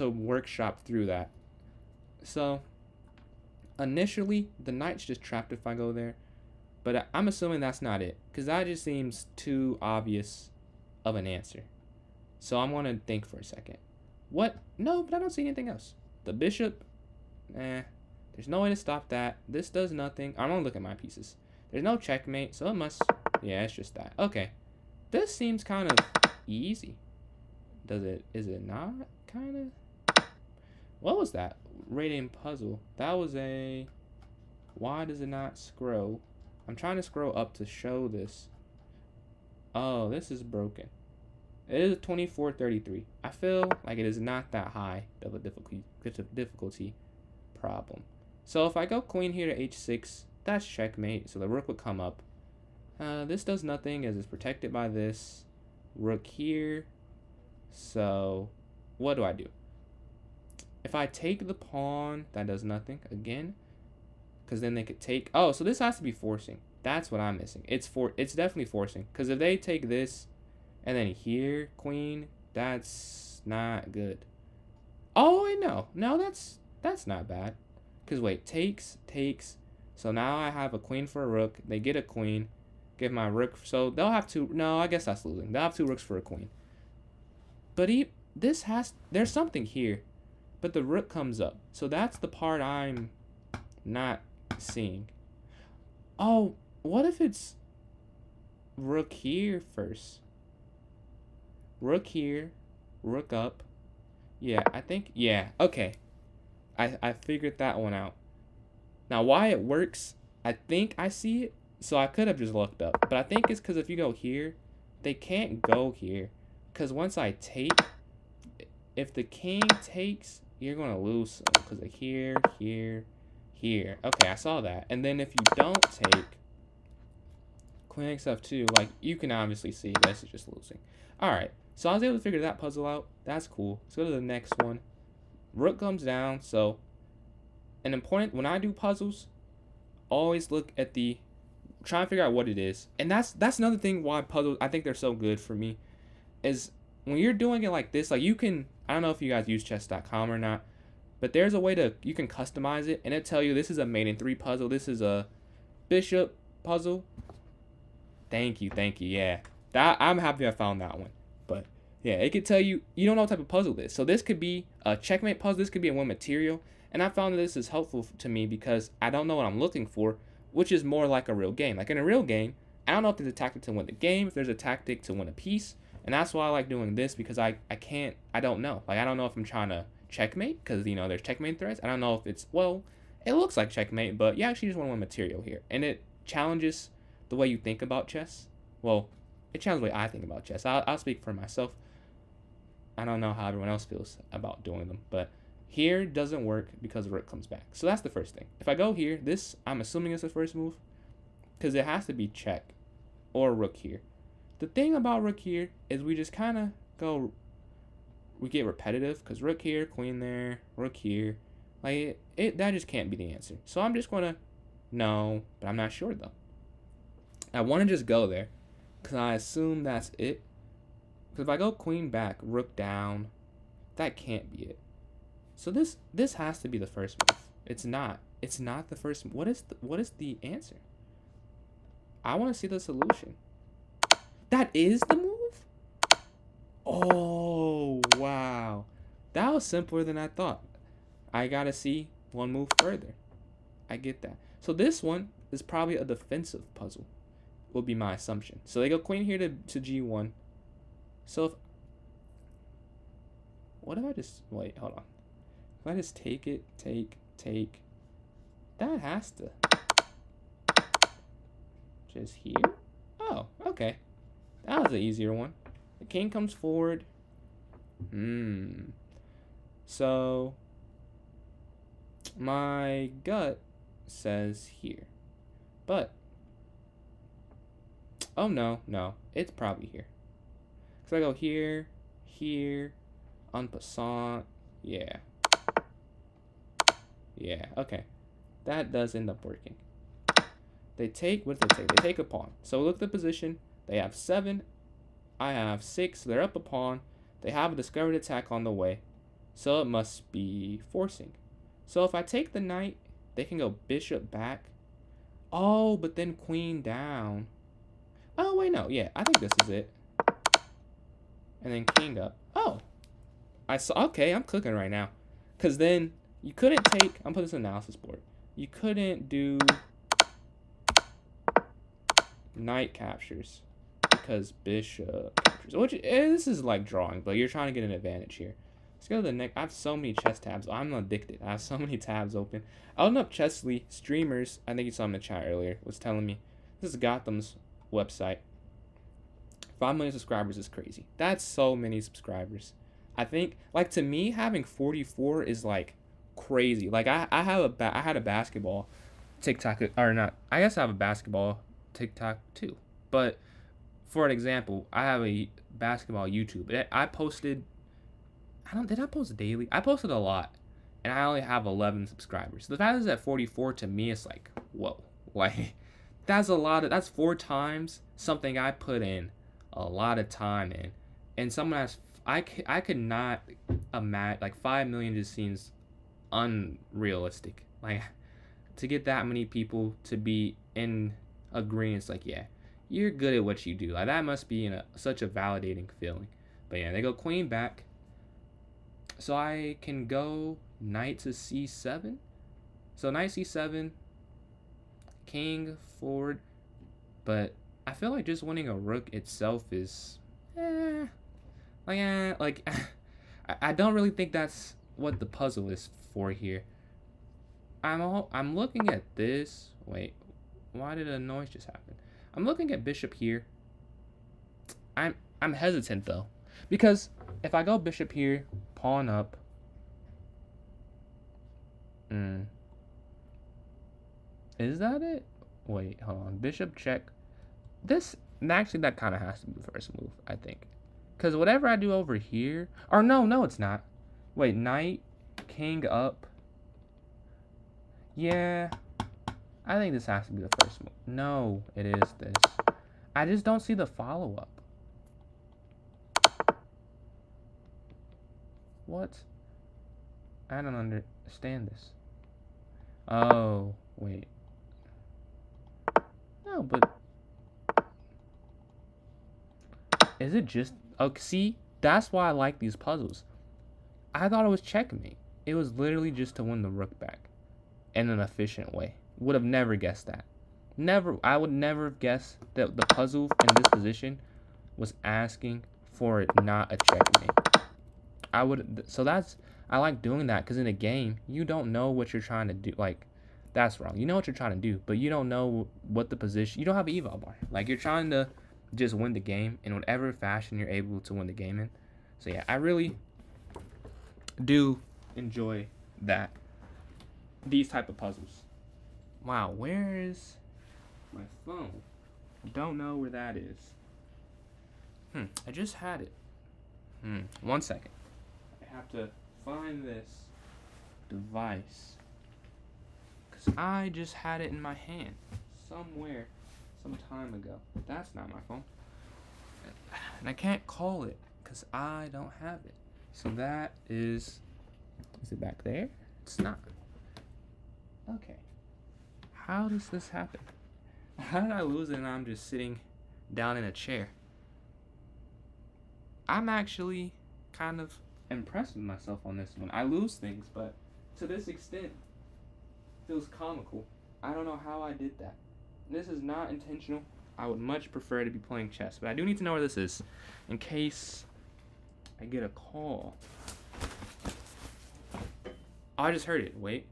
workshop through that. So initially, the knight's just trapped if I go there, but I'm assuming that's not it, because that just seems too obvious of an answer. So I'm going to think for a second. What? No, but I don't see anything else. The bishop, there's no way to stop that. This does nothing. I'm going to look at my pieces. There's no checkmate, so it must, yeah, it's just that. Okay. This seems kind of easy. Is it not kind of? What was that? Rating puzzle. That was a, why does it not scroll? I'm trying to scroll up to show this. Oh, this is broken. It is 2433. I feel like it is not that high of a difficulty problem. So if I go queen here to h6, that's checkmate. So the rook would come up. This does nothing as it's protected by this. Rook here. So what do I do? If I take the pawn, that does nothing again. Because then they could take... Oh, so this has to be forcing. That's what I'm missing. It's definitely forcing. Because if they take this and then here, queen, that's not good. Oh, wait, no. No, that's not bad. Because, wait, takes. So now I have a queen for a rook. They get a queen. Give my rook. So they'll have two. No, I guess that's losing. They'll have two rooks for a queen. But there's something here. But the rook comes up. So that's the part I'm not seeing. Oh, what if it's rook here first? Rook here, rook up. Yeah, I think, yeah, okay. I figured that one out. Now, why it works, I think I see it. So I could have just looked up. But I think it's because if you go here, they can't go here. Because once I take, if the king takes, you're going to lose some. Because of here. Okay, I saw that. And then if you don't take, queen takes f2, like, you can obviously see this is just losing. Alright, so I was able to figure that puzzle out. That's cool. Let's go to the next one. Rook comes down, so an important, when I do puzzles, always look at the, try and figure out what it is. And that's another thing why puzzles, I think they're so good for me, is when you're doing it like this, like you can, I don't know if you guys use chess.com or not, but there's a way to, you can customize it, and it'll tell you this is a mate in 3 puzzle, this is a bishop puzzle. Thank you, yeah. That, I'm happy I found that one. But yeah, it could tell you, you don't know what type of puzzle this is. So this could be a checkmate puzzle, this could be a one material, and I found that this is helpful to me because I don't know what I'm looking for, which is more like a real game. Like in a real game, I don't know if there's a tactic to win the game, if there's a tactic to win a piece, and that's why I like doing this, because I don't know. Like, I don't know if I'm trying to checkmate, because, you know, there's checkmate threads. I don't know if it's, well, it looks like checkmate, but you actually just want to win material here. And it challenges the way you think about chess. Well, it challenges the way I think about chess. I'll speak for myself. I don't know how everyone else feels about doing them, but here doesn't work because rook comes back. So that's the first thing. If I go here, this, I'm assuming it's the first move, because it has to be check or rook here. The thing about rook here is we just kind of go, we get repetitive, because rook here, queen there, rook here. Like, that just can't be the answer. So I'm just going to, no, but I'm not sure though. I want to just go there, because I assume that's it. Because if I go queen back, rook down, that can't be it. So this has to be the first move. It's not. It's not the first. What is the answer? I want to see the solution. That is the move? Oh, wow. That was simpler than I thought. I got to see one move further. I get that. So this one is probably a defensive puzzle, would be my assumption. So they go queen here to g1. So what if I just, wait, hold on. If I just take it, take, that has to just here. Oh, okay. That was an easier one. The king comes forward. So my gut says here. But, oh no, it's probably here. So I go here, en passant, yeah, okay. That does end up working. They take, what did they take? They take a pawn. So look at the position. They have 7, I have 6, so they're up a pawn. They have a discovered attack on the way, so it must be forcing. So if I take the knight, they can go bishop back. Oh, but then queen down. Oh, wait, no, yeah, I think this is it. And then king up. Oh, I saw, okay, I'm cooking right now. Because then you couldn't take, I'm putting this in analysis board. You couldn't do knight captures because bishop captures. Which, this is like drawing, but you're trying to get an advantage here. Let's go to the next. I have so many chess tabs. I'm addicted. I have so many tabs open. I opened up Chessly streamers. I think you saw in the chat earlier. Was telling me this is Gotham's website. 5 million subscribers is crazy. That's so many subscribers. I think, like, to me, having 44 is like crazy. Like, I had a basketball TikTok, or not. I guess I have a basketball TikTok too. But for an example, I have a basketball YouTube. I posted. Did I post daily? I posted a lot, and I only have 11 subscribers. The fact is at 44 to me, it's like, whoa, like that's a lot of. That's 4 times something I put in a lot of time in, and someone has. I could not imagine, like, 5 million just seems unrealistic. Like, to get that many people to be in agreement, it's like, yeah, you're good at what you do. Like, that must be such a validating feeling. But yeah, they go queen back. So I can go knight to c7. So knight c7, king forward. But I feel like just winning a rook itself is, like I don't really think that's what the puzzle is for here. I'm looking at this. Wait, why did a noise just happen? I'm looking at bishop here. I'm hesitant though, because if I go bishop here, pawn up. Is that it? Wait, hold on. Bishop check. This actually, that kind of has to be the first move, I think, because whatever I do over here, or no, it's not. Wait, knight, king up. Yeah, I think this has to be the first move. No, it is this. I just don't see the follow-up. What? I don't understand this. Oh, wait. No, but is it just... Oh, see? That's why I like these puzzles. I thought it was checkmate. It was literally just to win the rook back in an efficient way. Would have never guessed that. Never. I would never have guessed that the puzzle in this position was asking for it not a checkmate. I like doing that, because in a game, you don't know what you're trying to do. Like, that's wrong. You know what you're trying to do, but you don't know what the position... You don't have an eval bar. Like, you're trying to just win the game in whatever fashion you're able to win the game in. So, yeah, I really do enjoy that. These type of puzzles. Wow, where is my phone? Don't know where that is. I just had it. 1 second. I have to find this device, because I just had it in my hand somewhere some time ago. That's not my phone, and I can't call it because I don't have it. So that is it back there? It's not. Okay, how does this happen? How did I lose it and I'm just sitting down in a chair? I'm actually kind of impressed with myself on this one. I lose things, but to this extent, it feels comical. I don't know how I did that. This is not intentional. I would much prefer to be playing chess, but I do need to know where this is in case I get a call. Oh, I just heard it. Wait.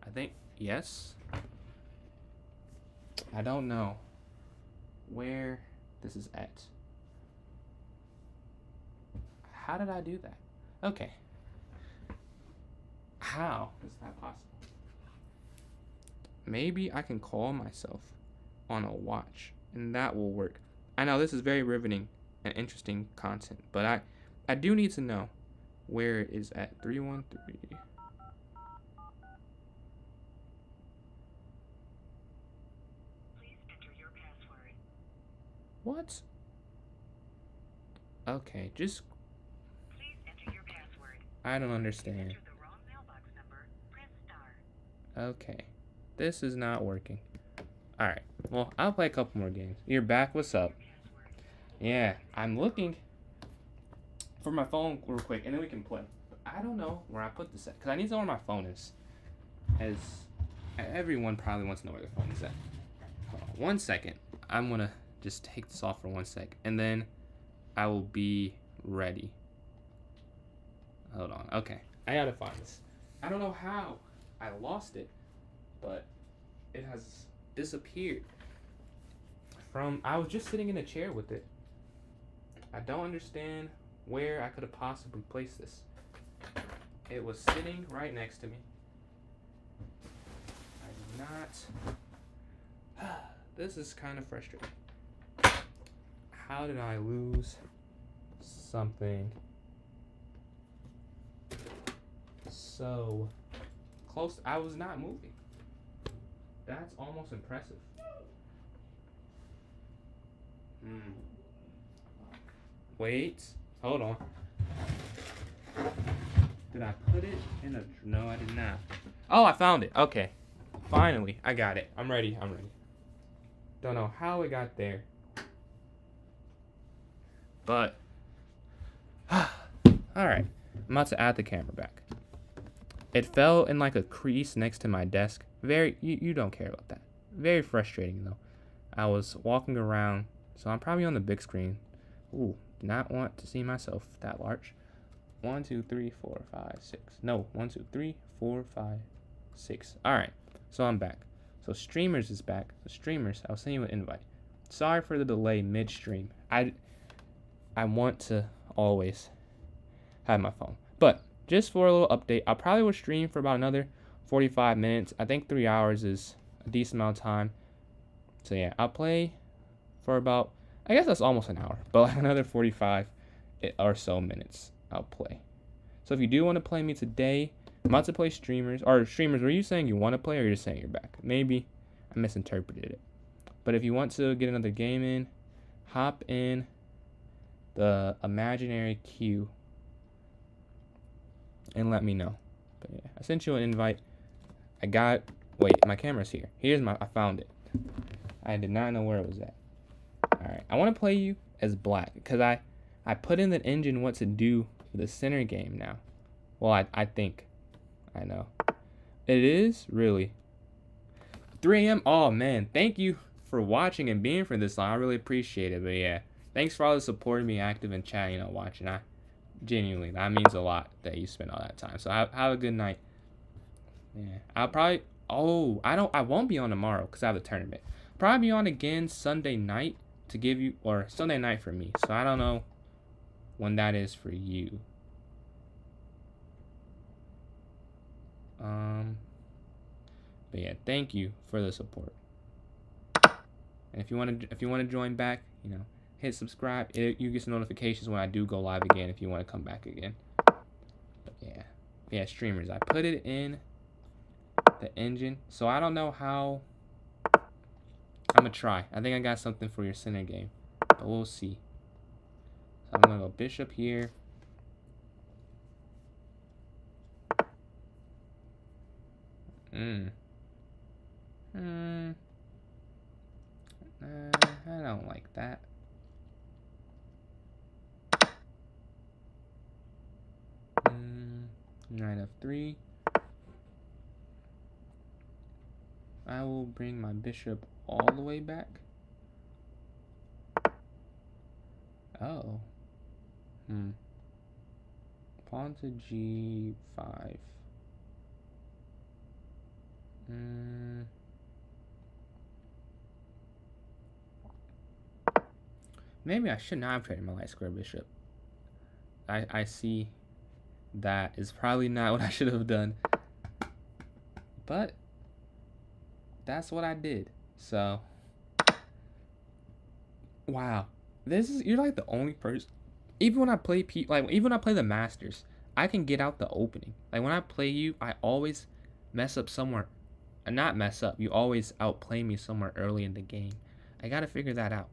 I think, yes. I don't know where this is at. How did I do that? Okay. How is that possible? Maybe I can call myself on a watch, and that will work. I know this is very riveting and interesting content, but I do need to know where it is at. 313. Please enter your password. What? Okay, just... Please enter your password. I don't understand. Enter the wrong mailbox number. Press star. Okay. This is not working. Alright. Well, I'll play a couple more games. You're back? What's up? Yeah, I'm looking for my phone real quick, and then we can play. But I don't know where I put this at, because I need to know where my phone is. As everyone probably wants to know where their phone is at. Hold on 1 second. I'm going to just take this off for 1 sec, and then I will be ready. Hold on. Okay. I gotta find this. I don't know how I lost it, but it has disappeared I was just sitting in a chair with it. I don't understand where I could have possibly placed this. It was sitting right next to me. I did not. This is kind of frustrating. How did I lose something so close? I was not moving. That's almost impressive. Wait, hold on. Did I put it in a... No, I did not. Oh, I found it. Okay. Finally, I got it. I'm ready. Don't know how it got there. But... Alright. I'm about to add the camera back. It fell in like a crease next to my desk. You don't care about that. Very frustrating though. I was walking around, so I'm probably on the big screen. Ooh, do not want to see myself that large. 1, 2, 3, 4, 5, 6. No, 1, 2, 3, 4, 5, 6. Alright, so I'm back. So Streamers is back. So Streamers, I'll send you an invite. Sorry for the delay midstream. I want to always have my phone. But just for a little update, I probably will stream for about another 45 minutes. I think 3 hours is a decent amount of time. So yeah, I'll play for about, I guess that's almost an hour, but like another 45 or so minutes I'll play. So if you do want to play me today, I'm about to play Streamers. Or Streamers, were you saying you want to play or you're just saying you're back? Maybe I misinterpreted it. But if you want to get another game in, hop in the imaginary queue and let me know. But yeah, I sent you an invite. Wait, my camera's here. I found it. I did not know where it was at. Alright, I want to play you as black because I put in the engine what to do for the center game now. Well, I think. I know. It is really 3 a.m. Oh man, thank you for watching and being for this long. I really appreciate it. But yeah, thanks for all the support and being active in chat, watching. Genuinely, that means a lot that you spend all that time. So have a good night. Yeah, I'll probably... Oh, I won't be on tomorrow because I have a tournament. Probably be on again Sunday night to give you... Or Sunday night for me. So I don't know when that is for you. But yeah, thank you for the support. And if you want to join back, hit subscribe. You get some notifications when I do go live again if you want to come back again. But yeah, Streamers. I put it in the engine, so I don't know how. I'm gonna try. I think I got something for your center game, but we'll see. So I'm gonna go bishop here. I don't like that. Knight f3. I will bring my bishop all the way back. Oh. Pawn to g5. Maybe I should not have traded my light square bishop. I see that is probably not what I should have done. But that's what I did. So wow. You're like the only person. Even when I play the Masters, I can get out the opening. Like when I play you, I always mess up somewhere. Not mess up. You always outplay me somewhere early in the game. I gotta figure that out.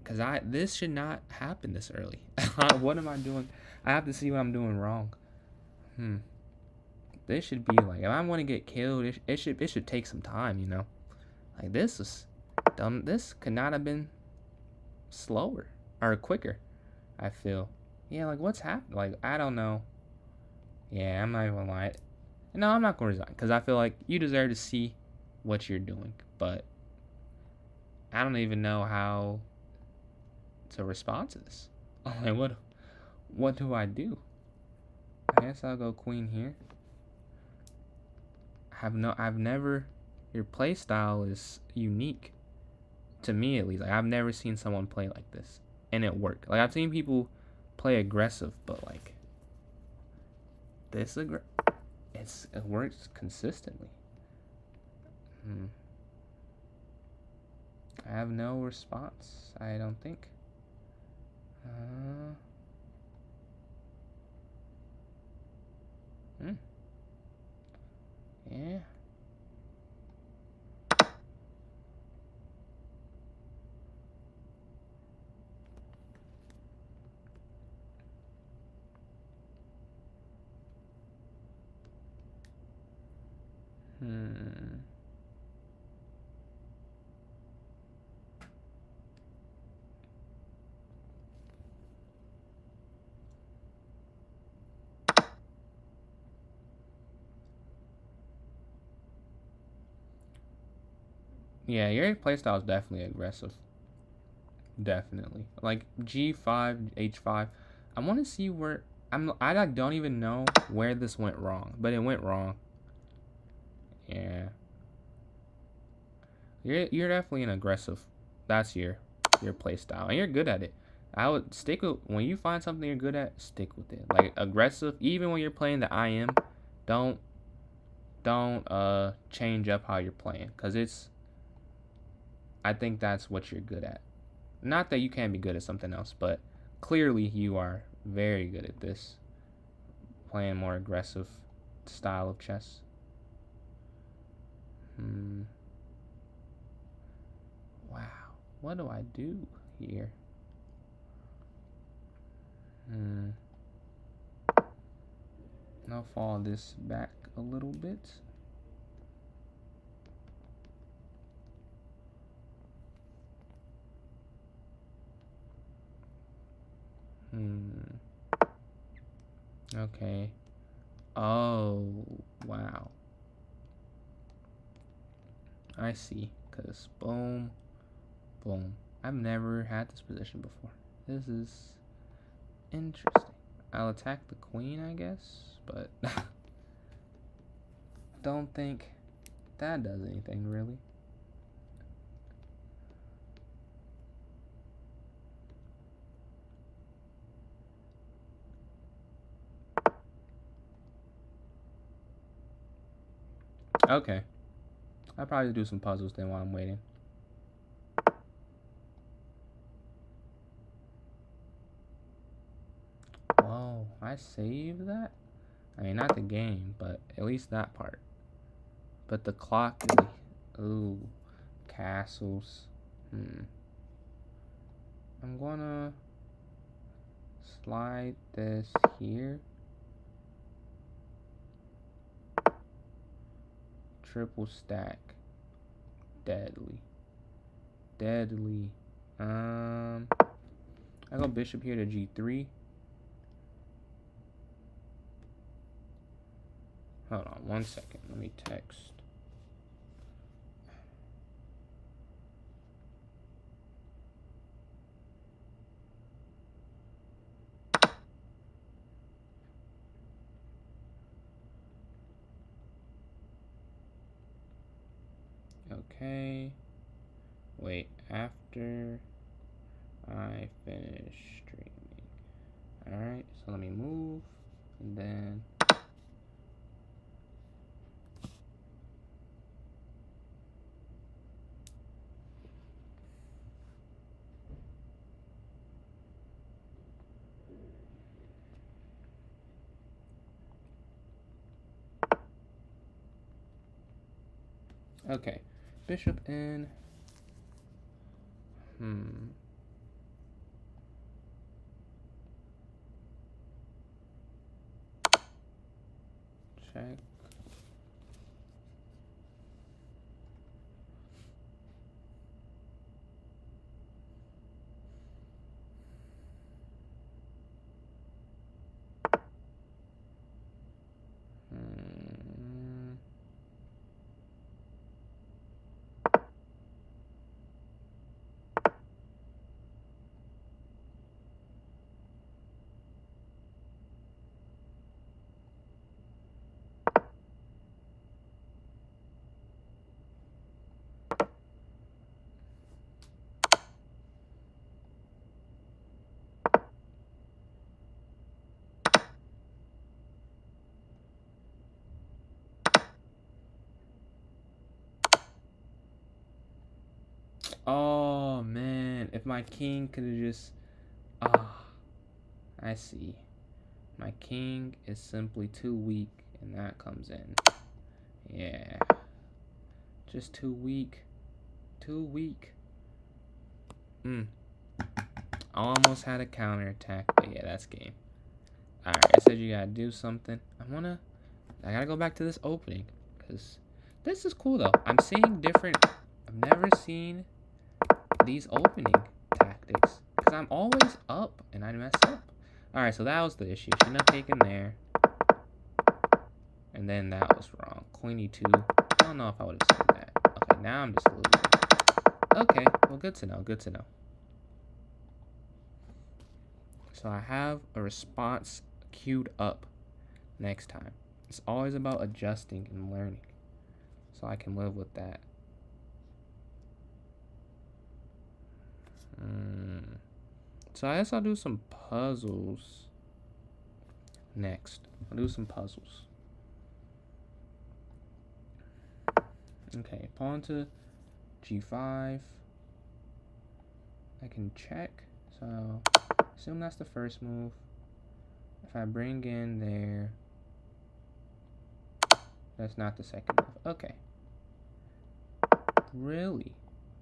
Cause this should not happen this early. What am I doing? I have to see what I'm doing wrong. This should be like, if I want to get killed, it should take some time, Like this is dumb. This could not have been slower or quicker. I feel. Yeah, like what's happened? Like I don't know. Yeah, I'm not even gonna lie. No, I'm not gonna resign because I feel like you deserve to see what you're doing, but I don't even know how to respond to this. Like what do I do? I guess I'll go queen here. I've never. Your play style is unique. to me at least, like I've never seen someone play like this and it worked. Like I've seen people play aggressive, but like this it works consistently. I have no response, I don't think. Yeah. Yeah, your playstyle is definitely aggressive. Definitely. Like G5, H5. I want to see where I like don't even know where this went wrong, but it went wrong. Yeah. You're definitely an aggressive. That's your playstyle, and you're good at it. I would stick with when you find something you're good at, stick with it. Like aggressive, even when you're playing the IM, don't change up how you're playing, cause I think that's what you're good at. Not that you can't be good at something else, but clearly you are very good at this. Playing more aggressive style of chess. Wow. What do I do here? I'll fall this back a little bit. Okay. Oh, wow. I see. Because boom, boom. I've never had this position before. This is interesting. I'll attack the queen, I guess, but don't think that does anything, really. Okay. I'll probably do some puzzles then while I'm waiting. Whoa, I saved that? I mean, not the game, but at least that part. But the clock is like, ooh, castles. I'm gonna slide this here. Triple stack. Deadly. Deadly. I go bishop here to G3. Hold on 1 second. Let me text. Okay. Wait, after I finish streaming. Alright, so let me move. And then okay. Bishop in. Check. Oh, man. If my king could have just... Ah, I see. My king is simply too weak, and that comes in. Yeah. Just too weak. Too weak. Almost had a counterattack, but yeah, that's game. Alright, I said you gotta do something. I gotta go back to this opening, because this is cool, though. I'm seeing different... I've never seen these opening tactics, because I'm always up, and I mess up. Alright, so that was the issue. Shouldn't have taken there. And then that was wrong. Queen e2. I don't know if I would have said that. Okay, now I'm just losing. Okay, well, good to know. Good to know. So I have a response queued up next time. It's always about adjusting and learning. So I can live with that. So I guess I'll do some puzzles next. I'll do some puzzles. Okay, pawn to g5. I can check. So assume that's the first move. If I bring in there, that's not the second move. Okay. Really?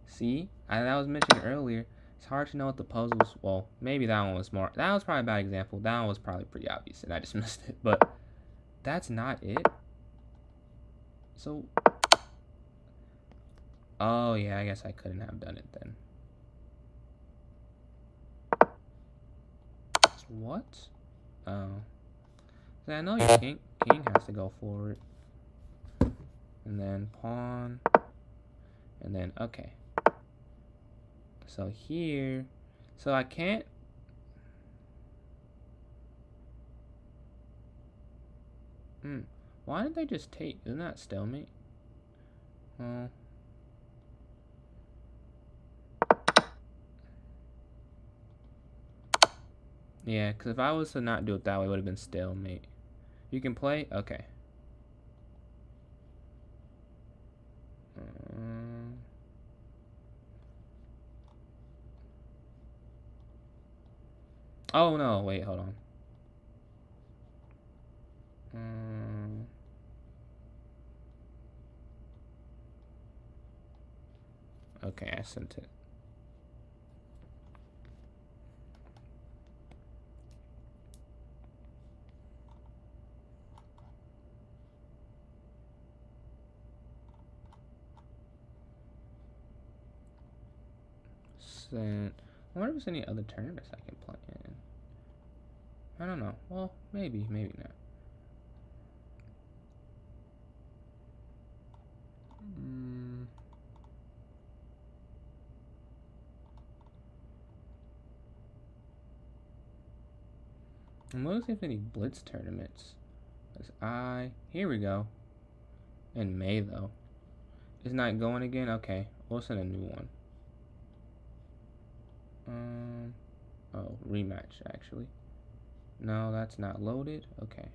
See? That was mentioned earlier. It's hard to know what the puzzles... Well, maybe that one was more... That was probably a bad example. That one was probably pretty obvious, and I just missed it. But that's not it. So... Oh, yeah, I guess I couldn't have done it then. What? Oh. So I know your king has to go forward. And then pawn. And then, okay. So here... So I can't... Why did they just take? Isn't that stalemate? Oh. Yeah, because if I was to not do it that way, it would have been stalemate. You can play? Okay. Oh, no. Wait, hold on. Okay, I sent it. Sent. I wonder if there's any other tournaments I can play in. I don't know. Well, maybe, maybe not. I'm looking to see if any blitz tournaments. Here we go. In May, though. It's not going again? Okay. We'll send a new one. Oh, rematch, actually. No, that's not loaded. Okay.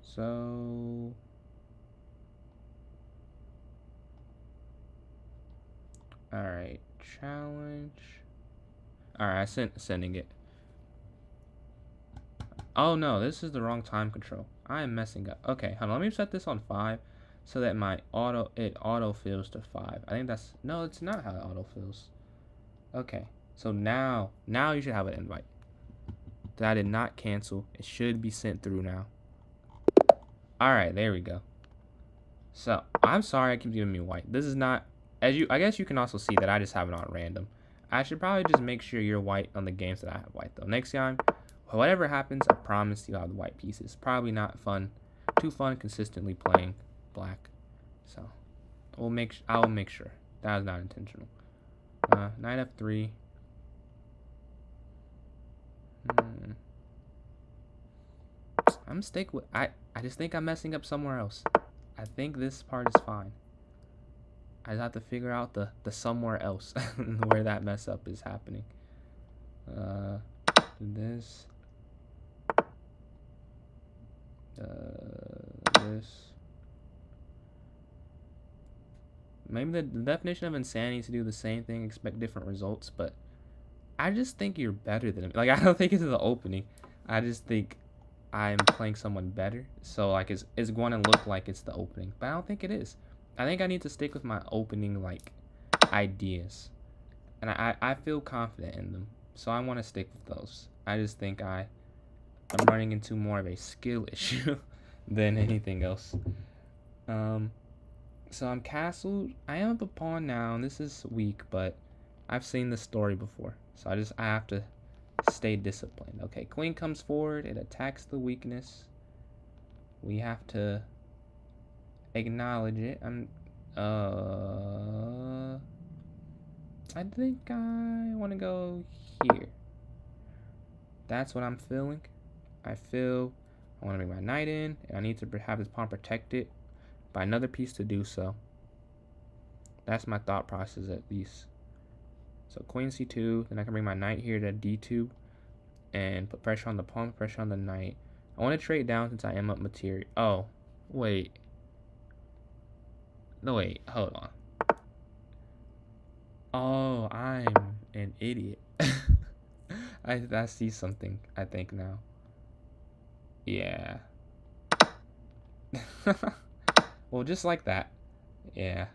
So... Alright. Challenge. Alright, sending it. Oh no, this is the wrong time control. I am messing up. Okay, hold on. Let me set this on 5 so that it auto fills to 5. I think that's... No, it's not how it auto fills. Okay. So now you should have an invite. That I did not cancel. It should be sent through now. Alright, there we go. So, I'm sorry I keep giving me white. This is not... I guess you can also see that I just have it on random. I should probably just make sure you're white on the games that I have white, though. Next time, whatever happens, I promise you'll have the white pieces. Probably not fun. Too fun consistently playing black. So, I will make sure. That was not intentional. Knight f3. I'm stick with... I just think I'm messing up somewhere else. I think this part is fine. I just have to figure out the somewhere else where that mess up is happening. This. This. Maybe the definition of insanity is to do the same thing, expect different results, but I just think you're better than him. Like, I don't think it's the opening. I just think I'm playing someone better. So, like, it's going to look like it's the opening. But I don't think it is. I think I need to stick with my opening, like, ideas. And I feel confident in them. So I want to stick with those. I just think I'm running into more of a skill issue than anything else. So I'm castled. I am up a pawn now, and this is weak, but I've seen this story before. So I have to stay disciplined. Okay, queen comes forward. It attacks the weakness. We have to acknowledge it. I think I want to go here. That's what I'm feeling. I feel I want to bring my knight in, and I need to have this pawn protected by another piece to do so. That's my thought process, at least. So queen c2, then I can bring my knight here to d2 and put pressure on the pawn, pressure on the knight. I want to trade down since I am up material. Oh, wait. No, wait, hold on. Oh, I'm an idiot. I see something, I think, now. Yeah. Well, just like that. Yeah.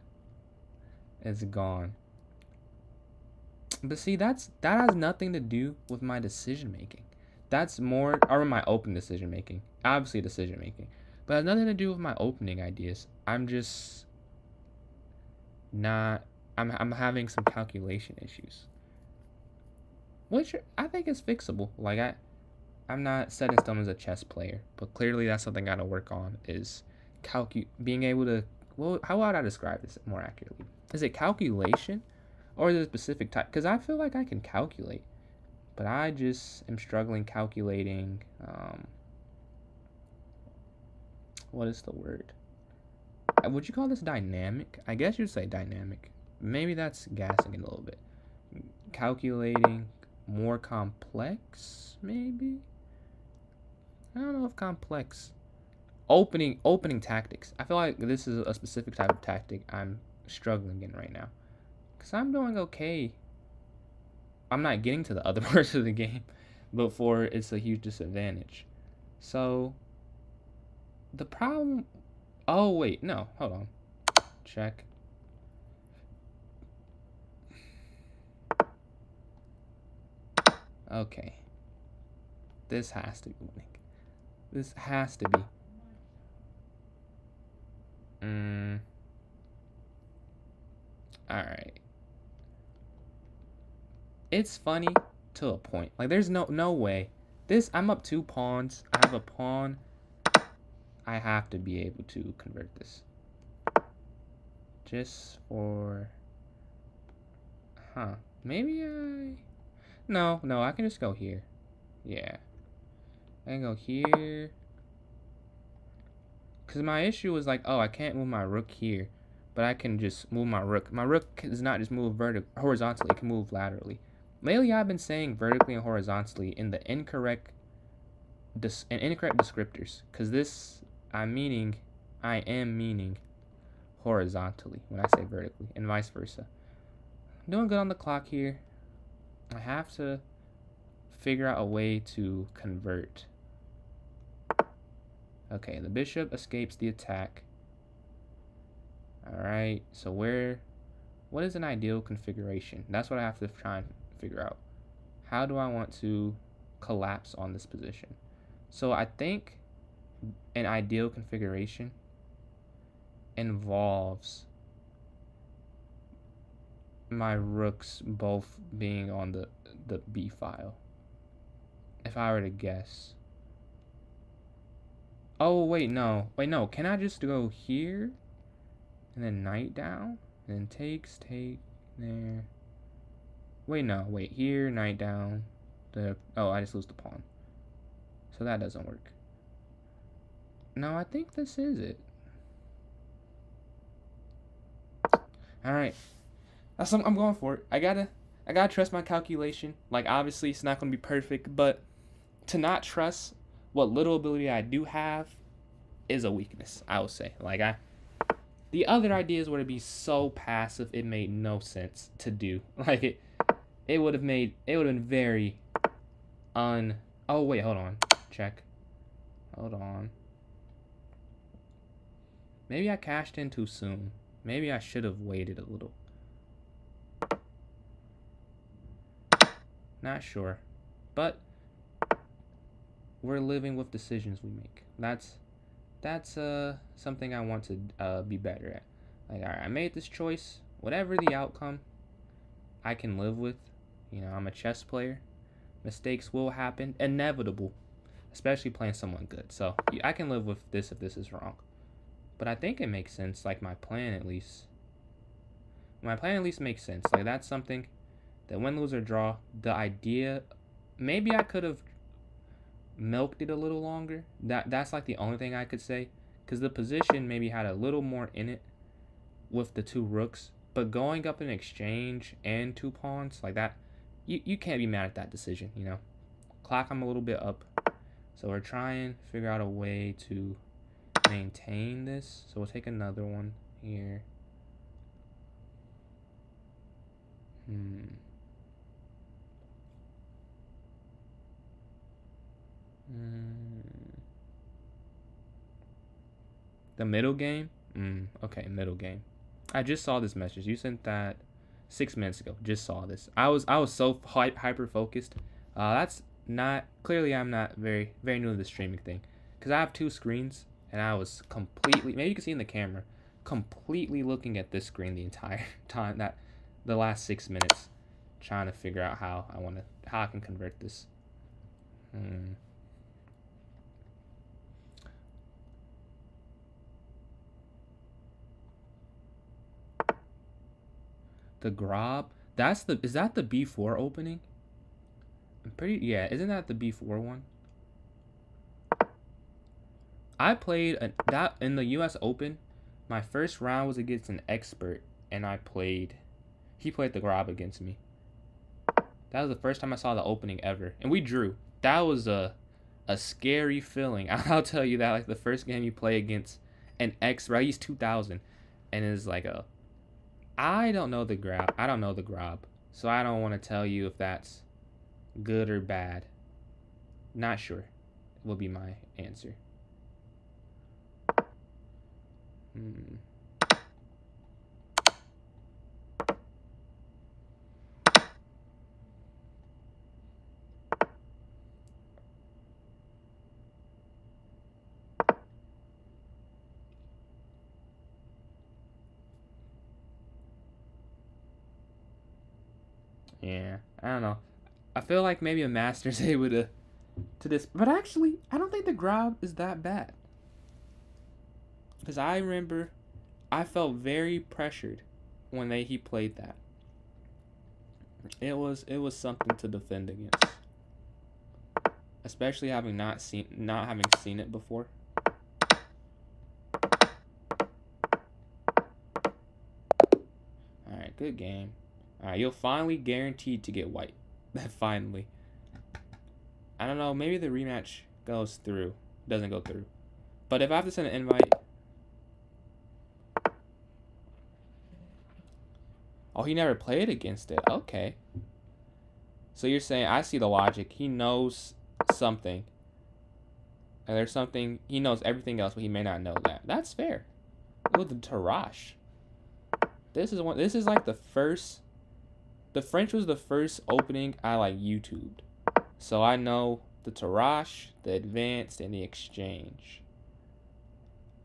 It's gone. But see, that has nothing to do with my decision making. That's more, or my open decision making. Obviously decision making. But it has nothing to do with my opening ideas. I'm just not, I'm having some calculation issues. Which I think is fixable. Like, I'm not set in stone as a chess player, but clearly that's something I gotta work on, is being able to, well, how would I describe this more accurately? Is it calculation, or is it a specific type? Because I feel like I can calculate, but I just am struggling calculating, what is the word? Would you call this dynamic? I guess you'd say dynamic. Maybe that's gassing it a little bit. Calculating more complex, maybe? I don't know if complex. Opening tactics. I feel like this is a specific type of tactic I'm struggling in right now. Because I'm doing okay. I'm not getting to the other parts of the game before it's a huge disadvantage. So, the problem... Oh, wait. No, hold on. Check. Okay. This has to be winning. This has to be. Alright. It's funny to a point. Like, there's no way. I'm up 2 pawns. I have a pawn. I have to be able to convert this. Just for... Huh. Maybe No, I can just go here. Yeah. I can go here. Because my issue was like, oh, I can't move my rook here. But I can just move my rook. My rook does not just move horizontally. It can move laterally. Lately, I've been saying vertically and horizontally in the incorrect descriptors. Because this, I am meaning horizontally when I say vertically. And vice versa. I'm doing good on the clock here. I have to figure out a way to convert. Okay, the bishop escapes the attack. Alright, so what is an ideal configuration? That's what I have to try and figure out. How do I want to collapse on this position? So I think an ideal configuration involves my rooks both being on the B file. If I were to guess. Oh, wait, no. Can I just go here? And then knight down? And then take, there. Wait, here, knight down. Oh, I just lose the pawn. So that doesn't work. No, I think this is it. Alright. I'm going for it. I gotta trust my calculation. Like, obviously, it's not gonna be perfect, but to not trust what little ability I do have is a weakness, I would say. Like, The other ideas would be so passive it made no sense to do. Like it would have been very oh wait, hold on. Check. Hold on. Maybe I cashed in too soon. Maybe I should have waited a little. Not sure. But we're living with decisions we make. That's something I want to be better at. Like, alright, I made this choice. Whatever the outcome, I can live with. You know, I'm a chess player. Mistakes will happen. Inevitable. Especially playing someone good. So, I can live with this if this is wrong. But I think it makes sense. Like, my plan at least. My plan at least makes sense. Like, that's something that win, lose, or draw. The idea... Maybe I could have milked it a little longer. That's like the only thing I could say. Because the position maybe had a little more in it with the two rooks. But going up in exchange and two pawns, like that, you can't be mad at that decision, you know. Clock I'm a little bit up. So we're trying to figure out a way to maintain this. So we'll take another one here. The middle game? Okay, middle game. I just saw this message. You sent that 6 minutes ago. Just saw this. I was so hyper focused. That's not clearly I'm not very new to the streaming thing, because I have two screens and I was completely, maybe you can see in the camera, completely looking at this screen the entire time, that the last 6 minutes, trying to figure out how I can convert this. The Grob, is that the B4 opening? Yeah, isn't that the B4 one? I played that in the US Open. My first round was against an expert, and he played the Grob against me. That was the first time I saw the opening ever, and we drew. That was a scary feeling. I'll tell you that. Like, the first game you play against an expert, he's 2000, and it's like I don't know the Grob, so I don't want to tell you if that's good or bad. Not sure will be my answer. Yeah, I don't know. I feel like maybe a master's able to this, but actually, I don't think the Grob is that bad. Because I remember I felt very pressured when he played that. It was something to defend against, especially having not having seen it before. All right, good game. All right, you'll finally guaranteed to get white. Finally. I don't know. Maybe the rematch doesn't go through. But if I have to send an invite. Oh, he never played against it. Okay. So you're saying, I see the logic. He knows something. And there's something, he knows everything else, but he may not know that. That's fair. With the Tarash. This is like the French was the first opening I like YouTubed. So I know the Tarash, the Advanced, and the Exchange.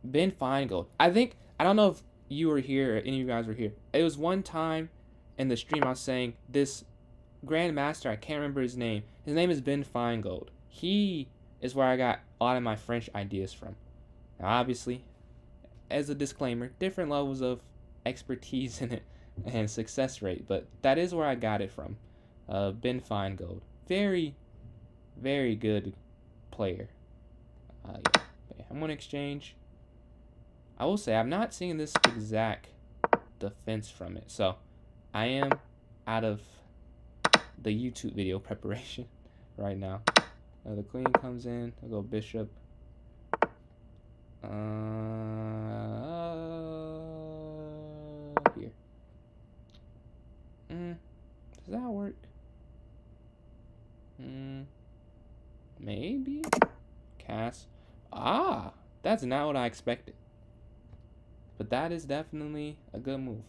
Ben Feingold. I don't know if you were here or any of you guys were here. It was one time in the stream I was saying this Grandmaster, I can't remember his name. His name is Ben Feingold. He is where I got a lot of my French ideas from. Now, obviously, as a disclaimer, different levels of expertise in it and success rate, but that is where I got it from. Ben Feingold. Very, very good player. Yeah. I'm going to exchange. I will say, I'm not seeing this exact defense from it. So, I am out of the YouTube video preparation right now. The queen comes in. I'll go bishop. Maybe? Cast. Ah, that's not what I expected. But that is definitely a good move.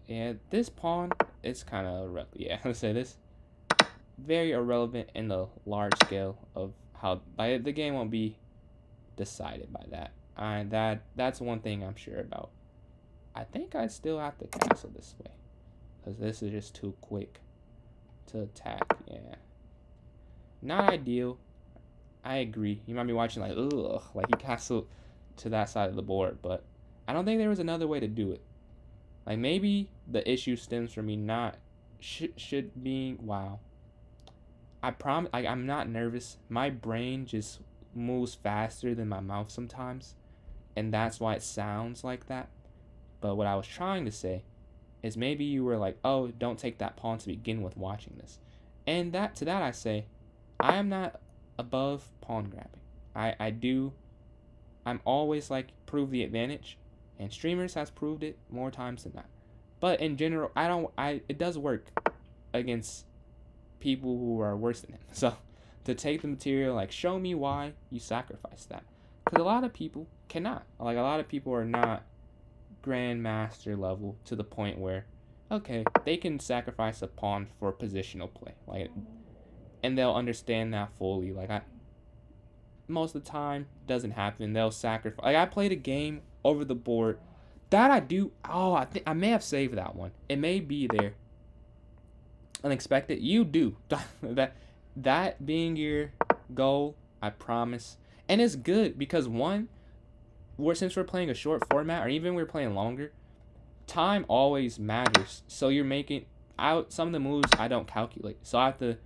And this pawn is kind of irrelevant. Yeah, let's say this. Very irrelevant in the large scale of how the game won't be decided by that. That's one thing I'm sure about. I think I still have to castle this way because this is just too quick to attack. Yeah, not ideal. I agree. You might be watching like, ugh, like he castled to that side of the board, but I don't think there was another way to do it. Like maybe the issue stems from me not should being wow. I promise, like I'm not nervous. My brain just moves faster than my mouth sometimes, and that's why it sounds like that. But what I was trying to say is maybe you were like, oh, don't take that pawn to begin with watching this. And that to that I say, I am not above pawn grabbing. I'm always like prove the advantage, and streamers has proved it more times than not. But in general, it does work against people who are worse than him. So to take the material, like show me why you sacrifice that. Because a lot of people cannot. Like a lot of people are not grandmaster level to the point where, okay, they can sacrifice a pawn for positional play. Like, and they'll understand that fully. Like most of the time doesn't happen. They'll sacrifice. Like I played a game over the board that I do. Oh, I think I may have saved that one. It may be there. Unexpected. You do that being your goal. I promise. And it's good because one, since we're playing a short format, or even we're playing longer, time always matters. So you're making out some of the moves I don't calculate. So I have to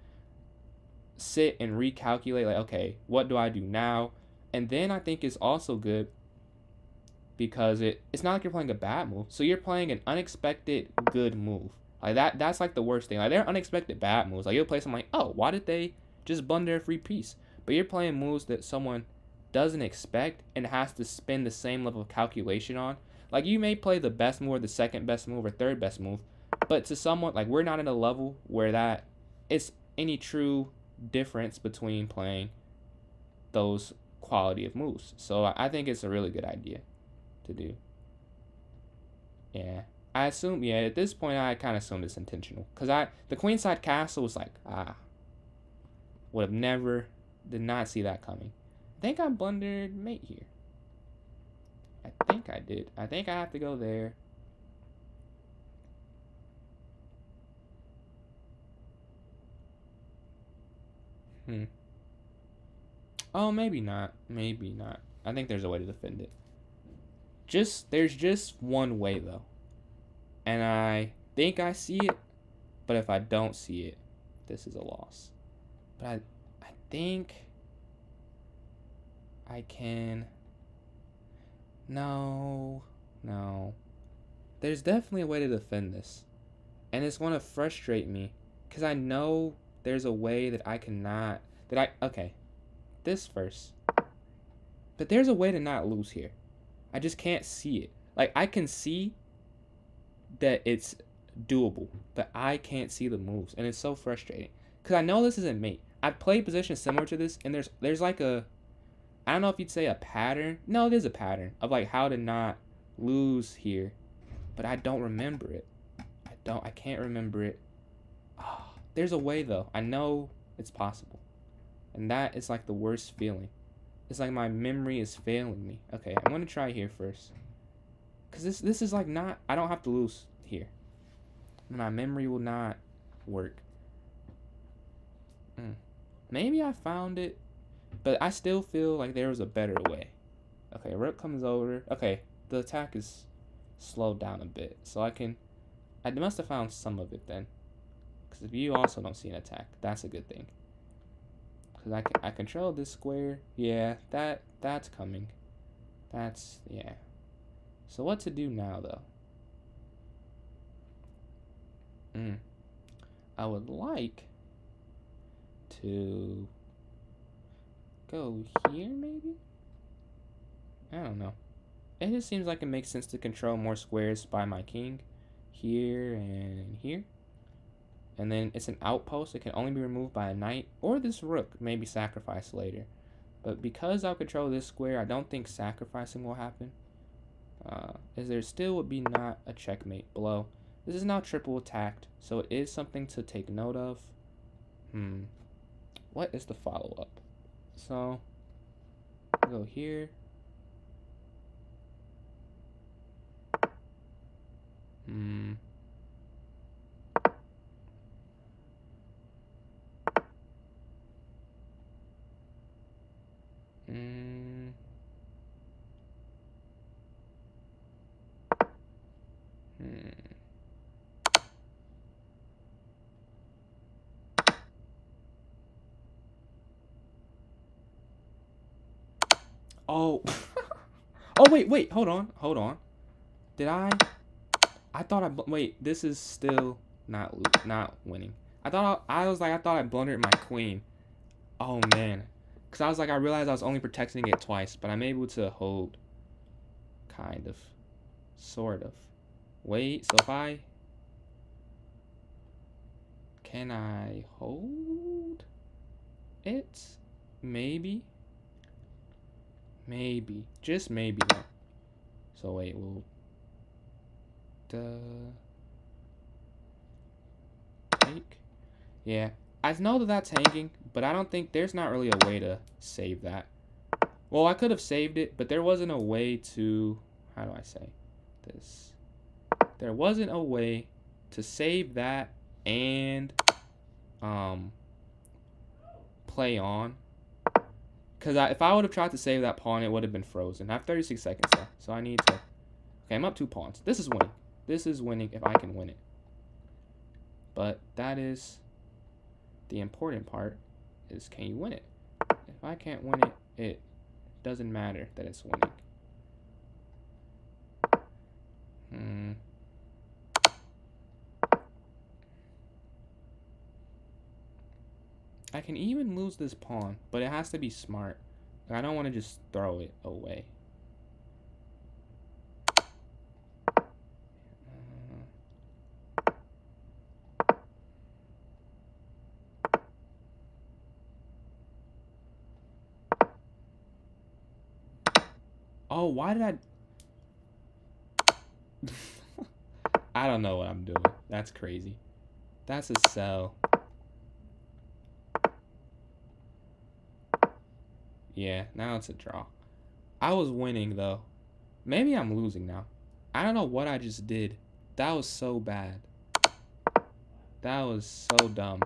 sit and recalculate like, okay, what do I do now? And then I think it's also good because it's not like you're playing a bad move. So you're playing an unexpected good move. Like that's like the worst thing. Like they're unexpected bad moves. Like you'll play something like, oh, why did they just blunder a free piece? But you're playing moves that someone doesn't expect and has to spend the same level of calculation on. Like you may play the best move or the second best move or third best move, but to someone like we're not at a level where that it's any true difference between playing those quality of moves. So I think it's a really good idea to do. Yeah. I assume, yeah, at this point I kind of assumed it's intentional. Because the queenside castle was like, would have never, did not see that coming. I think I blundered mate here. I think I did. I think I have to go there. Oh, maybe not. Maybe not. I think there's a way to defend it. There's just one way though. And I think I see it, but if I don't see it, this is a loss. But I think I can. No. There's definitely a way to defend this. And it's going to frustrate me because I know there's a way that I cannot. Okay, this first. But there's a way to not lose here. I just can't see it. Like, I can see that it's doable, but I can't see the moves. And it's so frustrating. Because I know this isn't mate. I've played positions similar to this, and there's like a, I don't know if you'd say a pattern. No, it is a pattern of like how to not lose here. But I don't remember it. I can't remember it. Oh, there's a way though. I know it's possible. And that is like the worst feeling. It's like my memory is failing me. Okay, I'm gonna try here first. Cause this is like not, I don't have to lose here. My memory will not work. Maybe I found it, but I still feel like there was a better way. Okay, rook comes over. Okay, the attack is slowed down a bit, so I must have found some of it then. Because if you also don't see an attack, that's a good thing. Because I control this square. Yeah, that's coming. Yeah. So what to do now, though? I would like to go here, maybe? I don't know. It just seems like it makes sense to control more squares by my king. Here and here. And then it's an outpost. It can only be removed by a knight, or this rook may be sacrificed later. But because I'll control this square, I don't think sacrificing will happen. As there still would be not a checkmate below. This is now triple attacked, so it is something to take note of. What is the follow-up? So, go here. Oh. Oh, wait, hold on. Did I thought wait, this is still not winning. I thought I blundered my queen. Oh, man. Because I was like, I realized I was only protecting it twice, but I'm able to hold. Kind of. Sort of. Wait, so if I... Can I hold it? Maybe. Maybe. Just maybe, though. So, wait, we'll... Take? Yeah. I know that that's hanging, but I don't think... There's not really a way to save that. Well, I could have saved it, but there wasn't a way to... How do I say this? There wasn't a way to save that and play on. Because if I would have tried to save that pawn, it would have been frozen. I have 36 seconds left, so I need to... Okay, I'm up 2 pawns. This is winning. This is winning if I can win it. But that is the important part, is can you win it? If I can't win it, it doesn't matter that it's winning. I can even lose this pawn, but it has to be smart. I don't want to just throw it away. Oh, why did I... I don't know what I'm doing. That's crazy. That's a sell. Yeah, now it's a draw. I was winning, though. Maybe I'm losing now. I don't know what I just did. That was so bad. That was so dumb.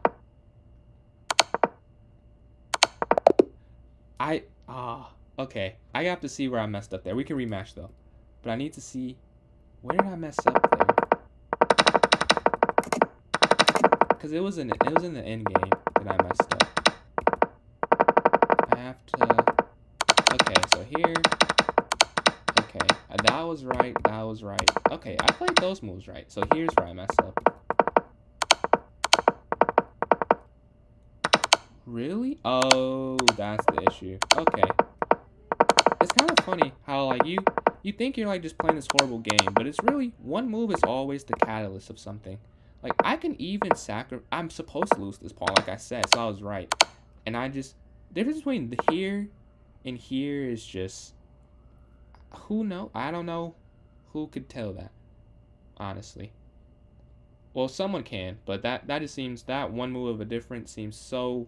Okay. I have to see where I messed up there. We can rematch, though. But I need to see... Where did I mess up there? Because it was in the end game that I messed up. I have to... Okay, so here... Okay, that was right, that was right. Okay, I played those moves right. So here's where I messed up. Really? Oh, that's the issue. Okay. It's kind of funny how, like, you think you're, like, just playing this horrible game, but it's really, one move is always the catalyst of something. Like, I can even I'm supposed to lose this pawn, like I said, so I was right. And I just, the difference between here and here is just, who knows? I don't know who could tell that, honestly. Well, someone can, but that just seems, that one move of a difference seems so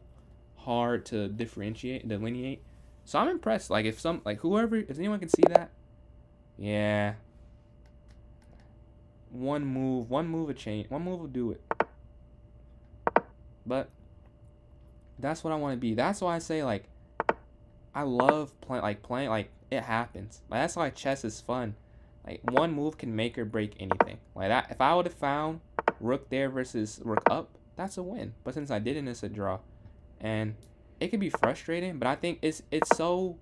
hard to delineate. So I'm impressed. Like, if anyone can see that, yeah. One move will change. One move will do it. But that's what I want to be. That's why I say, like, I love playing. Like, it happens. Like, that's why chess is fun. Like, one move can make or break anything. Like that. If I would have found rook there versus rook up, that's a win. But since I didn't, it's a draw. And it can be frustrating, but I think it's so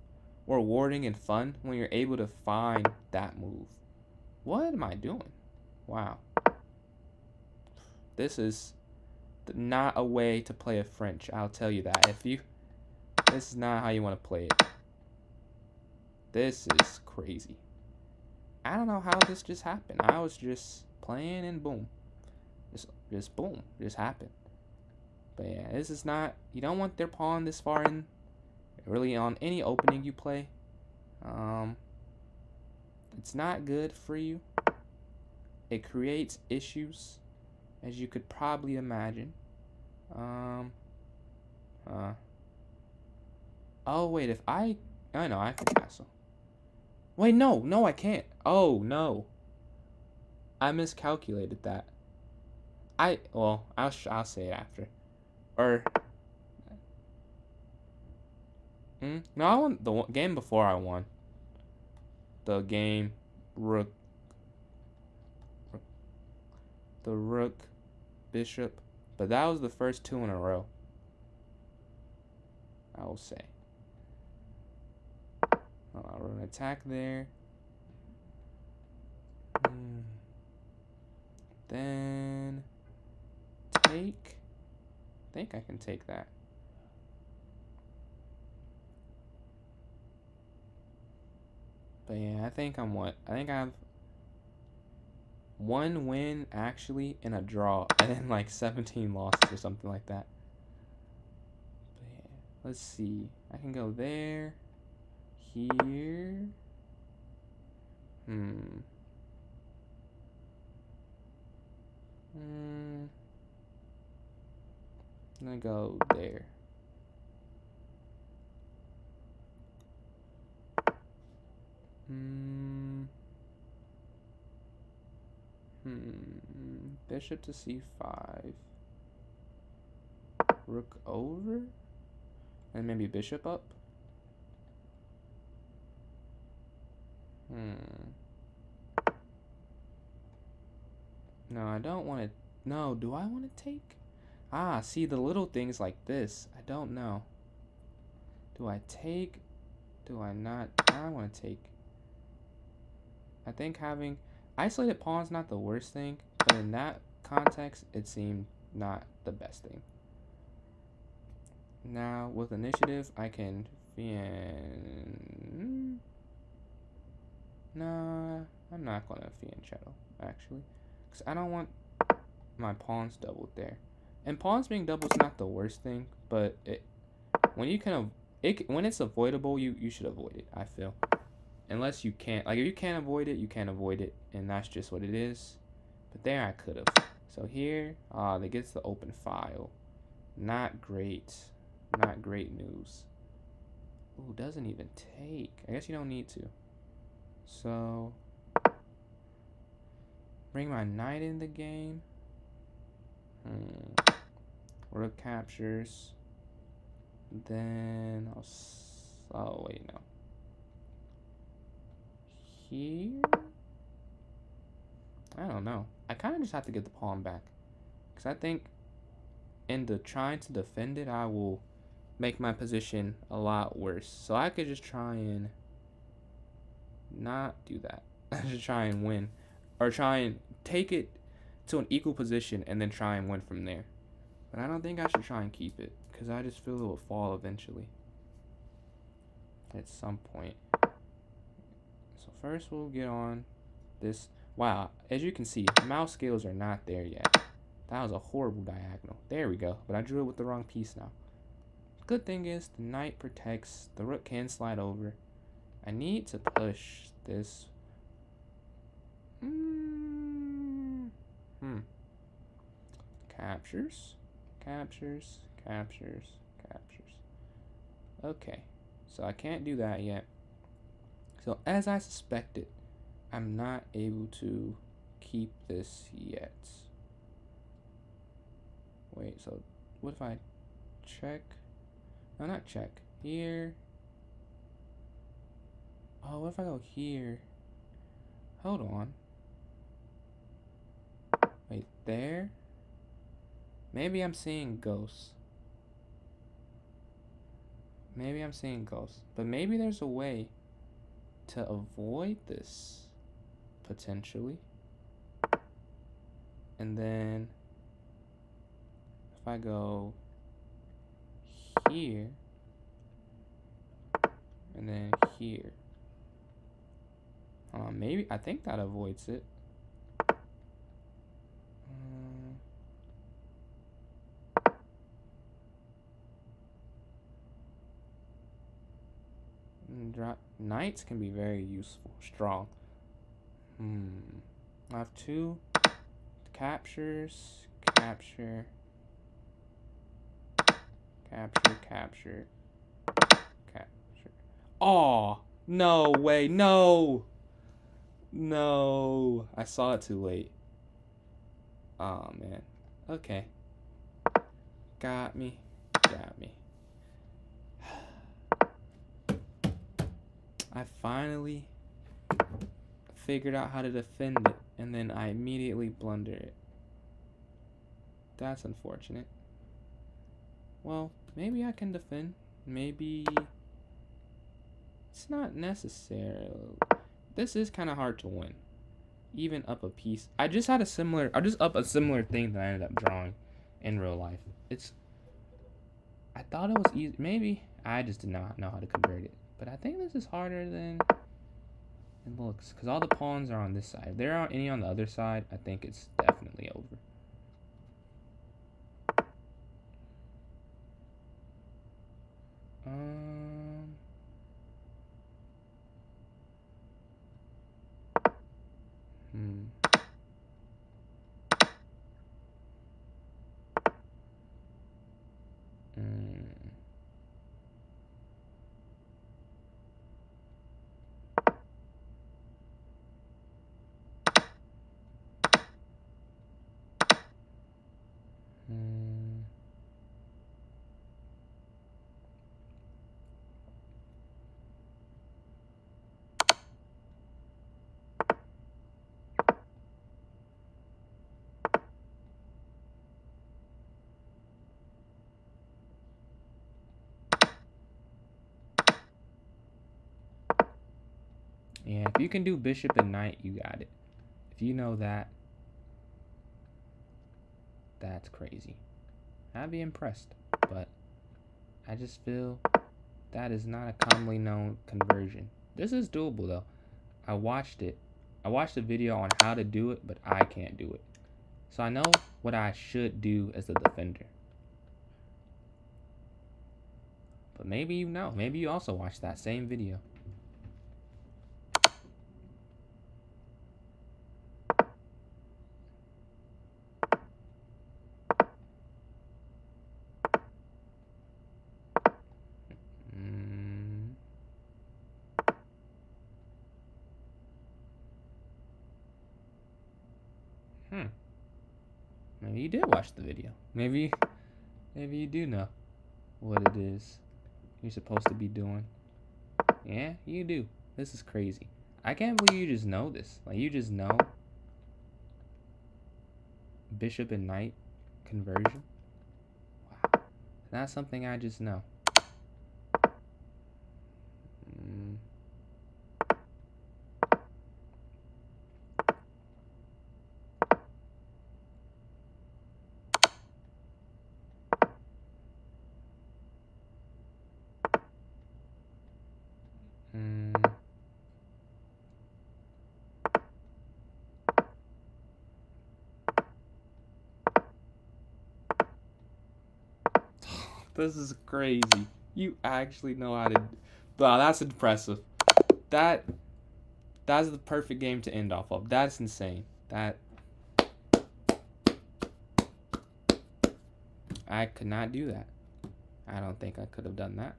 rewarding and fun when you're able to find that move. What am I doing? Wow. This is not a way to play a French, I'll tell you that. This is not how you want to play it. This is crazy. I don't know how this just happened. I was just playing and boom. just boom, just happen. But yeah, this is not, you don't want their pawn this far in, really on any opening you play. It's not good for you. It creates issues, as you could probably imagine. Oh wait, if I know I can castle. Wait, no, I can't. Oh no, I miscalculated that. Well, I'll say it after. Or no, I won the game before I won. The game, rook, the rook, bishop, but that was the first 2 in a row. I will say. I'll run an attack there. Then take. I think I can take that. But yeah, I think I'm what? I think I have 1 win actually in a draw, and then like 17 losses or something like that. But yeah, let's see. I can go there, here. I'm gonna go there. Bishop to c5. Rook over? And maybe bishop up? No, I don't want to. No, do I want to take? Ah, see the little things like this. I don't know. Do I take? Do I not? I want to take. I think having isolated pawns not the worst thing, but in that context, it seemed not the best thing. Now, with initiative, I can Nah, I'm not going to fianchetto, actually. Because I don't want my pawns doubled there. And pawns being doubled is not the worst thing, but when it's avoidable, you should avoid it, I feel. Unless you can't, like if you can't avoid it, you can't avoid it, and that's just what it is. But there I could have. So here, that gets the open file. Not great. Not great news. Ooh, doesn't even take. I guess you don't need to. So, bring my knight in the game. Rook captures. Then oh wait, no. Here? I don't know. I kind of just have to get the pawn back. Because I think in the trying to defend it, I will make my position a lot worse. So I could just try and not do that. I should try and win. Or try and take it to an equal position and then try and win from there. But I don't think I should try and keep it. Because I just feel it will fall eventually. At some point. So first we'll get on this. Wow, as you can see, mouse skills are not there yet. That was a horrible diagonal. There we go. But I drew it with the wrong piece now. Good thing is the knight protects. The rook can slide over. I need to push this. Captures. Captures. Captures. Captures. Okay. So I can't do that yet. So as I suspected, I'm not able to keep this yet. Wait, so what if I check? No, not check. Here. Oh, what if I go here? Hold on. Wait, there? Maybe I'm seeing ghosts. Maybe I'm seeing ghosts. But maybe there's a way to avoid this. Potentially. And then if I go here and then here. Maybe I think that avoids it. Knights can be very useful. Strong. I have 2 captures. Capture. Capture. Oh, no way. No. No. I saw it too late. Oh, man. Okay. Got me. I finally figured out how to defend it, and then I immediately blunder it. That's unfortunate. Well, maybe I can defend. Maybe it's not necessary. This is kind of hard to win. Even up a piece. I just up a similar thing that I ended up drawing in real life. I thought it was easy. Maybe I just did not know how to convert it. But I think this is harder than it looks, because all the pawns are on this side. If there aren't any on the other side, I think it's definitely over. Yeah, if you can do bishop and knight, you got it. If you know that, that's crazy. I'd be impressed, but I just feel that is not a commonly known conversion. This is doable though. I watched it. I watched a video on how to do it, but I can't do it. So I know what I should do as a defender. But maybe you know. Maybe you also watched that same video. Maybe you did watch the video. Maybe you do know what it is you're supposed to be doing. Yeah, you do. This is crazy. I can't believe you just know this. Like, you just know bishop and knight conversion. Wow. That's something I just know. This is crazy. You actually know how to. Wow, that's impressive. That's the perfect game to end off of. That's insane. I could not do that. I don't think I could have done that.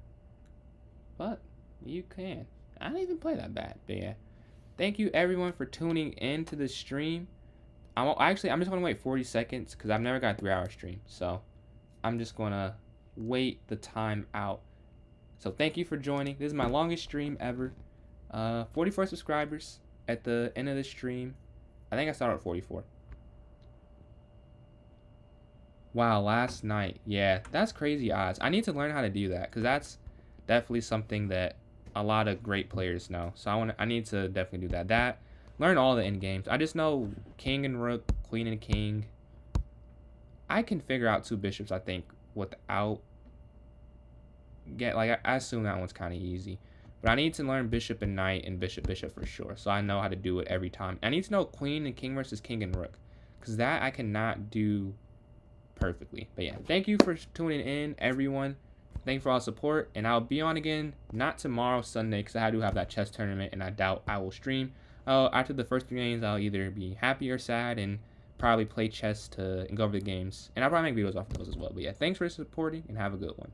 But you can. I didn't even play that bad. But yeah. Thank you everyone for tuning in to the stream. I'm just gonna wait 40 seconds because I've never got a 3-hour stream. So I'm just gonna wait the time out. So thank you for joining. This is my longest stream ever. 44 subscribers at the end of the stream. I think I started at 44. Wow, last night. Yeah, that's crazy odds. I need to learn how to do that because that's definitely something that a lot of great players know. So I need to definitely do that. Learn all the end games. I just know king and rook, queen and king. I can figure out 2 bishops, I think, without I assume that one's kind of easy. But I need to learn bishop and knight and bishop for sure, so I know how to do it every time. I need to know queen and king versus king and rook, because that I cannot do perfectly. But yeah, thank you for tuning in, everyone. Thanks for all the support, and I'll be on again, not tomorrow, Sunday, because I do have that chess tournament, and I doubt I will stream. After the first 3 games, I'll either be happy or sad, and probably play chess and go over the games. And I'll probably make videos off of those as well. But yeah, thanks for supporting, and have a good one.